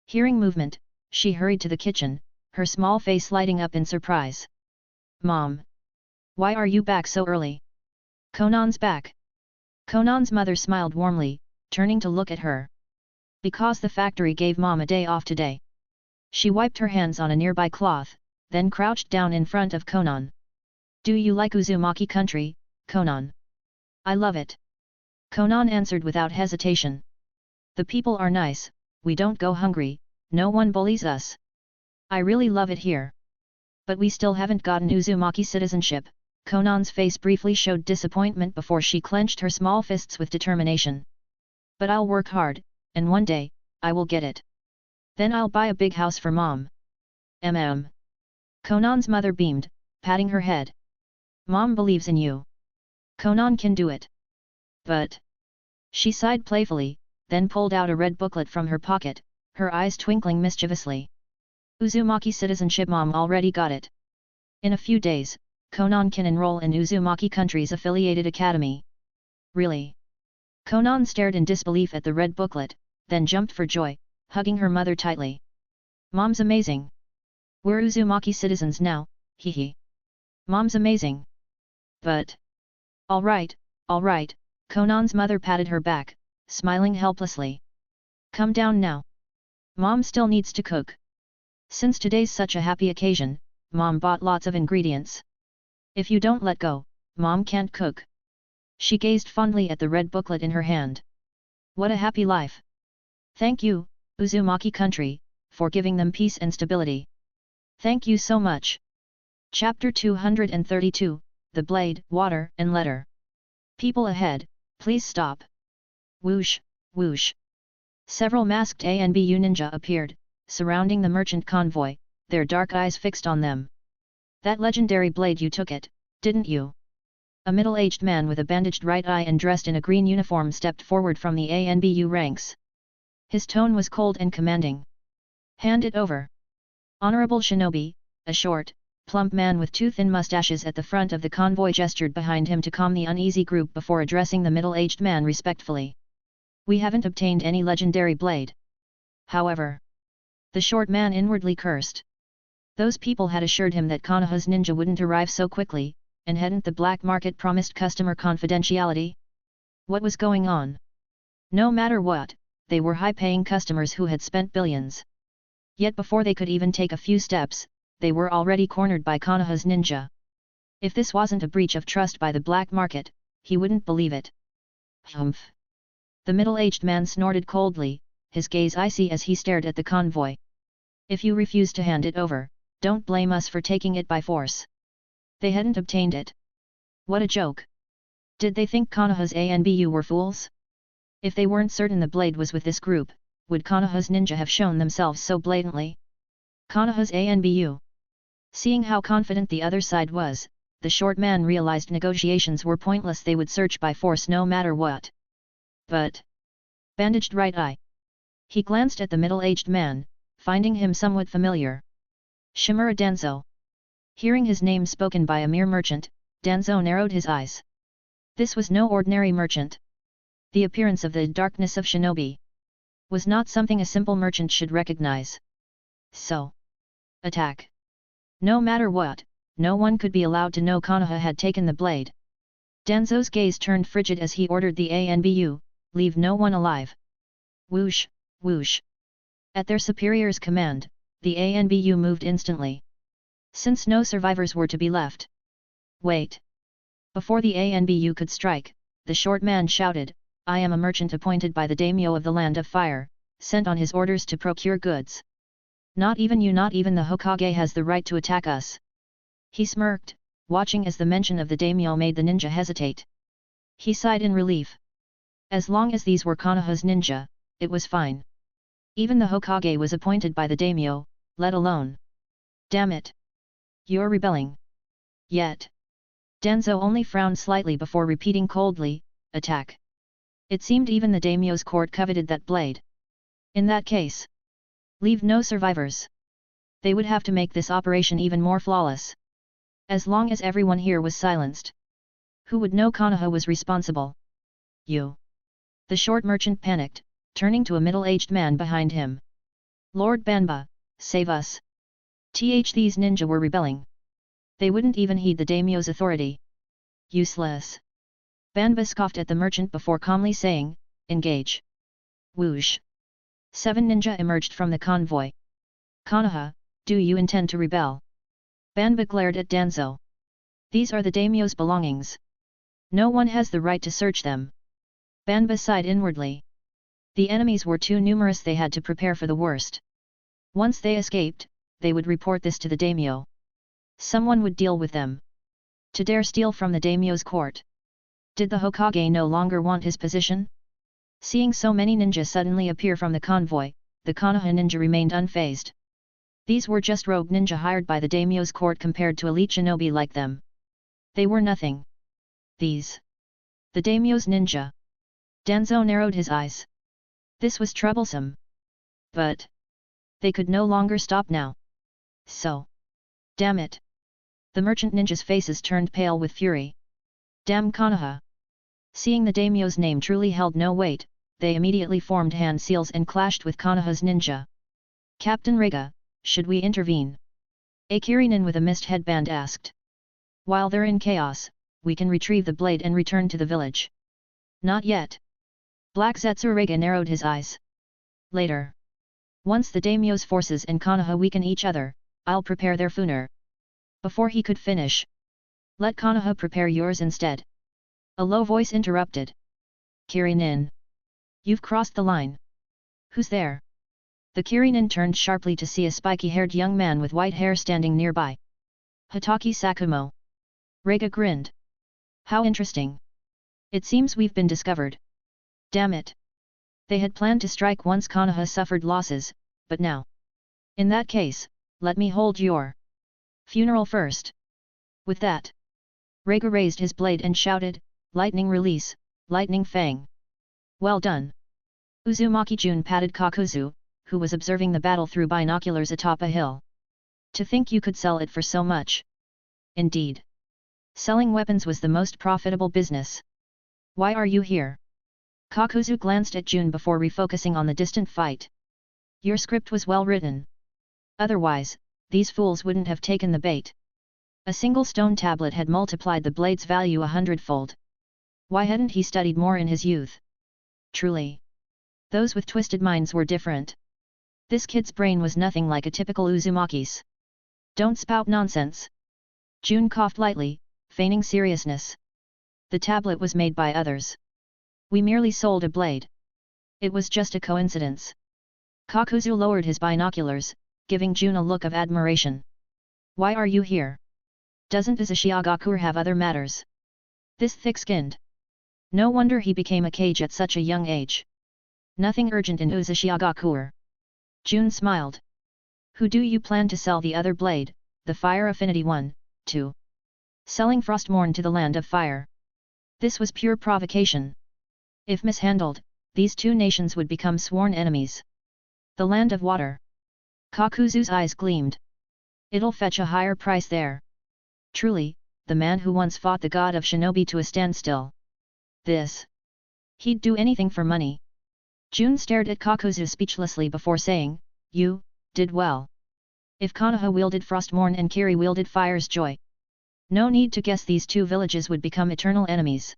Hearing movement, she hurried to the kitchen, her small face lighting up in surprise. Mom! Why are you back so early? Konan's back. Konan's mother smiled warmly, turning to look at her. Because the factory gave Mom a day off today. She wiped her hands on a nearby cloth, then crouched down in front of Konan. Do you like Uzumaki country, Konan? I love it. Konan answered without hesitation. The people are nice, we don't go hungry, no one bullies us. I really love it here. But we still haven't gotten Uzumaki citizenship. Konan's face briefly showed disappointment before she clenched her small fists with determination. But I'll work hard, and one day, I will get it. Then I'll buy a big house for Mom. Konan's mother beamed, patting her head. Mom believes in you. Konan can do it. But... She sighed playfully, then pulled out a red booklet from her pocket, her eyes twinkling mischievously. Uzumaki citizenship. Mom already got it. In a few days, Konan can enroll in Uzumaki country's affiliated academy. Really? Konan stared in disbelief at the red booklet, then jumped for joy, hugging her mother tightly. Mom's amazing. We're Uzumaki citizens now, hee hee. Mom's amazing. But... Alright, Konan's mother patted her back, smiling helplessly. Come down now. Mom still needs to cook. Since today's such a happy occasion, Mom bought lots of ingredients. If you don't let go, Mom can't cook. She gazed fondly at the red booklet in her hand. What a happy life. Thank you, Uzumaki country, for giving them peace and stability. Thank you so much. Chapter 232, The Blade, Water and Letter. People ahead, please stop. Whoosh, whoosh. Several masked ANBU ninja appeared, surrounding the merchant convoy, their dark eyes fixed on them. That legendary blade, you took it, didn't you? A middle-aged man with a bandaged right eye and dressed in a green uniform stepped forward from the ANBU ranks. His tone was cold and commanding. Hand it over. Honorable Shinobi, a short, plump man with two thin mustaches at the front of the convoy gestured behind him to calm the uneasy group before addressing the middle-aged man respectfully. We haven't obtained any legendary blade. However, the short man inwardly cursed. Those people had assured him that Konoha's ninja wouldn't arrive so quickly, and hadn't the black market promised customer confidentiality? What was going on? No matter what, they were high-paying customers who had spent billions. Yet before they could even take a few steps, they were already cornered by Konoha's ninja. If this wasn't a breach of trust by the black market, he wouldn't believe it. Humph! The middle-aged man snorted coldly, his gaze icy as he stared at the convoy. If you refuse to hand it over, don't blame us for taking it by force. They hadn't obtained it. What a joke! Did they think Konoha's ANBU were fools? If they weren't certain the blade was with this group, would Konoha's ninja have shown themselves so blatantly? Konoha's ANBU. Seeing how confident the other side was, the short man realized negotiations were pointless. They would search by force no matter what. But bandaged right eye. He glanced at the middle-aged man, finding him somewhat familiar. Shimura Danzo. Hearing his name spoken by a mere merchant, Danzo narrowed his eyes. This was no ordinary merchant. The appearance of the darkness of shinobi was not something a simple merchant should recognize. So, attack. No matter what, no one could be allowed to know Konoha had taken the blade. Danzo's gaze turned frigid as he ordered the ANBU, leave no one alive. Whoosh, whoosh. At their superior's command, the ANBU moved instantly. Since no survivors were to be left. Wait. Before the ANBU could strike, the short man shouted, I am a merchant appointed by the daimyo of the Land of Fire, sent on his orders to procure goods. Not even you, not even the Hokage has the right to attack us. He smirked, watching as the mention of the daimyo made the ninja hesitate. He sighed in relief. As long as these were Konoha's ninja, it was fine. Even the Hokage was appointed by the daimyo, let alone. Damn it! You're rebelling. Yet. Danzo only frowned slightly before repeating coldly, attack. It seemed even the daimyo's court coveted that blade. In that case, leave no survivors. They would have to make this operation even more flawless. As long as everyone here was silenced. Who would know Konoha was responsible? You. The short merchant panicked, turning to a middle-aged man behind him. Lord Banba, save us. These ninja were rebelling. They wouldn't even heed the daimyo's authority. Useless. Banba scoffed at the merchant before calmly saying, engage. Whoosh. 7 ninja emerged from the convoy. Konoha, do you intend to rebel? Banba glared at Danzo. These are the daimyo's belongings. No one has the right to search them. Banba sighed inwardly. The enemies were too numerous, they had to prepare for the worst. Once they escaped, they would report this to the daimyo. Someone would deal with them. To dare steal from the daimyo's court. Did the Hokage no longer want his position? Seeing so many ninja suddenly appear from the convoy, the Konoha ninja remained unfazed. These were just rogue ninja hired by the daimyo's court compared to elite shinobi like them. They were nothing. These. The daimyo's ninja. Danzo narrowed his eyes. This was troublesome. But they could no longer stop now. So. Damn it. The merchant ninjas' faces turned pale with fury. Damn Konoha. Seeing the daimyo's name truly held no weight, they immediately formed hand seals and clashed with Konoha's ninja. Captain Rega, should we intervene? A Kirinin with a mist headband asked. While they're in chaos, we can retrieve the blade and return to the village. Not yet. Black Zetsu Rega narrowed his eyes. Later. Once the daimyo's forces and Konoha weaken each other, I'll prepare their funer. Before he could finish. Let Konoha prepare yours instead. A low voice interrupted. Kirinin. You've crossed the line. Who's there? The Kirinin turned sharply to see a spiky-haired young man with white hair standing nearby. Hitaki Sakumo. Rega grinned. How interesting. It seems we've been discovered. Damn it. They had planned to strike once Konoha suffered losses, but now. In that case, let me hold your funeral first. With that, Rega raised his blade and shouted, Lightning release, lightning fang. Well done. Uzumaki Jun patted Kakuzu, who was observing the battle through binoculars atop a hill. To think you could sell it for so much. Indeed. Selling weapons was the most profitable business. Why are you here? Kakuzu glanced at Jun before refocusing on the distant fight. Your script was well written. Otherwise, these fools wouldn't have taken the bait. A single stone tablet had multiplied the blade's value 100-fold. Why hadn't he studied more in his youth? Truly, those with twisted minds were different. This kid's brain was nothing like a typical Uzumaki's. Don't spout nonsense. Jun coughed lightly, feigning seriousness. The tablet was made by others. We merely sold a blade. It was just a coincidence. Kakuzu lowered his binoculars, giving Jun a look of admiration. Why are you here? Doesn't Uzushiagakur have other matters? This thick-skinned. No wonder he became a kage at such a young age. Nothing urgent in Uzushiagakur. Jun smiled. Who do you plan to sell the other blade, the Fire Affinity one, to? Selling Frostmourne to the Land of Fire. This was pure provocation. If mishandled, these two nations would become sworn enemies. The Land of Water. Kakuzu's eyes gleamed. It'll fetch a higher price there. Truly, the man who once fought the god of shinobi to a standstill. This. He'd do anything for money. Jun stared at Kakuzu speechlessly before saying, You did well. If Konoha wielded Frostmourne and Kiri wielded Fire's Joy. No need to guess these two villages would become eternal enemies.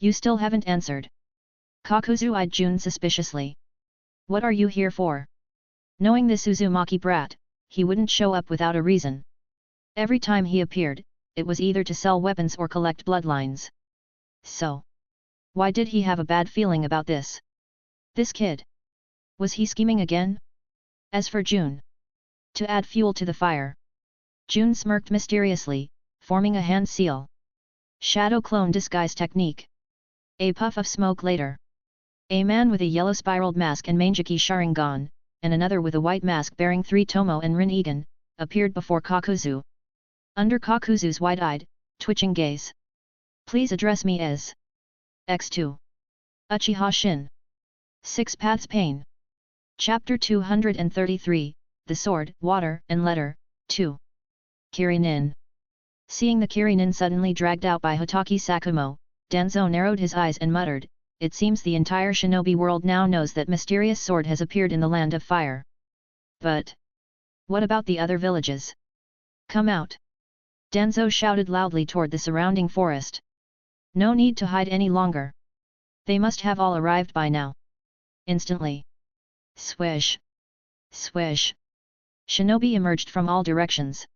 You still haven't answered. Kakuzu eyed Jun suspiciously. What are you here for? Knowing this Uzumaki brat, he wouldn't show up without a reason. Every time he appeared, it was either to sell weapons or collect bloodlines. So, why did he have a bad feeling about this? This kid. Was he scheming again? As for Jun. To add fuel to the fire. Jun smirked mysteriously, forming a hand seal. Shadow clone disguise technique. A puff of smoke later. A man with a yellow spiraled mask and Mangeki Sharingan, and another with a white mask bearing 3 Tomo and Rin Egan, appeared before Kakuzu. Under Kakuzu's wide-eyed, twitching gaze. Please address me as X2. Uchiha Shin. 6 Paths Pain. Chapter 233, The Sword, Water, and Letter, 2. Kirinin. Seeing the Kirinin suddenly dragged out by Hotaki Sakumo, Danzo narrowed his eyes and muttered, It seems the entire shinobi world now knows that mysterious sword has appeared in the Land of Fire. But what about the other villages? Come out! Danzo shouted loudly toward the surrounding forest. No need to hide any longer. They must have all arrived by now. Instantly. Swish! Swish! Shinobi emerged from all directions.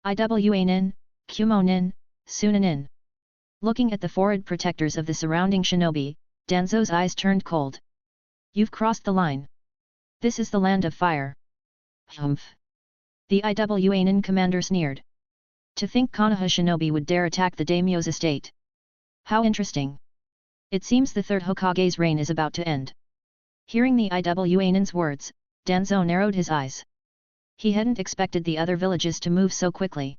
Iwanin, Kumonin, Sunanin. Looking at the forward protectors of the surrounding shinobi, Danzo's eyes turned cold. You've crossed the line. This is the Land of Fire. Humph! The Iwanin commander sneered. To think Konoha shinobi would dare attack the daimyo's estate. How interesting. It seems the third Hokage's reign is about to end. Hearing the Iwanin's words, Danzo narrowed his eyes. He hadn't expected the other villages to move so quickly.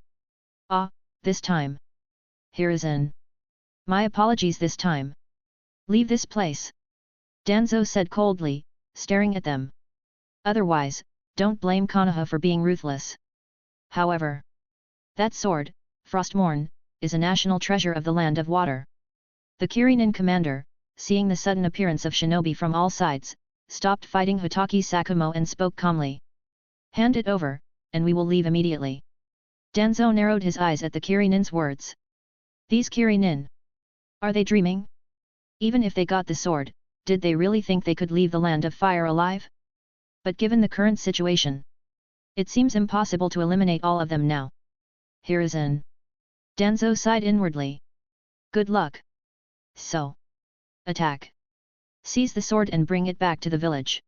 Ah, this time. Hiruzen. My apologies this time. Leave this place. Danzo said coldly, staring at them. Otherwise, don't blame Konoha for being ruthless. However, that sword, Frostmourne, is a national treasure of the Land of Water. The Kirinin commander, seeing the sudden appearance of shinobi from all sides, stopped fighting Hotaki Sakumo and spoke calmly. Hand it over, and we will leave immediately. Danzo narrowed his eyes at the Kirinin's words. These Kirinin. Are they dreaming? Even if they got the sword, did they really think they could leave the Land of Fire alive? But given the current situation, it seems impossible to eliminate all of them now. Hiruzen. Danzo sighed inwardly. Good luck. So. Attack. Seize the sword and bring it back to the village.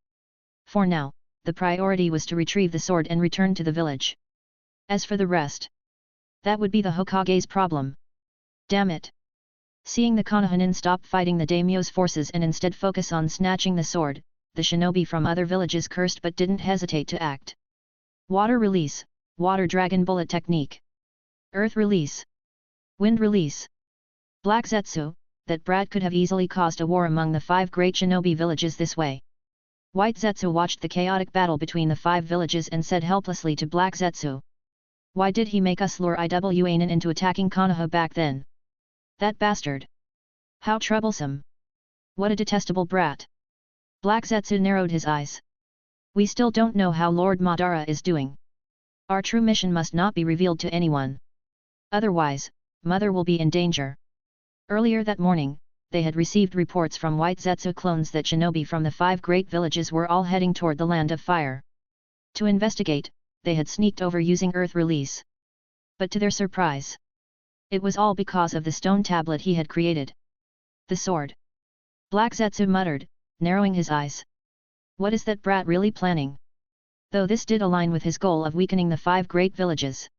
For now, the priority was to retrieve the sword and return to the village. As for the rest, that would be the Hokage's problem. Damn it. Seeing the Konohanin stop fighting the daimyo's forces and instead focus on snatching the sword, the shinobi from other villages cursed but didn't hesitate to act. Water release, Water Dragon Bullet Technique. Earth release. Wind release. Black Zetsu, that brat could have easily caused a war among the 5 great shinobi villages this way. White Zetsu watched the chaotic battle between the 5 villages and said helplessly to Black Zetsu. Why did he make us lure Iwanin into attacking Konoha back then? That bastard! How troublesome! What a detestable brat! Black Zetsu narrowed his eyes. We still don't know how Lord Madara is doing. Our true mission must not be revealed to anyone. Otherwise, Mother will be in danger. Earlier that morning, they had received reports from White Zetsu clones that shinobi from the 5 great villages were all heading toward the Land of Fire. To investigate, they had sneaked over using Earth Release. But to their surprise, it was all because of the stone tablet he had created. The sword. Black Zetsu muttered, narrowing his eyes. What is that brat really planning? Though this did align with his goal of weakening the 5 great villages.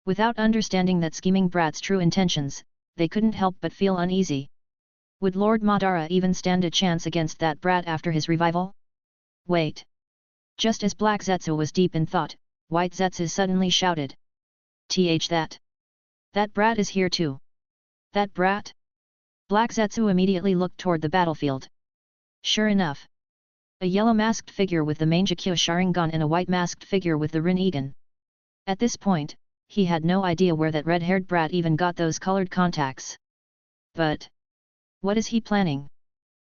Without understanding that scheming brat's true intentions, they couldn't help but feel uneasy. Would Lord Madara even stand a chance against that brat after his revival? Wait! Just as Black Zetsu was deep in thought, White Zetsu suddenly shouted. That brat is here too. That brat? Black Zetsu immediately looked toward the battlefield. Sure enough. A yellow-masked figure with the Mangekyo Sharingan and a white-masked figure with the Rinnegan. At this point, he had no idea where that red-haired brat even got those colored contacts. But what is he planning?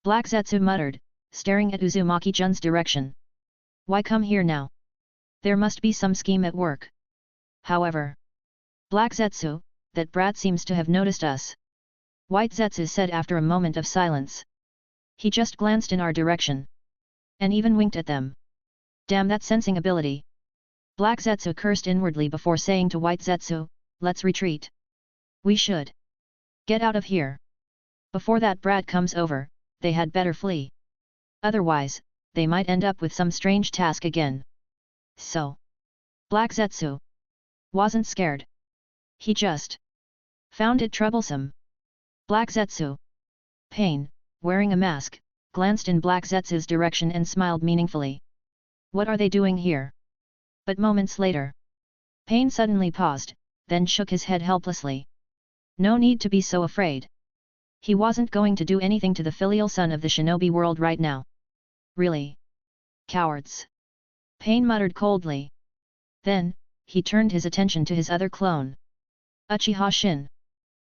Black Zetsu muttered, staring at Uzumaki Jun's direction. Why come here now? There must be some scheme at work. However, Black Zetsu, that brat seems to have noticed us. White Zetsu said after a moment of silence. He just glanced in our direction. And even winked at them. Damn that sensing ability. Black Zetsu cursed inwardly before saying to White Zetsu, let's retreat. We should get out of here. Before that brat comes over, they had better flee. Otherwise, they might end up with some strange task again. So, Black Zetsu wasn't scared. He just found it troublesome. Black Zetsu, Pain, wearing a mask, glanced in Black Zetsu's direction and smiled meaningfully. What are they doing here? But moments later, Pain suddenly paused, then shook his head helplessly. No need to be so afraid. He wasn't going to do anything to the filial son of the shinobi world right now. Really? Cowards! Pain muttered coldly. Then, he turned his attention to his other clone. Uchiha Shin.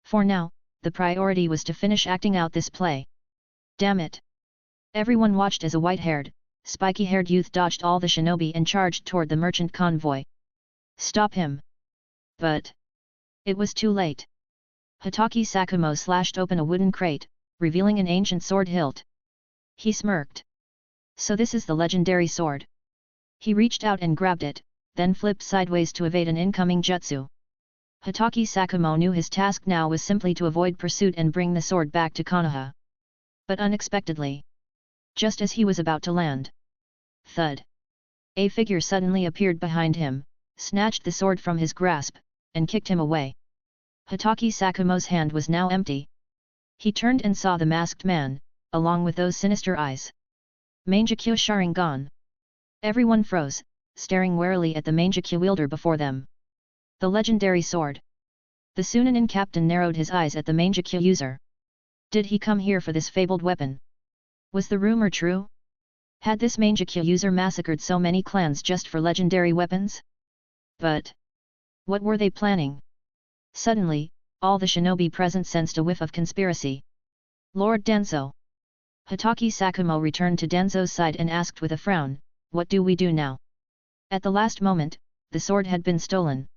For now, the priority was to finish acting out this play. Damn it! Everyone watched as a white-haired, spiky-haired youth dodged all the shinobi and charged toward the merchant convoy. Stop him! But it was too late. Hitaki Sakumo slashed open a wooden crate, revealing an ancient sword hilt. He smirked. So this is the legendary sword. He reached out and grabbed it, then flipped sideways to evade an incoming jutsu. Hitaki Sakumo knew his task now was simply to avoid pursuit and bring the sword back to Konoha. But unexpectedly, just as he was about to land, thud! A figure suddenly appeared behind him, snatched the sword from his grasp, and kicked him away. Hitaki Sakumo's hand was now empty. He turned and saw the masked man, along with those sinister eyes. Mangekyo Sharingan. Everyone froze, staring warily at the Mangekyo wielder before them. The legendary sword. The Sunanin captain narrowed his eyes at the Mangekyo user. Did he come here for this fabled weapon? Was the rumor true? Had this Mangekyo user massacred so many clans just for legendary weapons? But what were they planning? Suddenly, all the shinobi present sensed a whiff of conspiracy. Lord Danzo. Hitaki Sakumo returned to Danzo's side and asked with a frown, what do we do now? At the last moment, the sword had been stolen.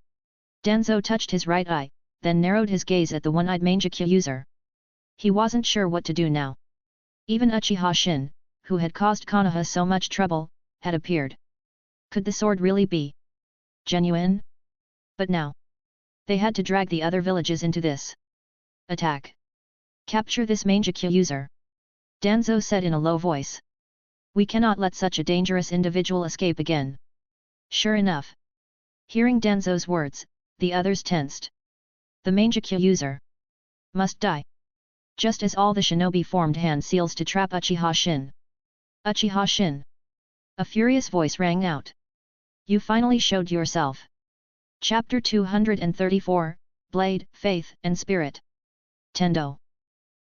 Danzo touched his right eye, then narrowed his gaze at the one-eyed Mangekyo user. He wasn't sure what to do now. Even Uchiha Shin, who had caused Konoha so much trouble, had appeared. Could the sword really be genuine? But now, they had to drag the other villages into this attack. Capture this Mangekyo user, Danzo said in a low voice. We cannot let such a dangerous individual escape again. Sure enough. Hearing Danzo's words, the others tensed. The Mangekyo user must die. Just as all the shinobi formed hand seals to trap Uchiha Shin. Uchiha Shin! A furious voice rang out. You finally showed yourself. Chapter 234, Blade, Faith and Spirit. Tendo.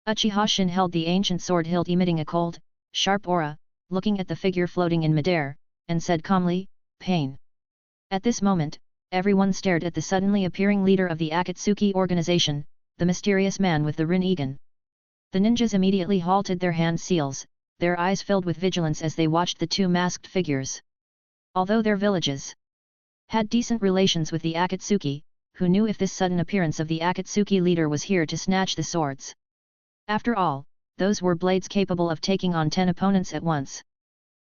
Uchiha Shin held the ancient sword hilt emitting a cold, sharp aura, looking at the figure floating in midair, and said calmly, Pain. At this moment, everyone stared at the suddenly appearing leader of the Akatsuki organization, the mysterious man with the Rinnegan. The ninjas immediately halted their hand seals, their eyes filled with vigilance as they watched the two masked figures. Although their villages had decent relations with the Akatsuki, who knew if this sudden appearance of the Akatsuki leader was here to snatch the swords. After all, those were blades capable of taking on 10 opponents at once.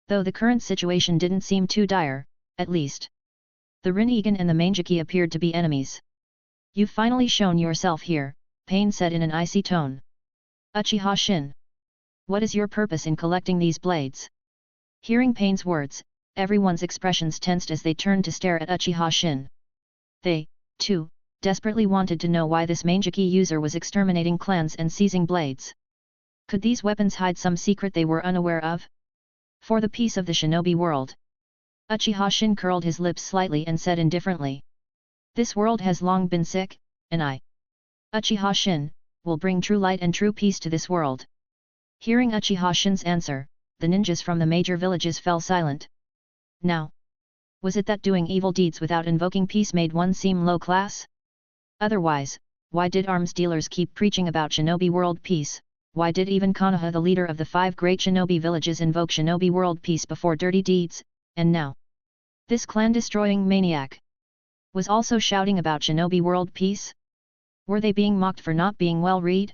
Though the current situation didn't seem too dire, at least. The Rinnegan and the Mangeki appeared to be enemies. "You've finally shown yourself here," Pain said in an icy tone. "Uchiha Shin. What is your purpose in collecting these blades?" Hearing Pain's words, everyone's expressions tensed as they turned to stare at Uchiha Shin. They, too, desperately wanted to know why this Mangeki user was exterminating clans and seizing blades. Could these weapons hide some secret they were unaware of? For the peace of the shinobi world. Uchiha Shin curled his lips slightly and said indifferently. "This world has long been sick, and I, Uchiha Shin, will bring true light and true peace to this world." Hearing Uchiha Shin's answer, the ninjas from the major villages fell silent. Now, was it that doing evil deeds without invoking peace made one seem low class? Otherwise, why did arms dealers keep preaching about shinobi world peace? Why did even Konoha, the leader of the 5 great shinobi villages, invoke shinobi world peace before dirty deeds, and now? This clan-destroying maniac was also shouting about shinobi world peace? Were they being mocked for not being well-read?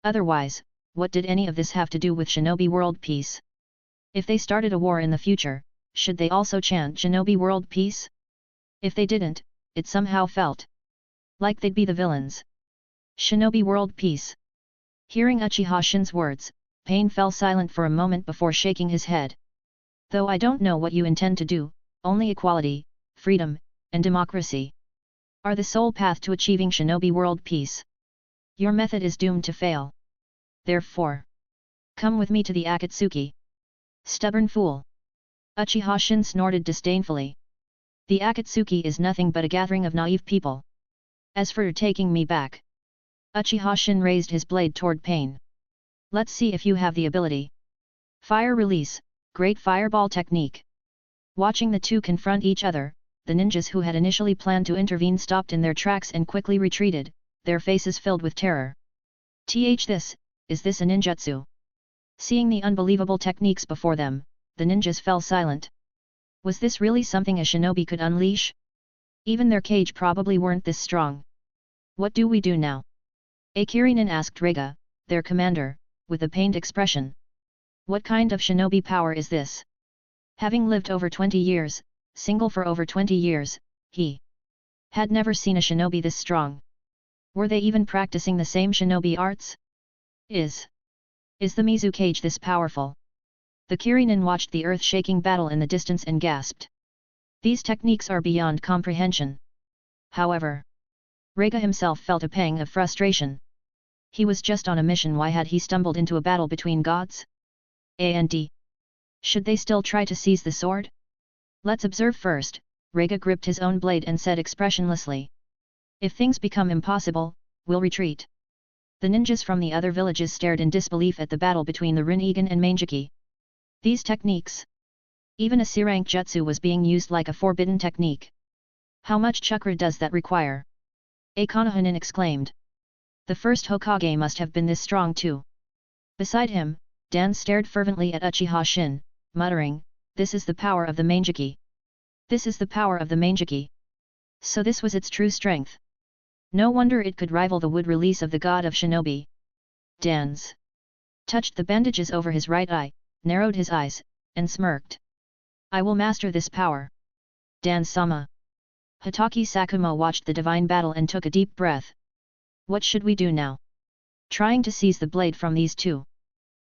Otherwise, what did any of this have to do with shinobi world peace? If they started a war in the future, should they also chant shinobi world peace? If they didn't, it somehow felt like they'd be the villains. Shinobi world peace. Hearing Uchiha Shin's words, Pain fell silent for a moment before shaking his head. "Though I don't know what you intend to do, only equality, freedom, and democracy are the sole path to achieving shinobi world peace. Your method is doomed to fail. Therefore, come with me to the Akatsuki." "Stubborn fool!" Uchiha Shin snorted disdainfully. "The Akatsuki is nothing but a gathering of naive people. As for taking me back..." Uchiha Shin raised his blade toward Pain. "Let's see if you have the ability." Fire release, great fireball technique. Watching the two confront each other, the ninjas who had initially planned to intervene stopped in their tracks and quickly retreated, their faces filled with terror. This, is this a ninjutsu? Seeing the unbelievable techniques before them, the ninjas fell silent. Was this really something a shinobi could unleash? Even their cage probably weren't this strong. "What do we do now?" A Kirinin asked Rega, their commander, with a pained expression. "What kind of shinobi power is this?" Having lived over 20 years, single for over 20 years, he had never seen a shinobi this strong. Were they even practicing the same shinobi arts? Is the Mizu cage this powerful? The Kirinin watched the earth-shaking battle in the distance and gasped. These techniques are beyond comprehension. However, Rega himself felt a pang of frustration. He was just on a mission. Why had he stumbled into a battle between gods? And should they still try to seize the sword? "Let's observe first." Rega gripped his own blade and said expressionlessly. "If things become impossible, we'll retreat." The ninjas from the other villages stared in disbelief at the battle between the Rinnegan and Mangeki. These techniques? Even a C-rank jutsu was being used like a forbidden technique. "How much chakra does that require?" a Konohanin exclaimed. "The first Hokage must have been this strong too." Beside him, Dan stared fervently at Uchiha Shin, muttering, "This is the power of the Mangeki. This is the power of the Mangeki. So this was its true strength. No wonder it could rival the wood release of the god of shinobi." Dan's touched the bandages over his right eye, narrowed his eyes, and smirked. "I will master this power." Dan-sama. Hitaki Sakumo watched the divine battle and took a deep breath. What should we do now? Trying to seize the blade from these two.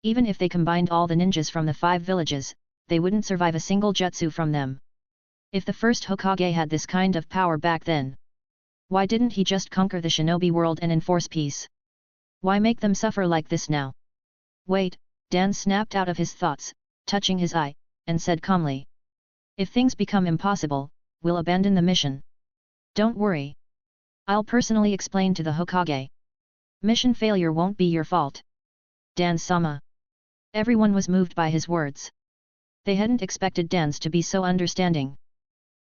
Even if they combined all the ninjas from the 5 villages, they wouldn't survive a single jutsu from them. If the first Hokage had this kind of power back then, why didn't he just conquer the shinobi world and enforce peace? Why make them suffer like this now? Wait, Dan snapped out of his thoughts, touching his eye, and said calmly. If things become impossible, we'll abandon the mission. Don't worry. I'll personally explain to the Hokage. Mission failure won't be your fault. Dan-sama. Everyone was moved by his words. They hadn't expected Dan's to be so understanding.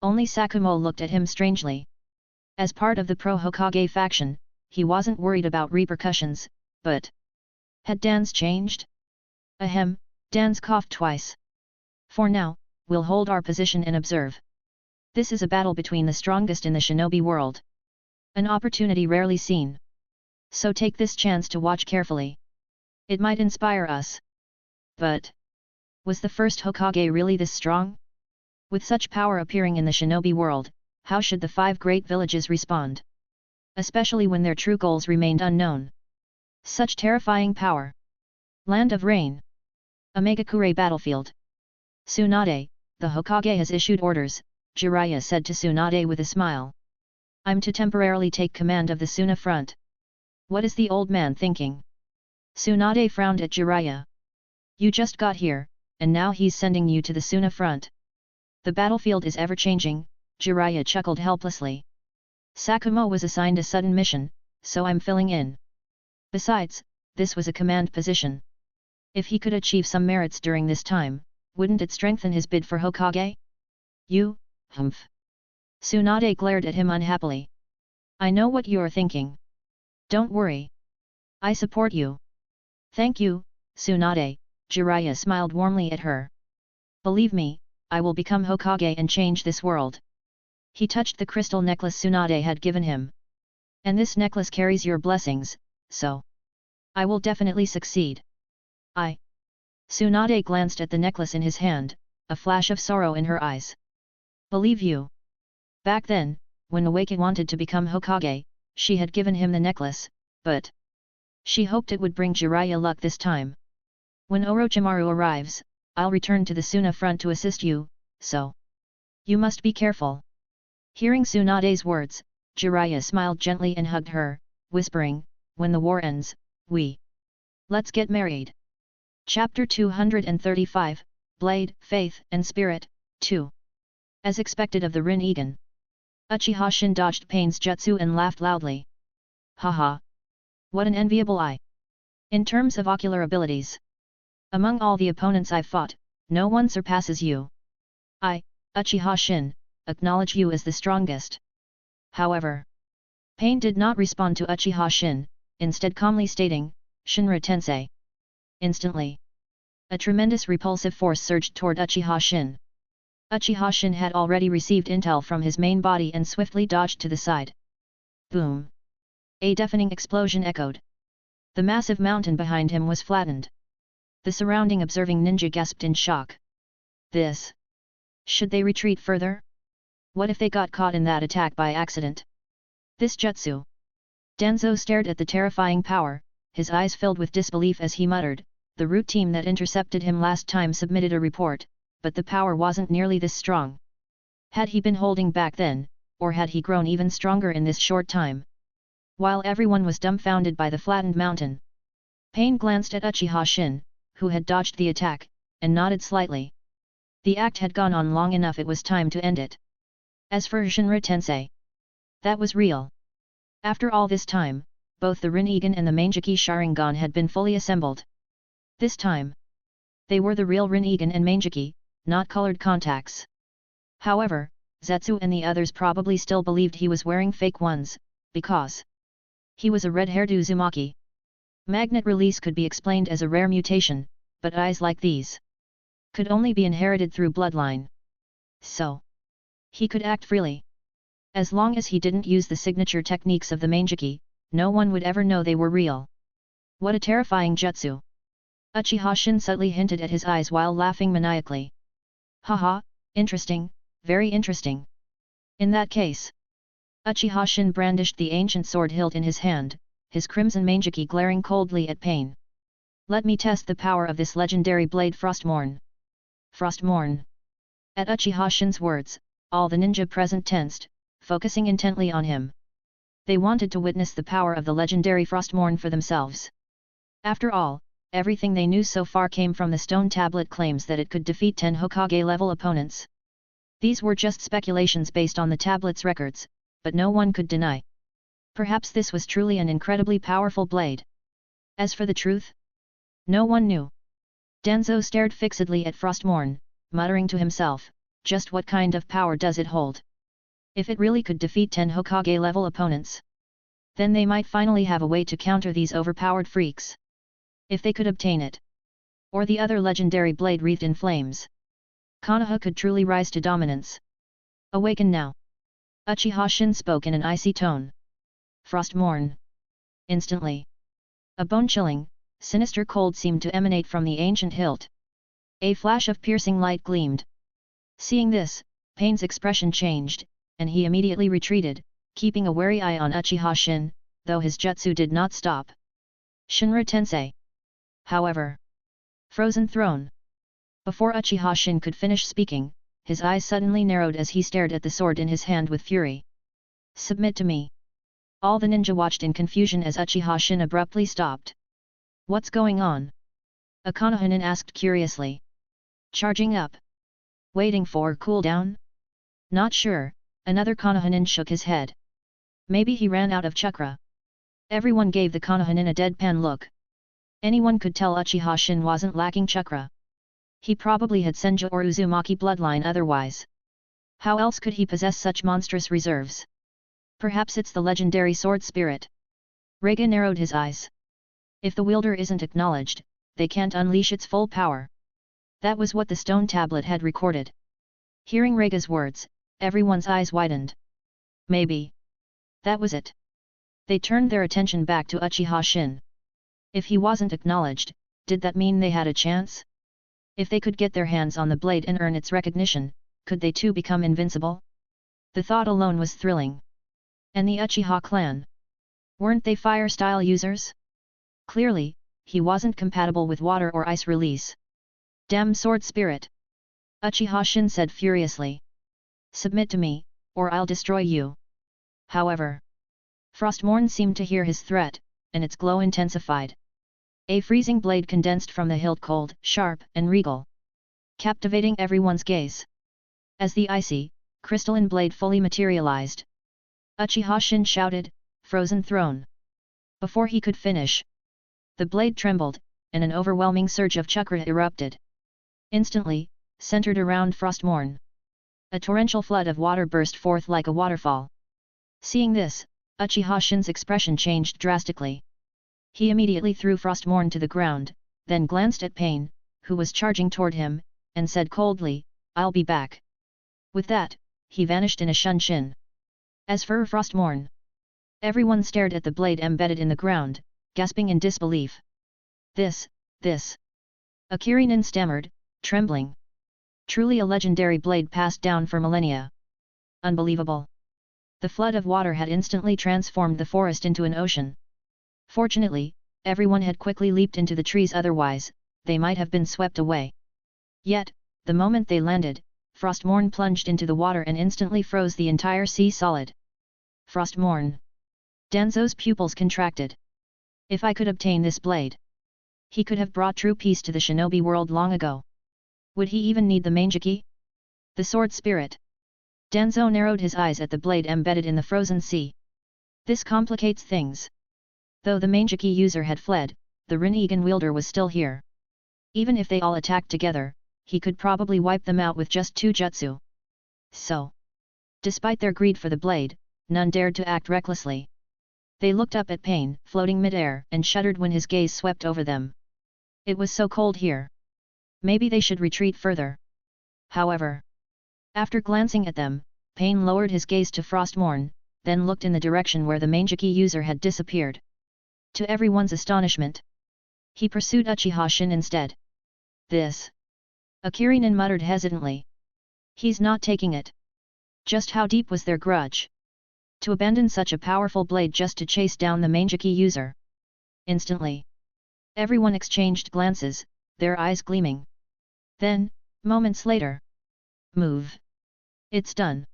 Only Sakumo looked at him strangely. As part of the pro-Hokage faction, he wasn't worried about repercussions, but had Dan's changed? Ahem, Dan's coughed twice. For now, we'll hold our position and observe. This is a battle between the strongest in the shinobi world. An opportunity rarely seen. So take this chance to watch carefully. It might inspire us. But was the first Hokage really this strong? With such power appearing in the shinobi world, how should the 5 great villages respond? Especially when their true goals remained unknown. Such terrifying power. Land of Rain. A Megakure battlefield. Tsunade, the Hokage has issued orders, Jiraiya said to Tsunade with a smile. I'm to temporarily take command of the Suna front. What is the old man thinking? Tsunade frowned at Jiraiya. You just got here, and now he's sending you to the Suna front. The battlefield is ever-changing, Jiraiya chuckled helplessly. Sakumo was assigned a sudden mission, so I'm filling in. Besides, this was a command position. If he could achieve some merits during this time, wouldn't it strengthen his bid for Hokage? You, humph. Tsunade glared at him unhappily. I know what you're thinking. Don't worry. I support you. Thank you, Tsunade, Jiraiya smiled warmly at her. Believe me, I will become Hokage and change this world. He touched the crystal necklace Tsunade had given him. And this necklace carries your blessings, so I will definitely succeed. Tsunade glanced at the necklace in his hand, a flash of sorrow in her eyes. Believe you. Back then, when Awake wanted to become Hokage, she had given him the necklace, but she hoped it would bring Jiraiya luck this time. When Orochimaru arrives, I'll return to the Suna front to assist you, so you must be careful. Hearing Tsunade's words, Jiraiya smiled gently and hugged her, whispering, when the war ends, let's get married. Chapter 235, Blade, Faith and Spirit, 2. As expected of the Rinnegan, Uchiha Shin dodged Pain's jutsu and laughed loudly. Haha! What an enviable eye! In terms of ocular abilities, among all the opponents I've fought, no one surpasses you. I, Uchiha Shin, acknowledge you as the strongest. However, Pain did not respond to Uchiha Shin, instead calmly stating, Shinra Tensei. Instantly, a tremendous repulsive force surged toward Uchiha Shin. Uchiha Shin had already received intel from his main body and swiftly dodged to the side. Boom! A deafening explosion echoed. The massive mountain behind him was flattened. The surrounding observing ninja gasped in shock. This. Should they retreat further? What if they got caught in that attack by accident? This jutsu. Danzo stared at the terrifying power, his eyes filled with disbelief as he muttered, the root team that intercepted him last time submitted a report, but the power wasn't nearly this strong. Had he been holding back then, or had he grown even stronger in this short time? While everyone was dumbfounded by the flattened mountain, Pain glanced at Uchiha Shin, who had dodged the attack, and nodded slightly. The act had gone on long enough, it was time to end it. As for Shinra Tensei, that was real. After all this time, both the Rinnegan and the Manjiki Sharingan had been fully assembled. This time, they were the real Rinnegan and Manjiki, not colored contacts. However, Zetsu and the others probably still believed he was wearing fake ones, because he was a red-haired Uzumaki. Magnet release could be explained as a rare mutation, but eyes like these could only be inherited through bloodline. So, he could act freely. As long as he didn't use the signature techniques of the Manjiki, no one would ever know they were real. What a terrifying jutsu! Uchiha Shin subtly hinted at his eyes while laughing maniacally. Haha, interesting, very interesting. In that case, Uchiha Shin brandished the ancient sword hilt in his hand, his crimson Manjiki glaring coldly at Pain. Let me test the power of this legendary blade Frostmourne. Frostmourne. At Uchiha Shin's words, all the ninja present tensed, focusing intently on him. They wanted to witness the power of the legendary Frostmourne for themselves. After all, everything they knew so far came from the stone tablet claims that it could defeat 10 Hokage-level opponents. These were just speculations based on the tablet's records, but no one could deny. Perhaps this was truly an incredibly powerful blade. As for the truth, no one knew. Danzo stared fixedly at Frostmourne, muttering to himself, just what kind of power does it hold? If it really could defeat 10 Hokage-level opponents, then they might finally have a way to counter these overpowered freaks. If they could obtain it, or the other legendary blade wreathed in flames, Konoha could truly rise to dominance. Awaken now! Uchiha Shin spoke in an icy tone. Frostmourne. Instantly. A bone-chilling, sinister cold seemed to emanate from the ancient hilt. A flash of piercing light gleamed. Seeing this, Pain's expression changed, and he immediately retreated, keeping a wary eye on Uchiha Shin, though his jutsu did not stop. Shinra Tensei. However. Frozen Throne. Before Uchiha Shin could finish speaking, his eyes suddenly narrowed as he stared at the sword in his hand with fury. Submit to me. All the ninja watched in confusion as Uchiha Shin abruptly stopped. What's going on? A Konohanin asked curiously. Charging up. Waiting for cooldown? Not sure, another Konohanin shook his head. Maybe he ran out of chakra. Everyone gave the Konohanin a deadpan look. Anyone could tell Uchiha Shin wasn't lacking chakra. He probably had Senju or Uzumaki bloodline otherwise. How else could he possess such monstrous reserves? Perhaps it's the legendary sword spirit. Rega narrowed his eyes. If the wielder isn't acknowledged, they can't unleash its full power. That was what the stone tablet had recorded. Hearing Rega's words, everyone's eyes widened. Maybe. That was it. They turned their attention back to Uchiha Shin. If he wasn't acknowledged, did that mean they had a chance? If they could get their hands on the blade and earn its recognition, could they too become invincible? The thought alone was thrilling. And the Uchiha clan? Weren't they fire-style users? Clearly, he wasn't compatible with water or ice release. Damn sword spirit! Uchiha Shin said furiously. Submit to me, or I'll destroy you. However. Frostmourne seemed to hear his threat, and its glow intensified. A freezing blade condensed from the hilt cold, sharp, and regal. Captivating everyone's gaze. As the icy, crystalline blade fully materialized, Uchiha Shin shouted, Frozen Throne. Before he could finish, the blade trembled, and an overwhelming surge of chakra erupted. Instantly, centered around Frostmourne. A torrential flood of water burst forth like a waterfall. Seeing this, Uchiha Shin's expression changed drastically. He immediately threw Frostmourne to the ground, then glanced at Pain, who was charging toward him, and said coldly, I'll be back. With that, he vanished in a shunshin. As for Frostmourne, everyone stared at the blade embedded in the ground, gasping in disbelief. This. A Kirinin stammered, trembling. Truly a legendary blade passed down for millennia. Unbelievable. The flood of water had instantly transformed the forest into an ocean. Fortunately, everyone had quickly leaped into the trees, otherwise, they might have been swept away. Yet, the moment they landed, Frostmourne plunged into the water and instantly froze the entire sea solid. Frostmourne. Danzo's pupils contracted. If I could obtain this blade, he could have brought true peace to the shinobi world long ago. Would he even need the Mangeki? The sword spirit. Danzo narrowed his eyes at the blade embedded in the frozen sea. This complicates things. Though the Mangeki user had fled, the Rinnegan wielder was still here. Even if they all attacked together, he could probably wipe them out with just 2 jutsu. So, despite their greed for the blade, none dared to act recklessly. They looked up at Pain, floating mid-air, and shuddered when his gaze swept over them. It was so cold here. Maybe they should retreat further. However, after glancing at them, Pain lowered his gaze to Frostmourne, then looked in the direction where the Mangeki user had disappeared. To everyone's astonishment, he pursued Uchiha Shin instead. This. A Kirinin muttered hesitantly. He's not taking it. Just how deep was their grudge? To abandon such a powerful blade just to chase down the Mangeki user. Instantly, everyone exchanged glances, their eyes gleaming. Then, moments later. Move. It's done.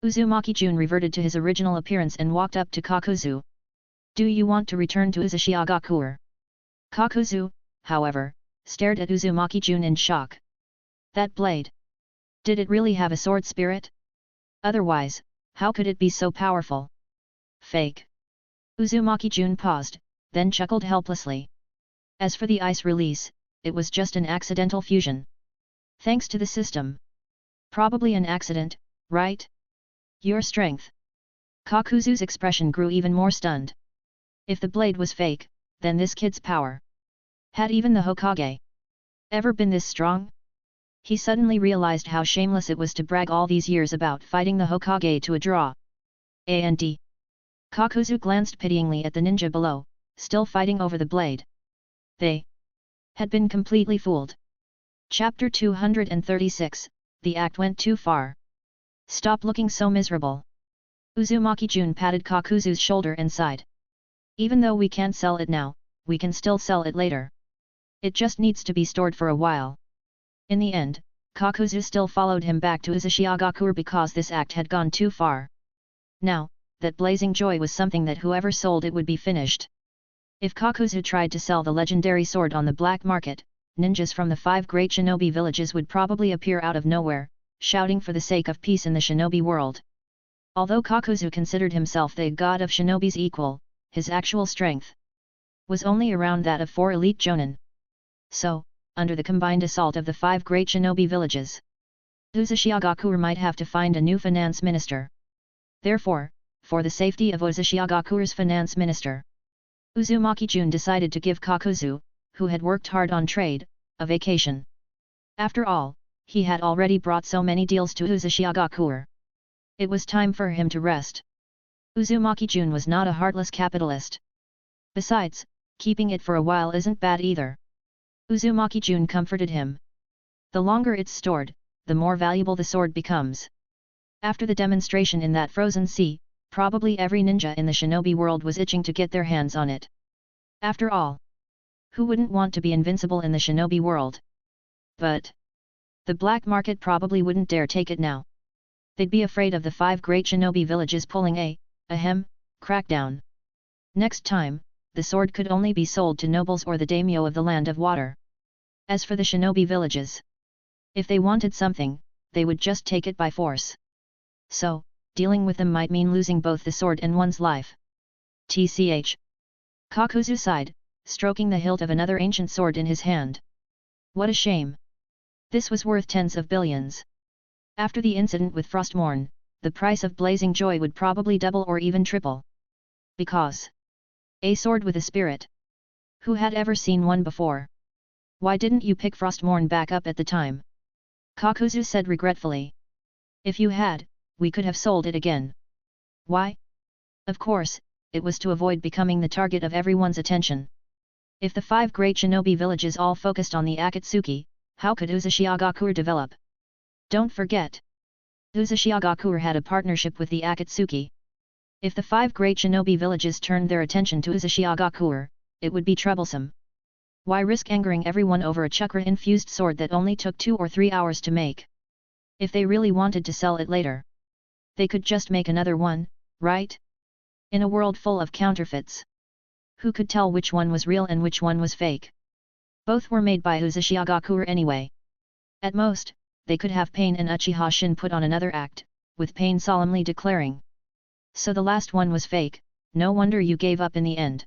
Uzumaki Jun reverted to his original appearance and walked up to Kakuzu. Do you want to return to Uzushiagakuer? Kakuzu, however, stared at Uzumaki Jun in shock. That blade. Did it really have a sword spirit? Otherwise, how could it be so powerful? Fake. Uzumaki Jun paused, then chuckled helplessly. As for the ice release, it was just an accidental fusion. Thanks to the system. Probably an accident, right? Your strength. Kakuzu's expression grew even more stunned. If the blade was fake, then this kid's power. Had even the Hokage ever been this strong? He suddenly realized how shameless it was to brag all these years about fighting the Hokage to a draw. And Kakuzu glanced pityingly at the ninja below, still fighting over the blade. They had been completely fooled. Chapter 236, The act went too far. Stop looking so miserable. Uzumaki Jun patted Kakuzu's shoulder and sighed. Even though we can't sell it now, we can still sell it later. It just needs to be stored for a while. In the end, Kakuzu still followed him back to Uzushiagakur because this act had gone too far. Now, that blazing joy was something that whoever sold it would be finished. If Kakuzu tried to sell the legendary sword on the black market, ninjas from the 5 great shinobi villages would probably appear out of nowhere, shouting for the sake of peace in the shinobi world. Although Kakuzu considered himself the god of shinobi's equal, his actual strength was only around that of 4 elite jonin. So, under the combined assault of the 5 great shinobi villages, Uzushiagakur might have to find a new finance minister. Therefore, for the safety of Uzushiagakur's finance minister, Uzumaki Jun decided to give Kakuzu, who had worked hard on trade, a vacation. After all, he had already brought so many deals to Uzushiagakur. It was time for him to rest. Uzumaki Jun was not a heartless capitalist. Besides, keeping it for a while isn't bad either. Uzumaki Jun comforted him. The longer it's stored, the more valuable the sword becomes. After the demonstration in that frozen sea, probably every ninja in the shinobi world was itching to get their hands on it. After all, who wouldn't want to be invincible in the shinobi world? But the black market probably wouldn't dare take it now. They'd be afraid of the 5 great shinobi villages pulling a crackdown. Next time, the sword could only be sold to nobles or the daimyo of the Land of Water. As for the shinobi villages, if they wanted something, they would just take it by force. So, dealing with them might mean losing both the sword and one's life. Tch. Kakuzu sighed, stroking the hilt of another ancient sword in his hand. What a shame. This was worth tens of billions. After the incident with Frostmourne, the price of Blazing Joy would probably double or even triple. Because a sword with a spirit. Who had ever seen one before? Why didn't you pick Frostmourne back up at the time? Kakuzu said regretfully. If you had, we could have sold it again. Why? Of course, it was to avoid becoming the target of everyone's attention. If the 5 great shinobi villages all focused on the Akatsuki, how could Uzushiagakur develop? Don't forget, Uzushiagakur had a partnership with the Akatsuki. If the 5 great shinobi villages turned their attention to Uzushiagakur, it would be troublesome. Why risk angering everyone over a chakra-infused sword that only took 2 or 3 hours to make? If they really wanted to sell it later, they could just make another one, right? In a world full of counterfeits, who could tell which one was real and which one was fake? Both were made by Uzushiagakur anyway. At most, they could have Pain and Uchiha Shin put on another act, with Pain solemnly declaring. So the last one was fake, no wonder you gave up in the end.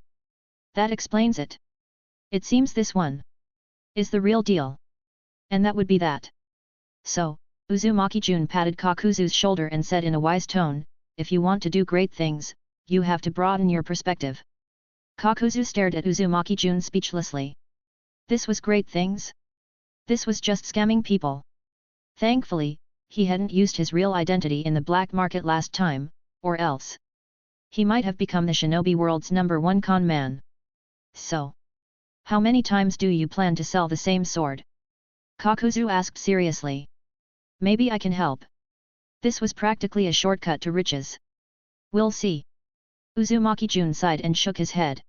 That explains it. It seems this one is the real deal. And that would be that. So, Uzumaki Jun patted Kakuzu's shoulder and said in a wise tone, if you want to do great things, you have to broaden your perspective. Kakuzu stared at Uzumaki Jun speechlessly. This was great things? This was just scamming people. Thankfully, he hadn't used his real identity in the black market last time, or else he might have become the shinobi world's #1 con man. So, how many times do you plan to sell the same sword? Kakuzu asked seriously. Maybe I can help. This was practically a shortcut to riches. We'll see. Uzumaki Jun sighed and shook his head.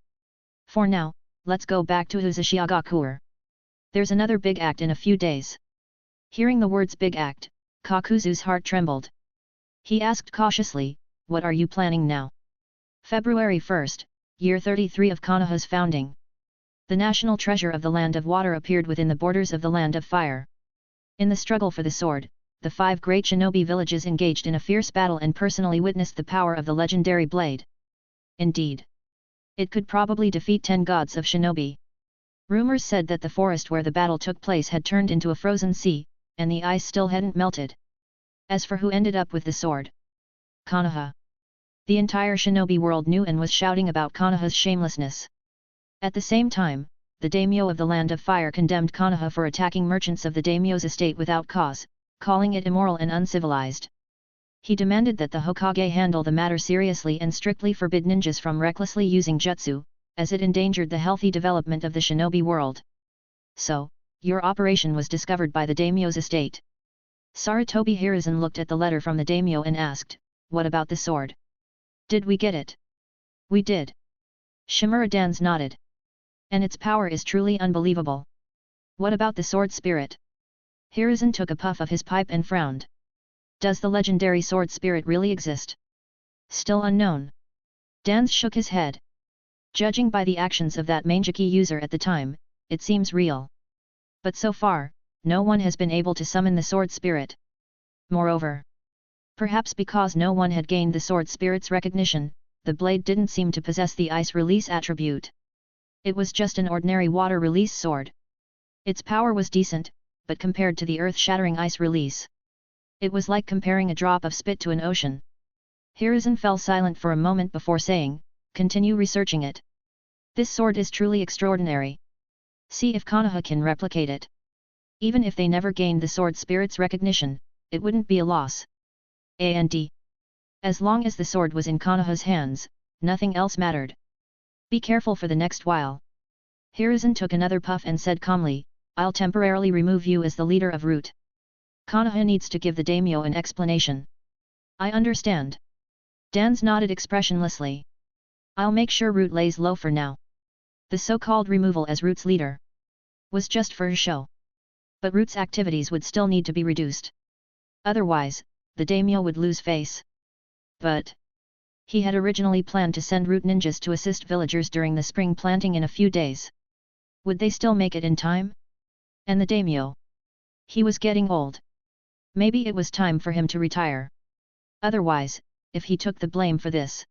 For now, let's go back to Uzushiagakur. There's another big act in a few days. Hearing the words big act, Kakuzu's heart trembled. He asked cautiously, what are you planning now? February 1st, year 33 of Konoha's founding. The national treasure of the Land of Water appeared within the borders of the Land of Fire. In the struggle for the sword, the 5 great shinobi villages engaged in a fierce battle and personally witnessed the power of the legendary blade. Indeed, it could probably defeat 10 gods of shinobi. Rumors said that the forest where the battle took place had turned into a frozen sea, and the ice still hadn't melted. As for who ended up with the sword, Konoha. The entire shinobi world knew and was shouting about Konoha's shamelessness. At the same time, the daimyo of the Land of Fire condemned Konoha for attacking merchants of the daimyo's estate without cause, calling it immoral and uncivilized. He demanded that the Hokage handle the matter seriously and strictly forbid ninjas from recklessly using jutsu, as it endangered the healthy development of the shinobi world. So, your operation was discovered by the daimyo's estate. Sarutobi Hiruzen looked at the letter from the daimyo and asked, what about the sword? Did we get it? We did. Shimura Dans nodded. And its power is truly unbelievable. What about the sword spirit? Hiruzen took a puff of his pipe and frowned. Does the legendary sword spirit really exist? Still unknown. Dans shook his head. Judging by the actions of that Manjiki user at the time, it seems real. But so far, no one has been able to summon the sword spirit. Moreover, perhaps because no one had gained the sword spirit's recognition, the blade didn't seem to possess the ice release attribute. It was just an ordinary water release sword. Its power was decent, but compared to the earth-shattering ice release, it was like comparing a drop of spit to an ocean. Hiruzen fell silent for a moment before saying, continue researching it. This sword is truly extraordinary. See if Konoha can replicate it. Even if they never gained the sword spirit's recognition, it wouldn't be a loss. And as long as the sword was in Konoha's hands, nothing else mattered. Be careful for the next while. Hiruzen took another puff and said calmly, I'll temporarily remove you as the leader of Root. Konoha needs to give the daimyo an explanation. I understand. Dans nodded expressionlessly. I'll make sure Root lays low for now. The so-called removal as Root's leader was just for a show. But Root's activities would still need to be reduced. Otherwise, the daimyo would lose face. But he had originally planned to send Root ninjas to assist villagers during the spring planting in a few days. Would they still make it in time? And the daimyo? He was getting old. Maybe it was time for him to retire. Otherwise, if he took the blame for this,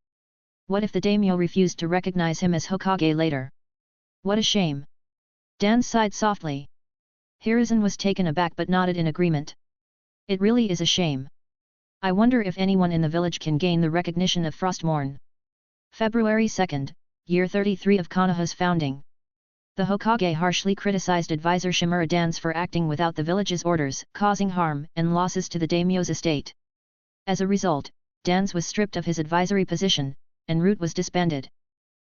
what if the daimyo refused to recognize him as Hokage later? What a shame. Dan sighed softly. Hiruzen was taken aback but nodded in agreement. It really is a shame. I wonder if anyone in the village can gain the recognition of Frostmourne. February 2nd, year 33 of Konoha's founding. The Hokage harshly criticized advisor Shimura Dans for acting without the village's orders, causing harm and losses to the daimyo's estate. As a result, Dans was stripped of his advisory position, and Root was disbanded.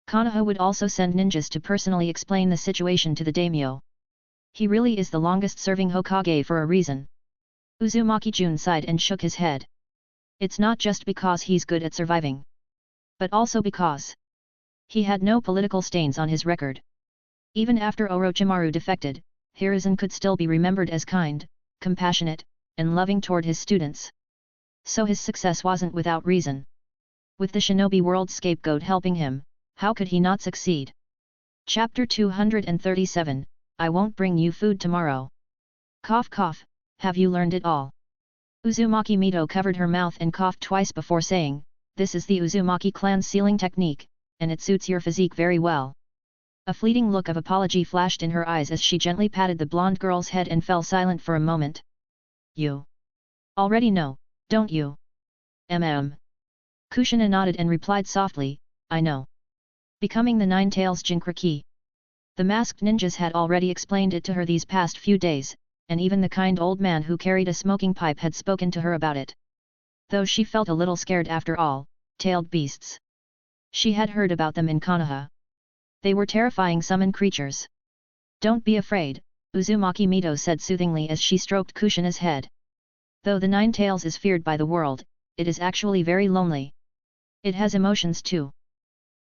Konoha would also send ninjas to personally explain the situation to the daimyo. He really is the longest-serving Hokage for a reason. Uzumaki Jun sighed and shook his head. It's not just because he's good at surviving, but also because he had no political stains on his record. Even after Orochimaru defected, Hiruzen could still be remembered as kind, compassionate, and loving toward his students. So his success wasn't without reason. With the shinobi world scapegoat helping him, how could he not succeed? Chapter 237, I won't bring you food tomorrow. Cough cough, have you learned it all? Uzumaki Mito covered her mouth and coughed twice before saying, this is the Uzumaki clan's sealing technique, and it suits your physique very well. A fleeting look of apology flashed in her eyes as she gently patted the blonde girl's head and fell silent for a moment. You already know, don't you? Kushina nodded and replied softly, I know. Becoming the Nine Tails Jinchuriki. The masked ninjas had already explained it to her these past few days, and even the kind old man who carried a smoking pipe had spoken to her about it. Though she felt a little scared after all, tailed beasts. She had heard about them in Konoha. They were terrifying summon creatures. Don't be afraid, Uzumaki Mito said soothingly as she stroked Kushina's head. Though the Nine Tails is feared by the world, it is actually very lonely. It has emotions too.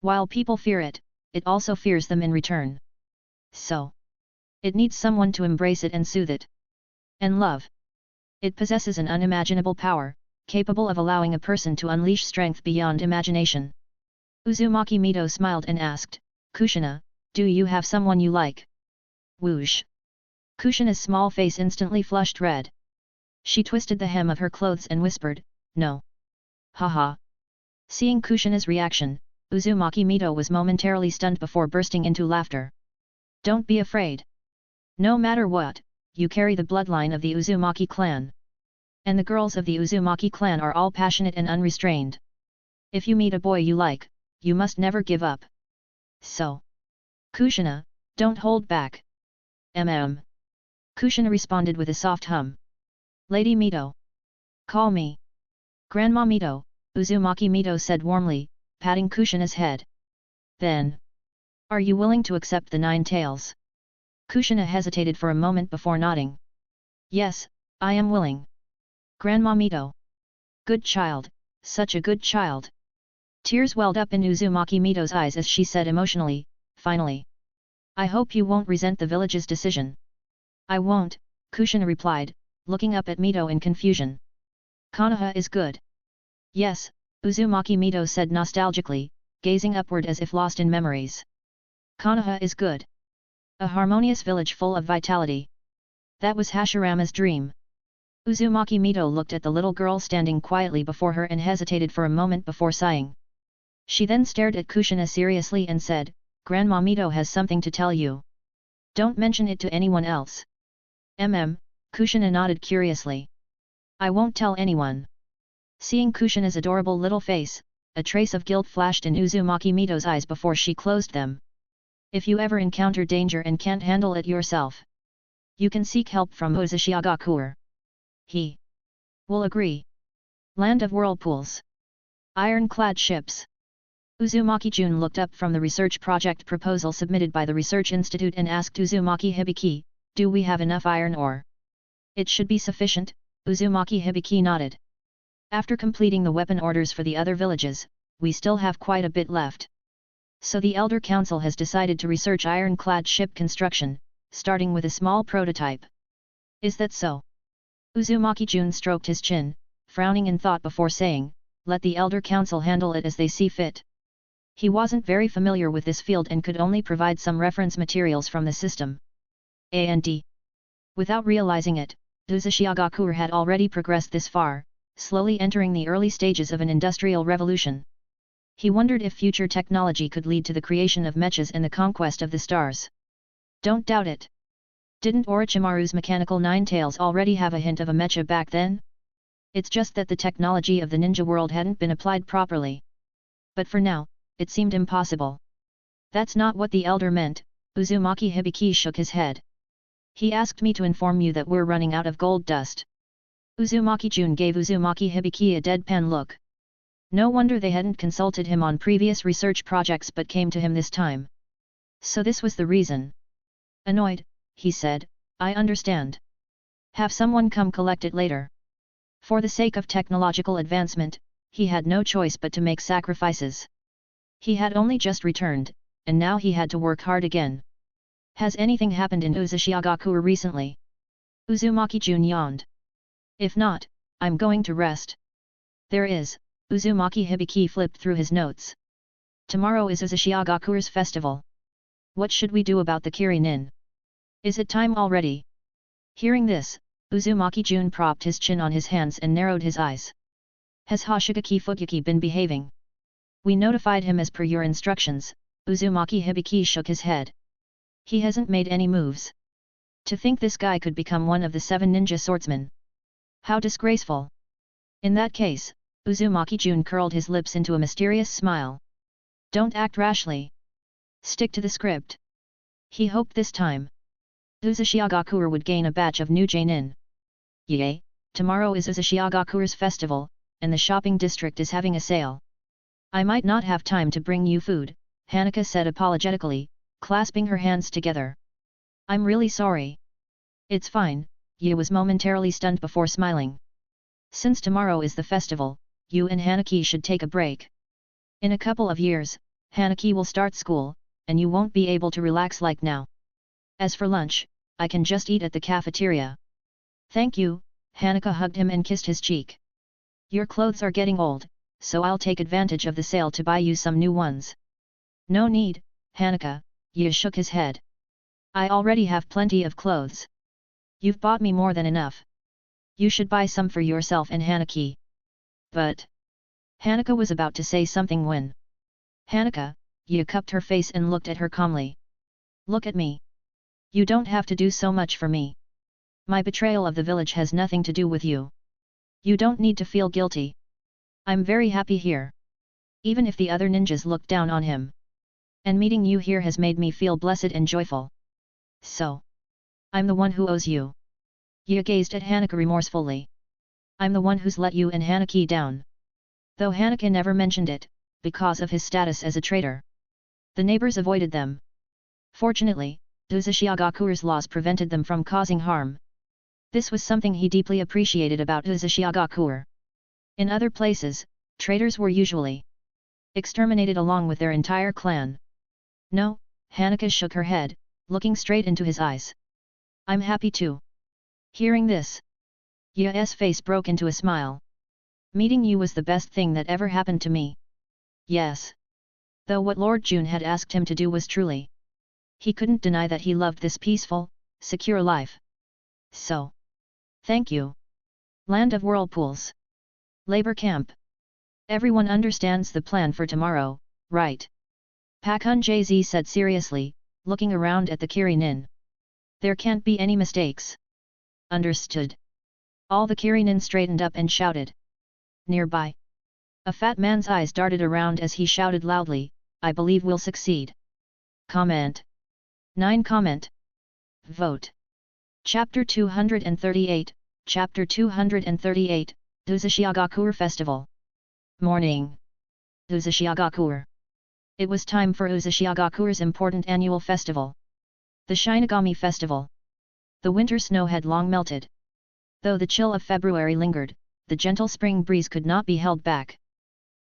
While people fear it, it also fears them in return. So, it needs someone to embrace it and soothe it. And love. It possesses an unimaginable power, capable of allowing a person to unleash strength beyond imagination. Uzumaki Mito smiled and asked, Kushina, do you have someone you like? Whoosh. Kushina's small face instantly flushed red. She twisted the hem of her clothes and whispered, no. Haha. Seeing Kushina's reaction, Uzumaki Mito was momentarily stunned before bursting into laughter. Don't be afraid. No matter what, you carry the bloodline of the Uzumaki clan. And the girls of the Uzumaki clan are all passionate and unrestrained. If you meet a boy you like, you must never give up. So, Kushina, don't hold back. Kushina responded with a soft hum. Lady Mito. Call me. Grandma Mito, Uzumaki Mito said warmly, patting Kushina's head. Then, are you willing to accept the 9 tails? Kushina hesitated for a moment before nodding. Yes, I am willing. Grandma Mito. Good child, such a good child. Tears welled up in Uzumaki Mito's eyes as she said emotionally, finally. I hope you won't resent the village's decision. I won't, Kushina replied, looking up at Mito in confusion. Konoha is good. Yes, Uzumaki Mito said nostalgically, gazing upward as if lost in memories. Konoha is good. A harmonious village full of vitality. That was Hashirama's dream. Uzumaki Mito looked at the little girl standing quietly before her and hesitated for a moment before sighing. She then stared at Kushina seriously and said, Grandma Mito has something to tell you. Don't mention it to anyone else. Kushina nodded curiously. I won't tell anyone. Seeing Kushina's adorable little face, a trace of guilt flashed in Uzumaki Mito's eyes before she closed them. If you ever encounter danger and can't handle it yourself, you can seek help from Uzushiagakuer. He will agree. Land of Whirlpools. Ironclad ships. Uzumaki Jun looked up from the research project proposal submitted by the Research Institute and asked Uzumaki Hibiki, do we have enough iron ore? It should be sufficient, Uzumaki Hibiki nodded. After completing the weapon orders for the other villages, we still have quite a bit left. So the Elder Council has decided to research ironclad ship construction, starting with a small prototype. Is that so? Uzumaki Jun stroked his chin, frowning in thought before saying, let the Elder Council handle it as they see fit. He wasn't very familiar with this field and could only provide some reference materials from the system. A&D. Without realizing it, Uzushiagakuer had already progressed this far, slowly entering the early stages of an industrial revolution. He wondered if future technology could lead to the creation of mechas and the conquest of the stars. Don't doubt it. Didn't Orochimaru's mechanical 9 tails already have a hint of a mecha back then? It's just that the technology of the ninja world hadn't been applied properly. But for now, it seemed impossible. That's not what the elder meant, Uzumaki Hibiki shook his head. He asked me to inform you that we're running out of gold dust. Uzumaki Jun gave Uzumaki Hibiki a deadpan look. No wonder they hadn't consulted him on previous research projects but came to him this time. So this was the reason. Annoyed, he said, I understand. Have someone come collect it later. For the sake of technological advancement, he had no choice but to make sacrifices. He had only just returned, and now he had to work hard again. Has anything happened in Uzushiagakuer recently? Uzumaki Jun yawned. If not, I'm going to rest. There is, Uzumaki Hibiki flipped through his notes. Tomorrow is Uzushiagakuer's festival. What should we do about the Kiri-nin? Is it time already? Hearing this, Uzumaki Jun propped his chin on his hands and narrowed his eyes. Has Hoshigaki Fugyuki been behaving? We notified him as per your instructions, Uzumaki Hibiki shook his head. He hasn't made any moves. To think this guy could become one of the 7 ninja swordsmen. How disgraceful. In that case, Uzumaki Jun curled his lips into a mysterious smile. Don't act rashly. Stick to the script. He hoped this time Uzushiagakuer would gain a batch of new Jainin. Yay, tomorrow is Uzushiagakuer's festival, and the shopping district is having a sale. I might not have time to bring you food, Hanaka said apologetically, clasping her hands together. I'm really sorry. It's fine, Ye was momentarily stunned before smiling. Since tomorrow is the festival, you and Hanaki should take a break. In a couple of years, Hanaki will start school, and you won't be able to relax like now. As for lunch, I can just eat at the cafeteria. Thank you, Hanaka hugged him and kissed his cheek. Your clothes are getting old, so I'll take advantage of the sale to buy you some new ones. No need, Hanaka, Ye shook his head. I already have plenty of clothes. You've bought me more than enough. You should buy some for yourself and Hanaki. But Hanaka was about to say something when Hanaka, Ye cupped her face and looked at her calmly. Look at me. You don't have to do so much for me. My betrayal of the village has nothing to do with you. You don't need to feel guilty. I'm very happy here. Even if the other ninjas looked down on him. And meeting you here has made me feel blessed and joyful. So I'm the one who owes you. Ye gazed at Hanaka remorsefully. I'm the one who's let you and Hanaki down. Though Hanaki never mentioned it, because of his status as a traitor. The neighbors avoided them. Fortunately, Uzushiagaku's laws prevented them from causing harm. This was something he deeply appreciated about Uzushiagaku. In other places, traitors were usually exterminated along with their entire clan. No, Hanaka shook her head, looking straight into his eyes. I'm happy too. Hearing this, Ya's face broke into a smile. Meeting you was the best thing that ever happened to me. Yes. Though what Lord Jun had asked him to do was truly. He couldn't deny that he loved this peaceful, secure life. So. Thank you. Land of Whirlpools. Labor camp. Everyone understands the plan for tomorrow, right? Pakun Jz said seriously, looking around at the Kirinin. There can't be any mistakes. Understood. All the Kirinin straightened up and shouted. Nearby. A fat man's eyes darted around as he shouted loudly, I believe we'll succeed. Comment. 9 Comment. Vote. Chapter 238, Chapter 238, Uzushiagaku Festival. Morning. Uzushiagaku. It was time for Uzushiagaku's important annual festival. The Shinigami Festival. The winter snow had long melted. Though the chill of February lingered, the gentle spring breeze could not be held back.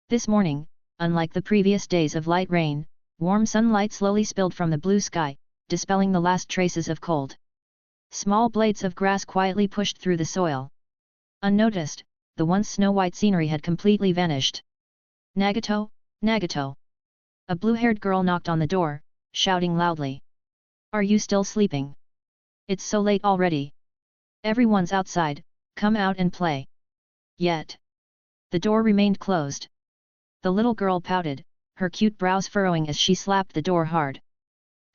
This morning, unlike the previous days of light rain, warm sunlight slowly spilled from the blue sky, dispelling the last traces of cold. Small blades of grass quietly pushed through the soil. Unnoticed, the once snow-white scenery had completely vanished. Nagato, Nagato. A blue-haired girl knocked on the door, shouting loudly. Are you still sleeping? It's so late already. Everyone's outside, come out and play. Yet. The door remained closed. The little girl pouted, her cute brows furrowing as she slapped the door hard.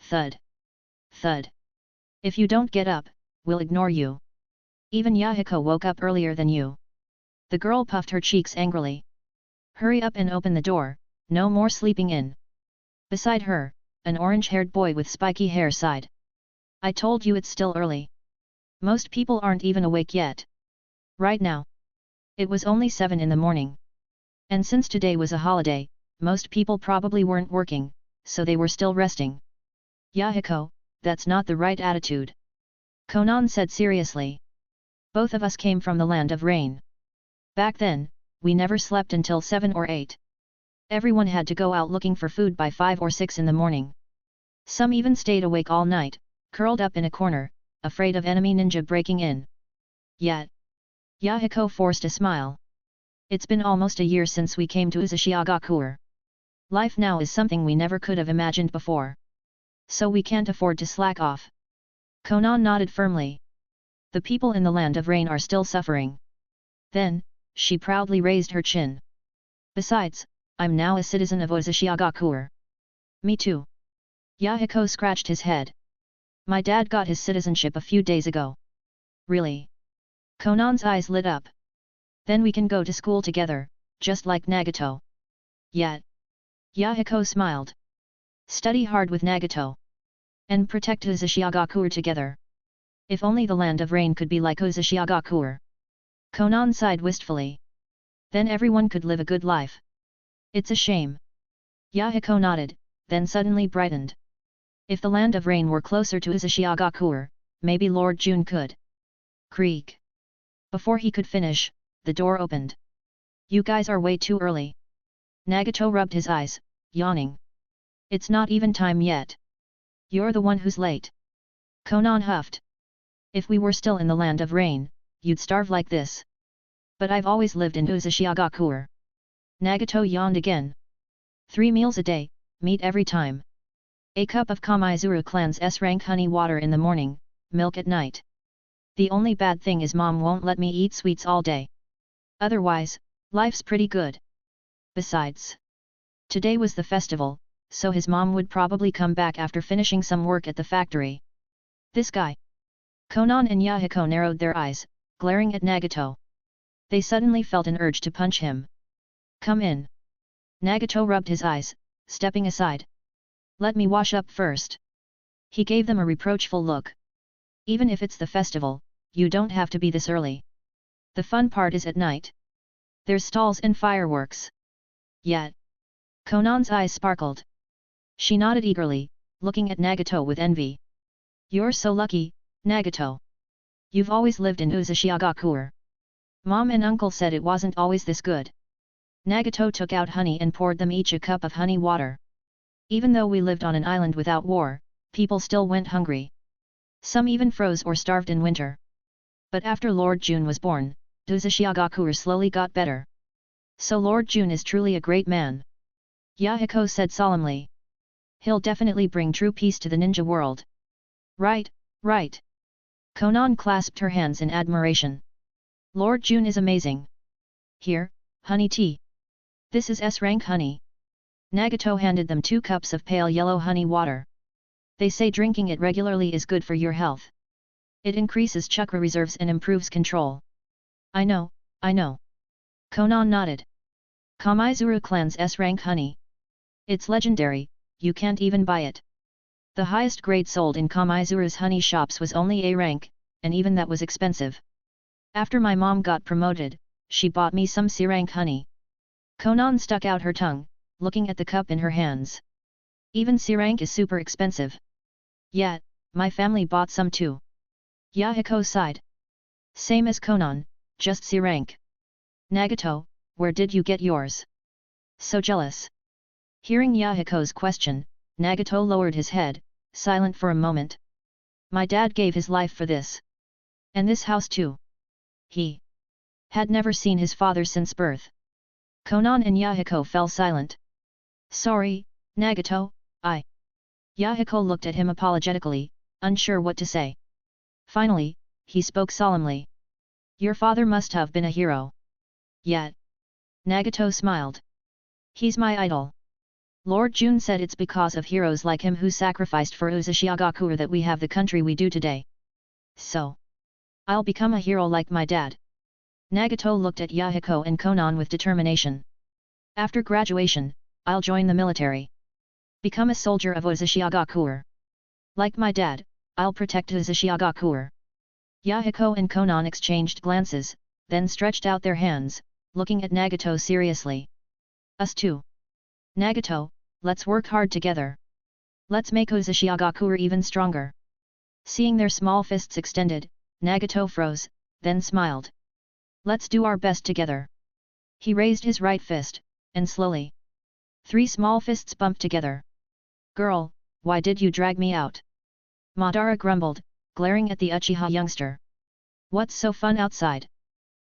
Thud. Thud. If you don't get up, we'll ignore you. Even Yahiko woke up earlier than you. The girl puffed her cheeks angrily. Hurry up and open the door, no more sleeping in. Beside her, an orange-haired boy with spiky hair sighed. I told you it's still early. Most people aren't even awake yet. Right now. It was only 7 in the morning. And since today was a holiday, most people probably weren't working, so they were still resting. Yahiko, that's not the right attitude. Konan said seriously. Both of us came from the land of rain. Back then, we never slept until 7 or 8. Everyone had to go out looking for food by 5 or 6 in the morning. Some even stayed awake all night, curled up in a corner, afraid of enemy ninja breaking in. Yet. Yahiko forced a smile. It's been almost a year since we came to Uzushiagaku. Life now is something we never could have imagined before. So we can't afford to slack off. Konan nodded firmly. The people in the land of rain are still suffering. Then, she proudly raised her chin. Besides, I'm now a citizen of Uzushiagaku. Me too. Yahiko scratched his head. My dad got his citizenship a few days ago. Really? Konan's eyes lit up. Then we can go to school together, just like Nagato. Yet. Yahiko smiled. Study hard with Nagato. And protect Uzushiagaku together. If only the land of rain could be like Uzushiagaku. Konan sighed wistfully. Then everyone could live a good life. It's a shame. Yahiko nodded, then suddenly brightened. If the land of rain were closer to Uzushiagaku, maybe Lord Jun could. Creak. Before he could finish, the door opened. You guys are way too early. Nagato rubbed his eyes, yawning. It's not even time yet. You're the one who's late. Konan huffed. If we were still in the land of rain, you'd starve like this. But I've always lived in Uzushiagaku. Nagato yawned again. 3 meals a day, meat every time. A cup of Kamaizuru clan's S-rank honey water in the morning, milk at night. The only bad thing is mom won't let me eat sweets all day. Otherwise, life's pretty good. Besides, today was the festival, so his mom would probably come back after finishing some work at the factory. This guy. Konan and Yahiko narrowed their eyes, glaring at Nagato. They suddenly felt an urge to punch him. Come in. Nagato rubbed his eyes, stepping aside. Let me wash up first. He gave them a reproachful look. Even if it's the festival, you don't have to be this early. The fun part is at night. There's stalls and fireworks. Yet. Conan's eyes sparkled. She nodded eagerly, looking at Nagato with envy. You're so lucky, Nagato. You've always lived in Uzumaki. Mom and uncle said it wasn't always this good. Nagato took out honey and poured them each a cup of honey water. Even though we lived on an island without war, people still went hungry. Some even froze or starved in winter. But after Lord Jun was born, Uzumaki slowly got better. So Lord Jun is truly a great man. Yahiko said solemnly. He'll definitely bring true peace to the ninja world. Right, right. Conan clasped her hands in admiration. Lord Jun is amazing. Here, honey tea. This is S-rank honey. Nagato handed them 2 cups of pale yellow honey water. They say drinking it regularly is good for your health. It increases chakra reserves and improves control. I know, I know. Conan nodded. Kamaizuru clan's S-rank honey. It's legendary, you can't even buy it. The highest grade sold in Kamaizuru's honey shops was only A rank, and even that was expensive. After my mom got promoted, she bought me some C-rank honey. Conan stuck out her tongue, looking at the cup in her hands. Even C-rank is super expensive. Yet, my family bought some too. Yahiko sighed. Same as Conan, just C-rank. Nagato, where did you get yours? So jealous. Hearing Yahiko's question, Nagato lowered his head, silent for a moment. My dad gave his life for this. And this house too. He had never seen his father since birth. Conan and Yahiko fell silent. Sorry, Nagato, Yahiko looked at him apologetically, unsure what to say. Finally, he spoke solemnly. Your father must have been a hero. Yet. Nagato smiled. He's my idol. Lord Jun said it's because of heroes like him who sacrificed for Uzumaki that we have the country we do today. So. I'll become a hero like my dad. Nagato looked at Yahiko and Conan with determination. After graduation, I'll join the military. Become a soldier of Uzumaki. Like my dad, I'll protect Uzumaki. Yahiko and Conan exchanged glances, then stretched out their hands, looking at Nagato seriously. Us too. Nagato, let's work hard together. Let's make Uzumaki even stronger. Seeing their small fists extended, Nagato froze, then smiled. Let's do our best together. He raised his right fist, and slowly. 3 small fists bumped together. Girl, why did you drag me out? Madara grumbled, glaring at the Uchiha youngster. What's so fun outside?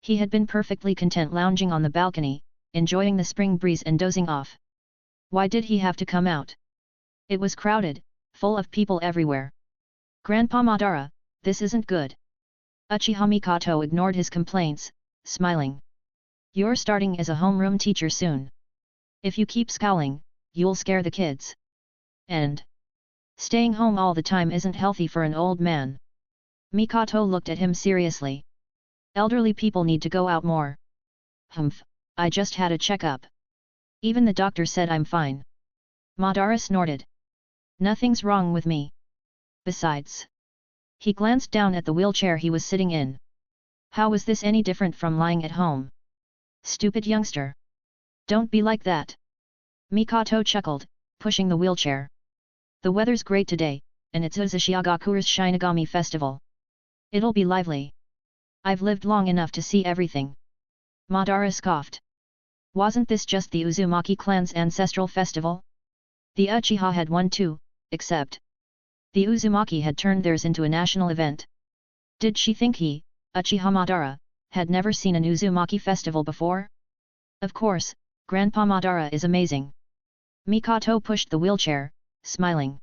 He had been perfectly content lounging on the balcony, enjoying the spring breeze and dozing off. Why did he have to come out? It was crowded, full of people everywhere. Grandpa Madara, this isn't good. Uchiha Mikoto ignored his complaints, smiling. You're starting as a homeroom teacher soon. If you keep scowling, you'll scare the kids. And staying home all the time isn't healthy for an old man. Mikoto looked at him seriously. Elderly people need to go out more. Humph, I just had a checkup. Even the doctor said I'm fine. Madara snorted. Nothing's wrong with me. Besides. He glanced down at the wheelchair he was sitting in. How was this any different from lying at home? Stupid youngster. Don't be like that. Mikoto chuckled, pushing the wheelchair. The weather's great today, and it's Uzumaki Shinigami festival. It'll be lively. I've lived long enough to see everything. Madara scoffed. Wasn't this just the Uzumaki clan's ancestral festival? The Uchiha had one too, except the Uzumaki had turned theirs into a national event. Did she think he, Uchiha Madara, had never seen an Uzumaki festival before? Of course, Grandpa Madara is amazing. Mikoto pushed the wheelchair, smiling.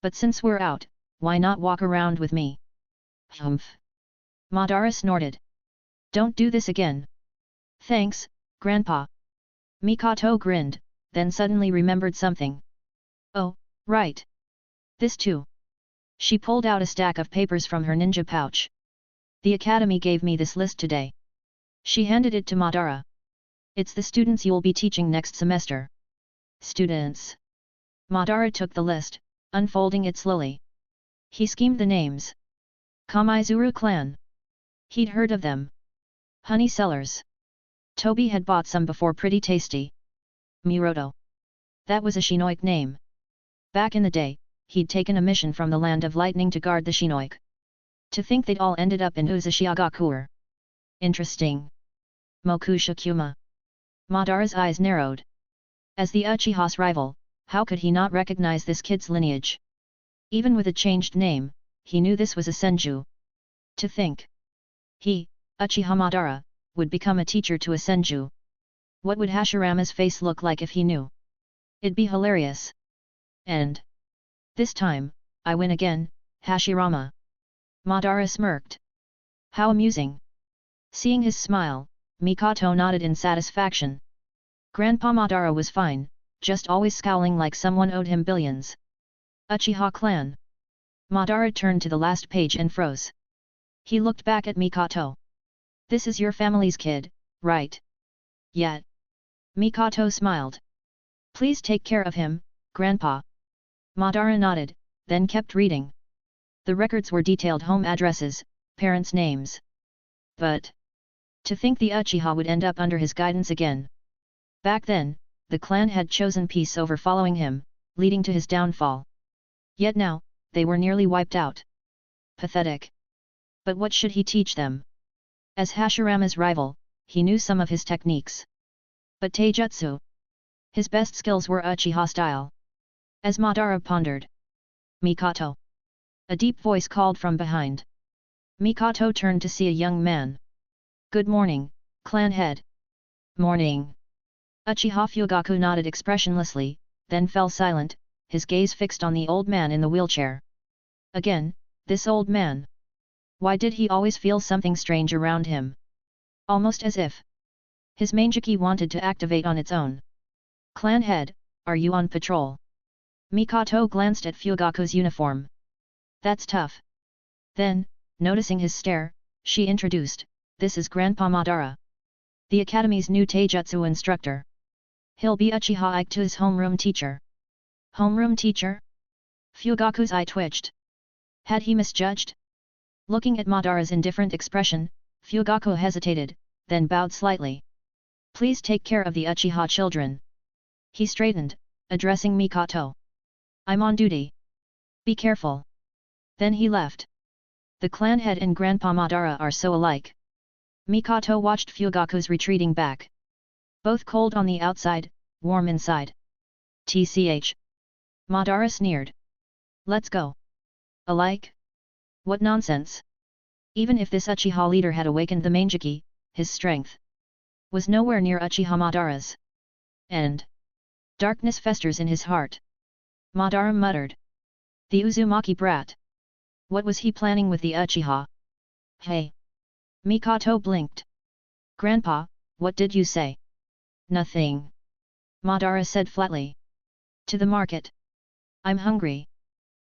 But since we're out, why not walk around with me? Humph. Madara snorted. Don't do this again. Thanks, Grandpa. Mikoto grinned, then suddenly remembered something. Oh, right. This too. She pulled out a stack of papers from her ninja pouch. The academy gave me this list today. She handed it to Madara. It's the students you'll be teaching next semester. Students. Madara took the list, unfolding it slowly. He schemed the names. Kamaizuru clan. He'd heard of them. Honey sellers. Toby had bought some before. Pretty tasty. Naruto. That was a Shinoik name. Back in the day, he'd taken a mission from the Land of Lightning to guard the Shinoik. To think they'd all ended up in Uzumaki. Interesting. Mokusha Kuma. Madara's eyes narrowed. As the Uchiha's rival, how could he not recognize this kid's lineage? Even with a changed name, he knew this was a Senju. To think. He, Uchiha Madara, would become a teacher to a Senju. What would Hashirama's face look like if he knew? It'd be hilarious. And this time, I win again, Hashirama. Madara smirked. How amusing. Seeing his smile, Mikoto nodded in satisfaction. Grandpa Madara was fine, just always scowling like someone owed him billions. Uchiha clan. Madara turned to the last page and froze. He looked back at Mikoto. This is your family's kid, right? Yeah. Mikoto smiled. Please take care of him, Grandpa. Madara nodded, then kept reading. The records were detailed home addresses, parents' names. But to think the Uchiha would end up under his guidance again. Back then, the clan had chosen peace over following him, leading to his downfall. Yet now, they were nearly wiped out. Pathetic. But what should he teach them? As Hashirama's rival, he knew some of his techniques. But Taijutsu. His best skills were Uchiha style. As Madara pondered. Mikoto. A deep voice called from behind. Mikoto turned to see a young man. Good morning, clan head. Morning. Uchiha Fugaku nodded expressionlessly, then fell silent, his gaze fixed on the old man in the wheelchair. Again, this old man. Why did he always feel something strange around him? Almost as if his Manjiki wanted to activate on its own. Clan head, are you on patrol? Mikoto glanced at Fugaku's uniform. That's tough. Then, noticing his stare, she introduced, this is Grandpa Madara. The academy's new Taijutsu instructor. He'll be Uchiha Ikuto's homeroom teacher. Homeroom teacher? Fugaku's eye twitched. Had he misjudged? Looking at Madara's indifferent expression, Fugaku hesitated, then bowed slightly. Please take care of the Uchiha children. He straightened, addressing Mikoto. I'm on duty. Be careful. Then he left. The clan head and Grandpa Madara are so alike. Mikoto watched Fugaku's retreating back. Both cold on the outside, warm inside. TCH. Madara sneered. Let's go. Alike? What nonsense. Even if this Uchiha leader had awakened the Manjiki, his strength was nowhere near Uchiha Madara's. And darkness festers in his heart. Madara muttered. The Uzumaki brat. What was he planning with the Uchiha? Hey. Mikoto blinked. Grandpa, what did you say? Nothing. Madara said flatly. To the market. I'm hungry.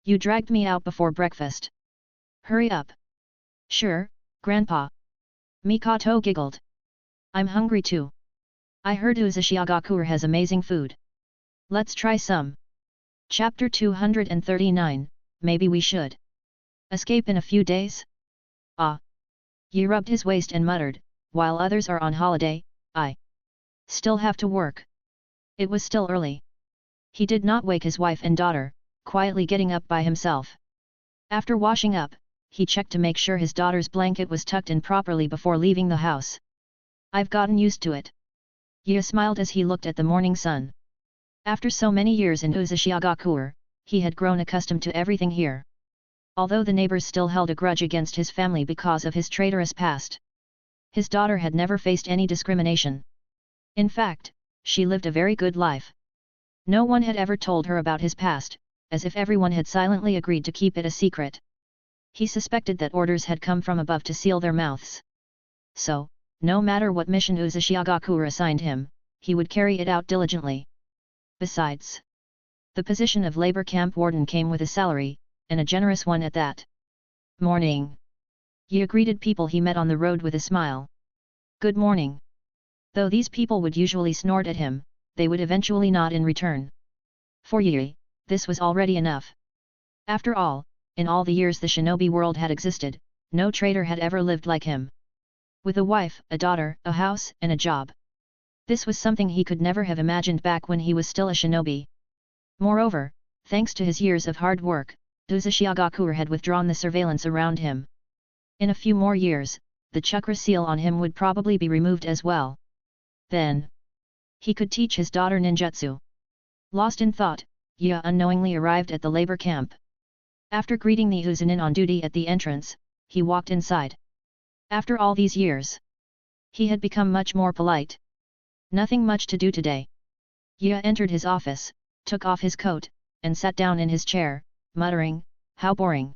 You dragged me out before breakfast. Hurry up. Sure, Grandpa. Mikoto giggled. I'm hungry too. I heard Uzumaki has amazing food. Let's try some. Chapter 239, maybe we should escape in a few days? Ah. He rubbed his waist and muttered, while others are on holiday, I still have to work. It was still early. He did not wake his wife and daughter, quietly getting up by himself. After washing up, he checked to make sure his daughter's blanket was tucked in properly before leaving the house. I've gotten used to it. Ye smiled as he looked at the morning sun. After so many years in Uzumaki, he had grown accustomed to everything here. Although the neighbors still held a grudge against his family because of his traitorous past, his daughter had never faced any discrimination. In fact, she lived a very good life. No one had ever told her about his past, as if everyone had silently agreed to keep it a secret. He suspected that orders had come from above to seal their mouths. So, no matter what mission Uzumaki assigned him, he would carry it out diligently. Besides, the position of labor camp warden came with a salary, and a generous one at that. Morning. Ye greeted people he met on the road with a smile. Good morning. Though these people would usually snort at him, they would eventually nod in return. For Ye, this was already enough. After all, in all the years the shinobi world had existed, no traitor had ever lived like him. With a wife, a daughter, a house, and a job. This was something he could never have imagined back when he was still a shinobi. Moreover, thanks to his years of hard work, Uzumaki had withdrawn the surveillance around him. In a few more years, the chakra seal on him would probably be removed as well. Then, he could teach his daughter ninjutsu. Lost in thought, Ye unknowingly arrived at the labor camp. After greeting the Uzunin on duty at the entrance, he walked inside. After all these years, he had become much more polite. Nothing much to do today. Ye entered his office, took off his coat, and sat down in his chair, muttering, "How boring."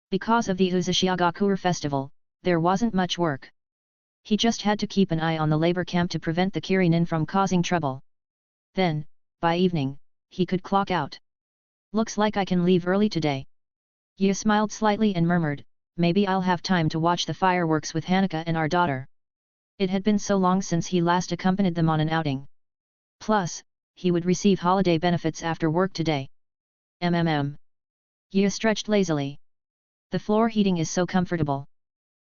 Because of the Uzumaki festival, there wasn't much work. He just had to keep an eye on the labor camp to prevent the Kirinin from causing trouble. Then, by evening, he could clock out. Looks like I can leave early today. Ye smiled slightly and murmured, "Maybe I'll have time to watch the fireworks with Hanukkah and our daughter." It had been so long since he last accompanied them on an outing. Plus, he would receive holiday benefits after work today. Ye stretched lazily. The floor heating is so comfortable.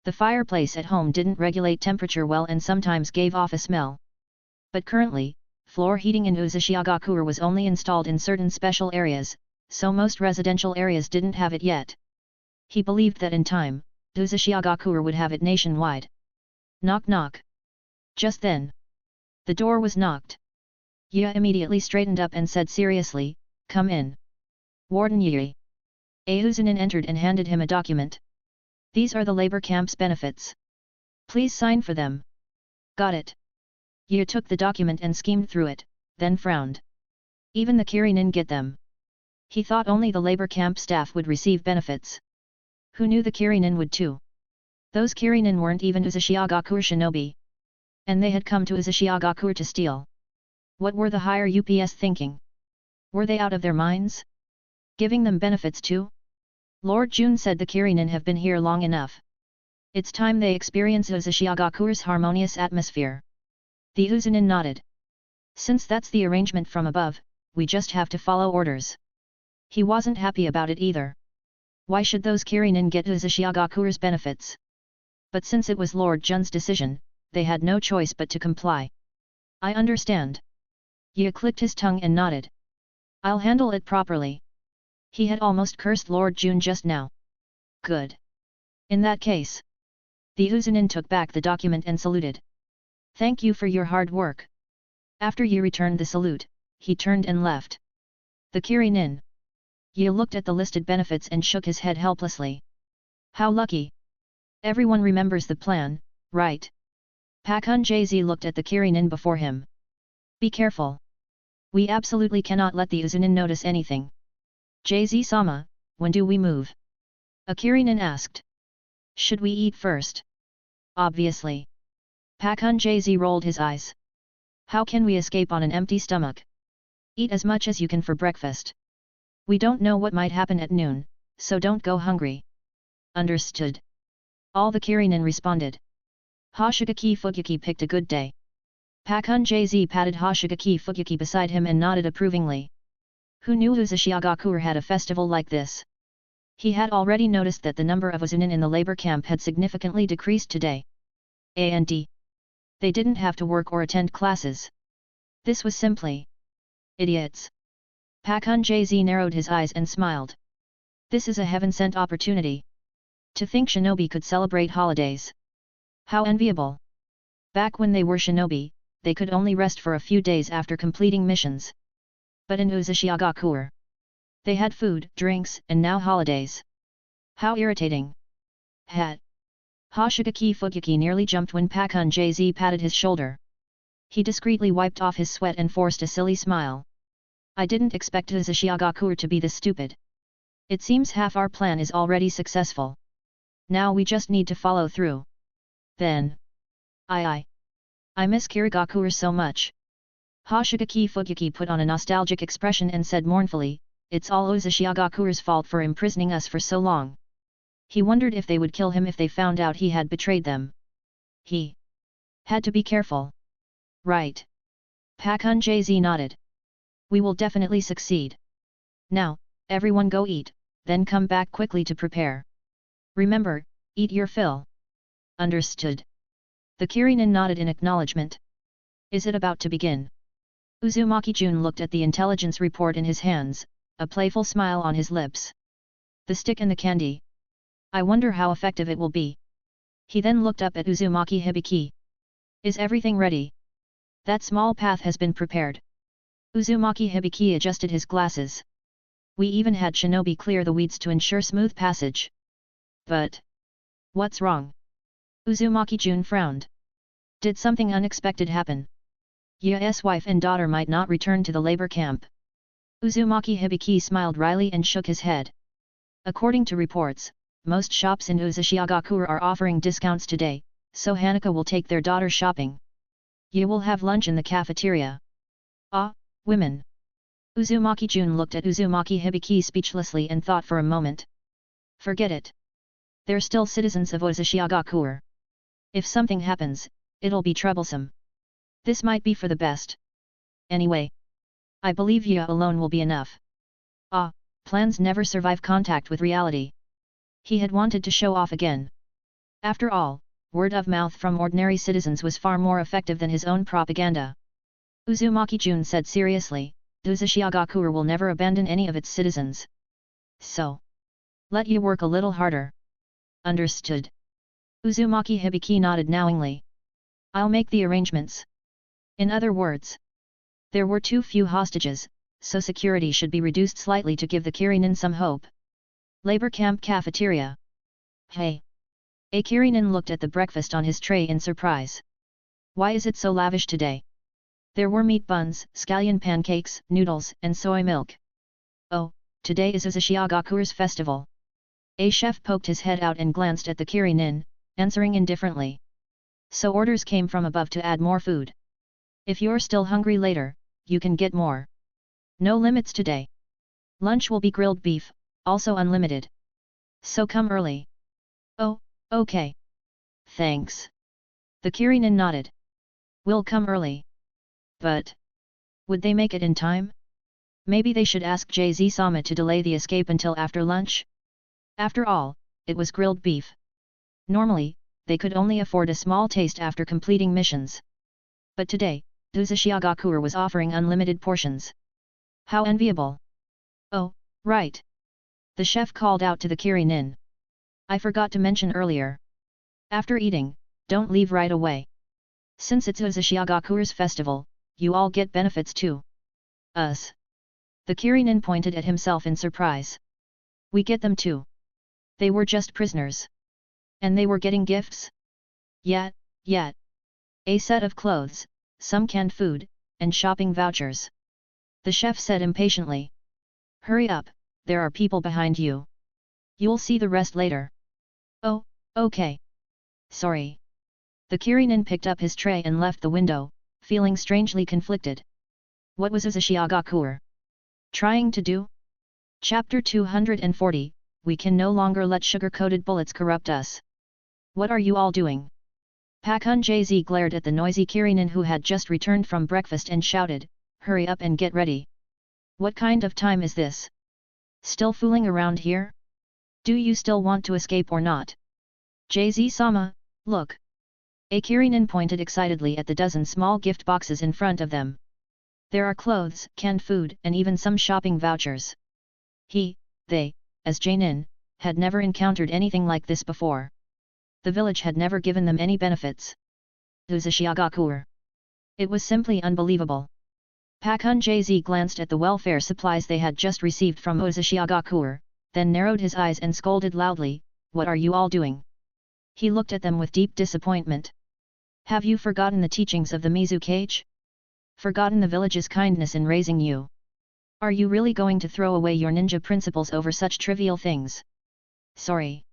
The fireplace at home didn't regulate temperature well and sometimes gave off a smell. But currently, floor heating in Uzumaki was only installed in certain special areas, so most residential areas didn't have it yet. He believed that in time, Uzumaki would have it nationwide. Knock knock. Just then, the door was knocked. Ye immediately straightened up and said seriously, "Come in." Warden Ye. A Uzunin entered and handed him a document. "These are the labor camp's benefits. Please sign for them." "Got it." Ye took the document and schemed through it, then frowned. Even the Kirinin get them. He thought only the labor camp staff would receive benefits. Who knew the Kirinin would too? Those Kirinin weren't even Uzumaki shinobi. And they had come to Uzumaki to steal. What were the higher UPS thinking? Were they out of their minds? Giving them benefits too? Lord Jun said the Kirinin have been here long enough. It's time they experience Uzumaki harmonious atmosphere. The Uzunin nodded. Since that's the arrangement from above, we just have to follow orders. He wasn't happy about it either. Why should those Kirinin get Uzumaki benefits? But since it was Lord Jun's decision, they had no choice but to comply. "I understand." Ye clicked his tongue and nodded. "I'll handle it properly." He had almost cursed Lord Jun just now. Good. In that case. The Uzunin took back the document and saluted. "Thank you for your hard work." After Ye returned the salute, he turned and left. The Kirinin. Ye looked at the listed benefits and shook his head helplessly. How lucky. Everyone remembers the plan, right? Pakun Jz looked at the Kirinin before him. "Be careful. We absolutely cannot let the Uzunin notice anything." "Jz-sama, when do we move?" a Kirinin asked. "Should we eat first?" "Obviously." Pakun Jz rolled his eyes. "How can we escape on an empty stomach? Eat as much as you can for breakfast. We don't know what might happen at noon, so don't go hungry." "Understood." All the Kirinin responded. Hoshigaki Fukuyuki picked a good day. Pakun Jz patted Hoshigaki Fukuyuki beside him and nodded approvingly. Who knew Uzumaki had a festival like this? He had already noticed that the number of Uzunin in the labor camp had significantly decreased today. And they didn't have to work or attend classes. This was simply idiots. Pakun Jz narrowed his eyes and smiled. This is a heaven-sent opportunity. To think shinobi could celebrate holidays. How enviable. Back when they were shinobi, they could only rest for a few days after completing missions. But in Uzumaki, they had food, drinks, and now holidays. How irritating. Hat. Hoshigaki Fukuyuki nearly jumped when Pakun Jz patted his shoulder. He discreetly wiped off his sweat and forced a silly smile. I didn't expect Uzumaki to be this stupid. It seems half our plan is already successful. Now we just need to follow through. Then. I miss Kirigaku so much. Hoshigaki Fukuyuki put on a nostalgic expression and said mournfully, it's all Uzumaki fault for imprisoning us for so long. He wondered if they would kill him if they found out he had betrayed them. He had to be careful. Right. Pakun Jz nodded. We will definitely succeed. Now, everyone go eat, then come back quickly to prepare. Remember, eat your fill. Understood. The Kirinin nodded in acknowledgement. Is it about to begin? Uzumaki Jun looked at the intelligence report in his hands, a playful smile on his lips. The stick and the candy. I wonder how effective it will be. He then looked up at Uzumaki Hibiki. Is everything ready? That small path has been prepared. Uzumaki Hibiki adjusted his glasses. We even had shinobi clear the weeds to ensure smooth passage. But what's wrong? Uzumaki Jun frowned. Did something unexpected happen? Ya's wife and daughter might not return to the labor camp. Uzumaki Hibiki smiled wryly and shook his head. According to reports, most shops in Uzushiagakure are offering discounts today, so Hanaka will take their daughter shopping. Ya will have lunch in the cafeteria. Ah, women. Uzumaki Jun looked at Uzumaki Hibiki speechlessly and thought for a moment. Forget it. They're still citizens of Uzushiagakure. If something happens, it'll be troublesome. This might be for the best. Anyway, I believe Ya alone will be enough. Ah, plans never survive contact with reality. He had wanted to show off again. After all, word of mouth from ordinary citizens was far more effective than his own propaganda. Uzumaki Jun said seriously, Uzushiagakure will never abandon any of its citizens. So, let you work a little harder. Understood. Uzumaki Hibiki nodded knowingly. I'll make the arrangements. In other words, there were too few hostages, so security should be reduced slightly to give the Kirinin some hope. Labor camp cafeteria. Hey! A Kirinin looked at the breakfast on his tray in surprise. Why is it so lavish today? There were meat buns, scallion pancakes, noodles, and soy milk. Oh, today is Uzushiagakure's festival. A chef poked his head out and glanced at the Kirinin, answering indifferently. So orders came from above to add more food. If you're still hungry later, you can get more. No limits today. Lunch will be grilled beef, also unlimited. So come early. Oh, okay. Thanks. The Kirinin nodded. We'll come early. But would they make it in time? Maybe they should ask JZ-sama to delay the escape until after lunch? After all, it was grilled beef. Normally, they could only afford a small taste after completing missions. But today, Uzushiagakure was offering unlimited portions. How enviable! Oh, right. The chef called out to the Kirinin. I forgot to mention earlier. After eating, don't leave right away. Since it's Uzushiagakure's festival, you all get benefits too. Us. The Kirinin pointed at himself in surprise. We get them too. They were just prisoners. And they were getting gifts? Yet. A set of clothes, some canned food, and shopping vouchers. The chef said impatiently. Hurry up, there are people behind you. You'll see the rest later. Oh, okay. Sorry. The Kirinin picked up his tray and left the window, feeling strangely conflicted. What was Uzushiagakure trying to do? Chapter 240, We can no longer let sugar-coated bullets corrupt us. What are you all doing? Pakun Jz glared at the noisy Kirinin who had just returned from breakfast and shouted, hurry up and get ready. What kind of time is this? Still fooling around here? Do you still want to escape or not? JZ-sama, look. A Kirinin pointed excitedly at the dozen small gift boxes in front of them. There are clothes, canned food, and even some shopping vouchers. They, as Jainin, had never encountered anything like this before. The village had never given them any benefits. Uzushiagakure. It was simply unbelievable. Pakun Jz glanced at the welfare supplies they had just received from Uzushiagakure, then narrowed his eyes and scolded loudly, what are you all doing? He looked at them with deep disappointment. Have you forgotten the teachings of the Mizukage? Forgotten the village's kindness in raising you? Are you really going to throw away your ninja principles over such trivial things? Sorry.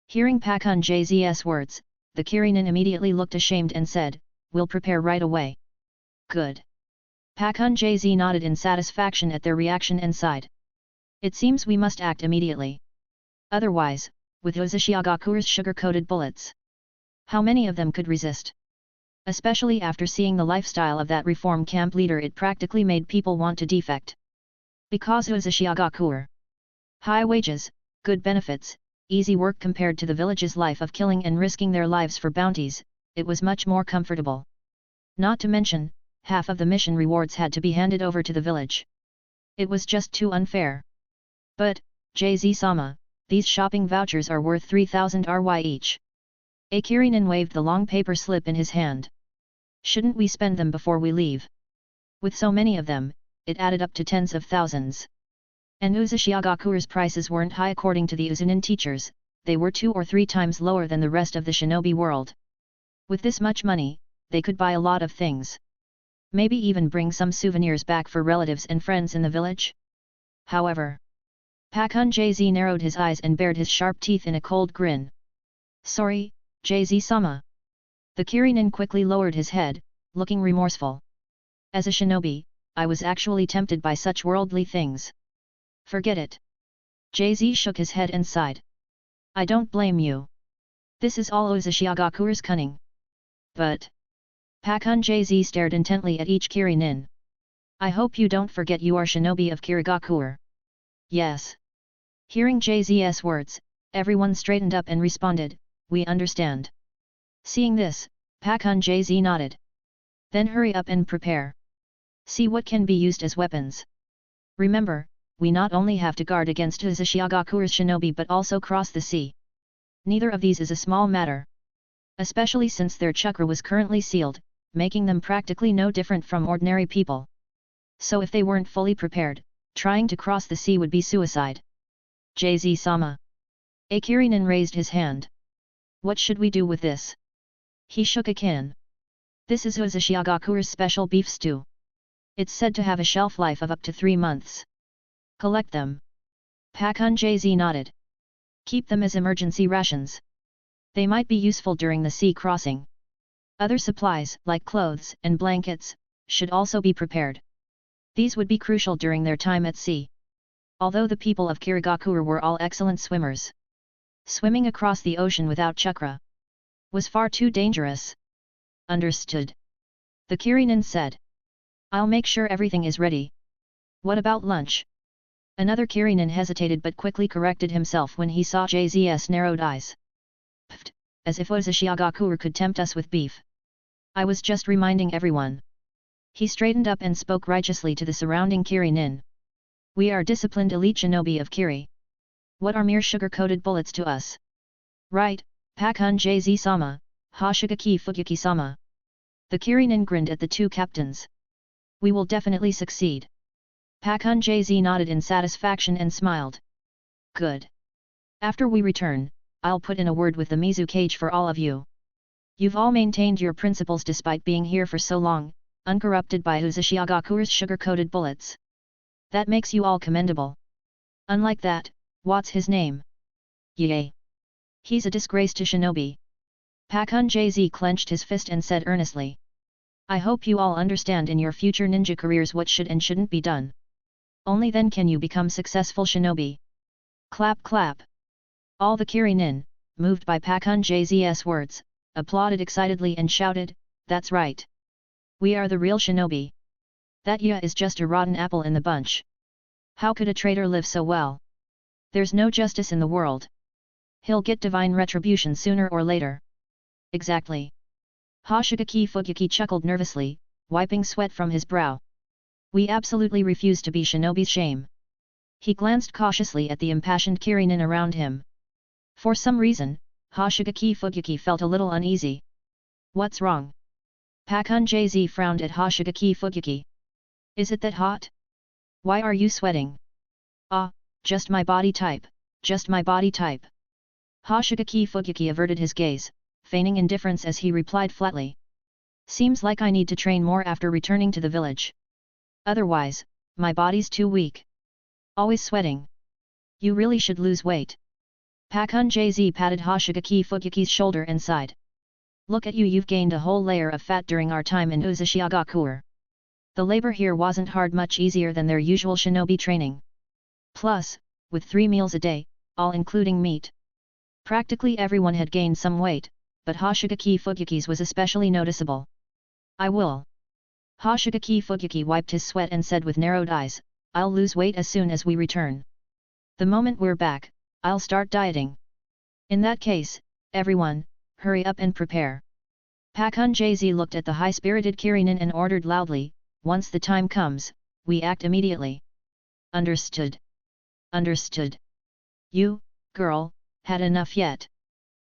Hearing Pakun Jz's words, the Kirinin immediately looked ashamed and said, we'll prepare right away. Good. Pakun Jz nodded in satisfaction at their reaction and sighed. It seems we must act immediately. Otherwise, with Uzushiagakure's sugar-coated bullets, how many of them could resist? Especially after seeing the lifestyle of that reform camp leader, it practically made people want to defect. Because Uzushiagakure. High wages, good benefits, easy work compared to the village's life of killing and risking their lives for bounties, it was much more comfortable. Not to mention, half of the mission rewards had to be handed over to the village. It was just too unfair. But, JZ-sama, these shopping vouchers are worth 3,000 RY each. Kirinin waved the long paper slip in his hand. Shouldn't we spend them before we leave? With so many of them, it added up to tens of thousands. And Uzushiagakure's prices weren't high according to the Uzunin teachers, they were 2 or 3 times lower than the rest of the shinobi world. With this much money, they could buy a lot of things. Maybe even bring some souvenirs back for relatives and friends in the village? However, Pakun JZ narrowed his eyes and bared his sharp teeth in a cold grin. Sorry, JZ-sama. The Kirinin quickly lowered his head, looking remorseful. As a shinobi, I was actually tempted by such worldly things. Forget it. JZ shook his head and sighed. I don't blame you. This is all Uzushiagakure's cunning. But... Pakun JZ stared intently at each Kirinin. I hope you don't forget you are shinobi of Kirigakure. Yes. Hearing JZ's words, everyone straightened up and responded, we understand. Seeing this, Pakun JZ nodded. Then hurry up and prepare. See what can be used as weapons. Remember, we not only have to guard against Uzushiagakure's shinobi but also cross the sea. Neither of these is a small matter. Especially since their chakra was currently sealed, making them practically no different from ordinary people. So if they weren't fully prepared, trying to cross the sea would be suicide. JZ-sama. Kirinin raised his hand. What should we do with this? He shook a can. This is Uzushiagakure's special beef stew. It's said to have a shelf life of up to 3 months. Collect them. Pakun JZ nodded. Keep them as emergency rations. They might be useful during the sea crossing. Other supplies, like clothes and blankets, should also be prepared. These would be crucial during their time at sea. Although the people of Kirigakure were all excellent swimmers, swimming across the ocean without chakra was far too dangerous. Understood. The Kirinin said. I'll make sure everything is ready. What about lunch? Another Kirinin hesitated but quickly corrected himself when he saw JZ's narrowed eyes. Pfft, as if Uzushiagakure could tempt us with beef. I was just reminding everyone. He straightened up and spoke righteously to the surrounding Kirinin. We are disciplined elite shinobi of Kiri. What are mere sugar-coated bullets to us? Right, Pakun JZ-sama, Hoshigaki Fugyuki-sama. The Kirinin grinned at the two captains. We will definitely succeed. Pakun JZ nodded in satisfaction and smiled. Good. After we return, I'll put in a word with the Mizukage for all of you. You've all maintained your principles despite being here for so long, uncorrupted by Uzushiagakure's sugar-coated bullets. That makes you all commendable. Unlike that, what's his name? Yay! He's a disgrace to shinobi. Pakun JZ clenched his fist and said earnestly. I hope you all understand in your future ninja careers what should and shouldn't be done. Only then can you become successful shinobi. Clap clap. All the Kirinin, moved by Pakun JZ's words, applauded excitedly and shouted, that's right. We are the real shinobi. That is just a rotten apple in the bunch. How could a traitor live so well? There's no justice in the world. He'll get divine retribution sooner or later. Exactly. Hoshigaki Fugyuki chuckled nervously, wiping sweat from his brow. We absolutely refuse to be shinobi's shame. He glanced cautiously at the impassioned Kirinin around him. For some reason, Hoshigaki Fugyuki felt a little uneasy. What's wrong? Pakun JZ frowned at Hoshigaki Fugyuki. Is it that hot? Why are you sweating? Ah, just my body type, just my body type. Hoshigaki Fugyuki averted his gaze, feigning indifference as he replied flatly. Seems like I need to train more after returning to the village. Otherwise, my body's too weak. Always sweating. You really should lose weight. Pakun JZ patted Hoshigaki Fugyuki's shoulder and sighed. Look at you, you've gained a whole layer of fat during our time in Uzushiagakure. The labor here wasn't hard, much easier than their usual shinobi training. Plus, with 3 meals a day, all including meat. Practically everyone had gained some weight, but Hoshigaki Fugyuki's was especially noticeable. I will. Hoshigaki Fugyuki wiped his sweat and said with narrowed eyes, I'll lose weight as soon as we return. The moment we're back, I'll start dieting. In that case, everyone, hurry up and prepare. Pakun Jz looked at the high-spirited Kirinin and ordered loudly, once the time comes, we act immediately. Understood. Understood. You, girl, had enough yet?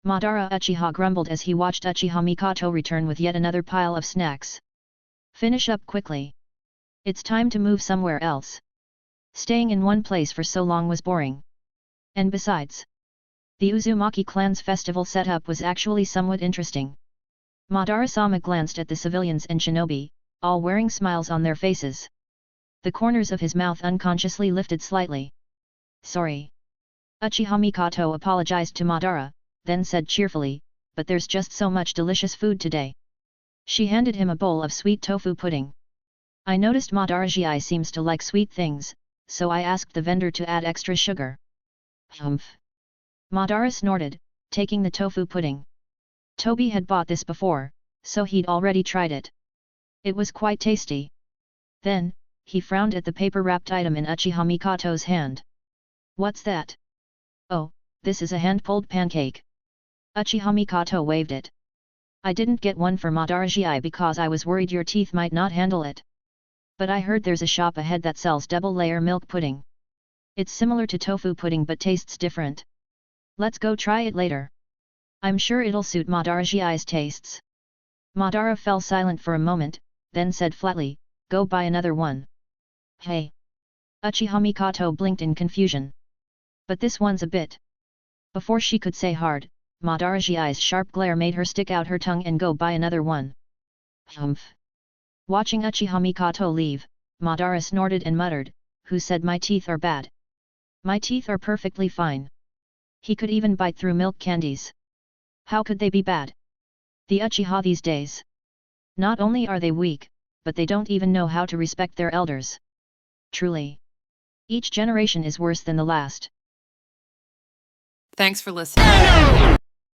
Madara Uchiha grumbled as he watched Uchiha Mikoto return with yet another pile of snacks. Finish up quickly. It's time to move somewhere else. Staying in one place for so long was boring. And besides, the Uzumaki clan's festival setup was actually somewhat interesting. Madara-sama glanced at the civilians and shinobi, all wearing smiles on their faces. The corners of his mouth unconsciously lifted slightly. Sorry. Uchiha Mikoto apologized to Madara, then said cheerfully, but there's just so much delicious food today. She handed him a bowl of sweet tofu pudding. I noticed Madara-ji seems to like sweet things, so I asked the vendor to add extra sugar. Humph. Madara snorted, taking the tofu pudding. Toby had bought this before, so he'd already tried it. It was quite tasty. Then, he frowned at the paper-wrapped item in Uchiha Mikoto's hand. What's that? Oh, this is a hand-pulled pancake. Uchiha Mikoto waved it. I didn't get one for Madara-ji because I was worried your teeth might not handle it. But I heard there's a shop ahead that sells double-layer milk pudding. It's similar to tofu pudding but tastes different. Let's go try it later. I'm sure it'll suit Madara-ji's tastes. Madara fell silent for a moment, then said flatly, go buy another one. Hey! Uchiha Mikoto blinked in confusion. But this one's a bit. Before she could say hard, Madara-ji's sharp glare made her stick out her tongue and go buy another one. Humph! Watching Uchiha Mikoto leave, Madara snorted and muttered, who said my teeth are bad? My teeth are perfectly fine. He could even bite through milk candies. How could they be bad? The Uchiha these days. Not only are they weak, but they don't even know how to respect their elders. Truly. Each generation is worse than the last. Thanks for listening.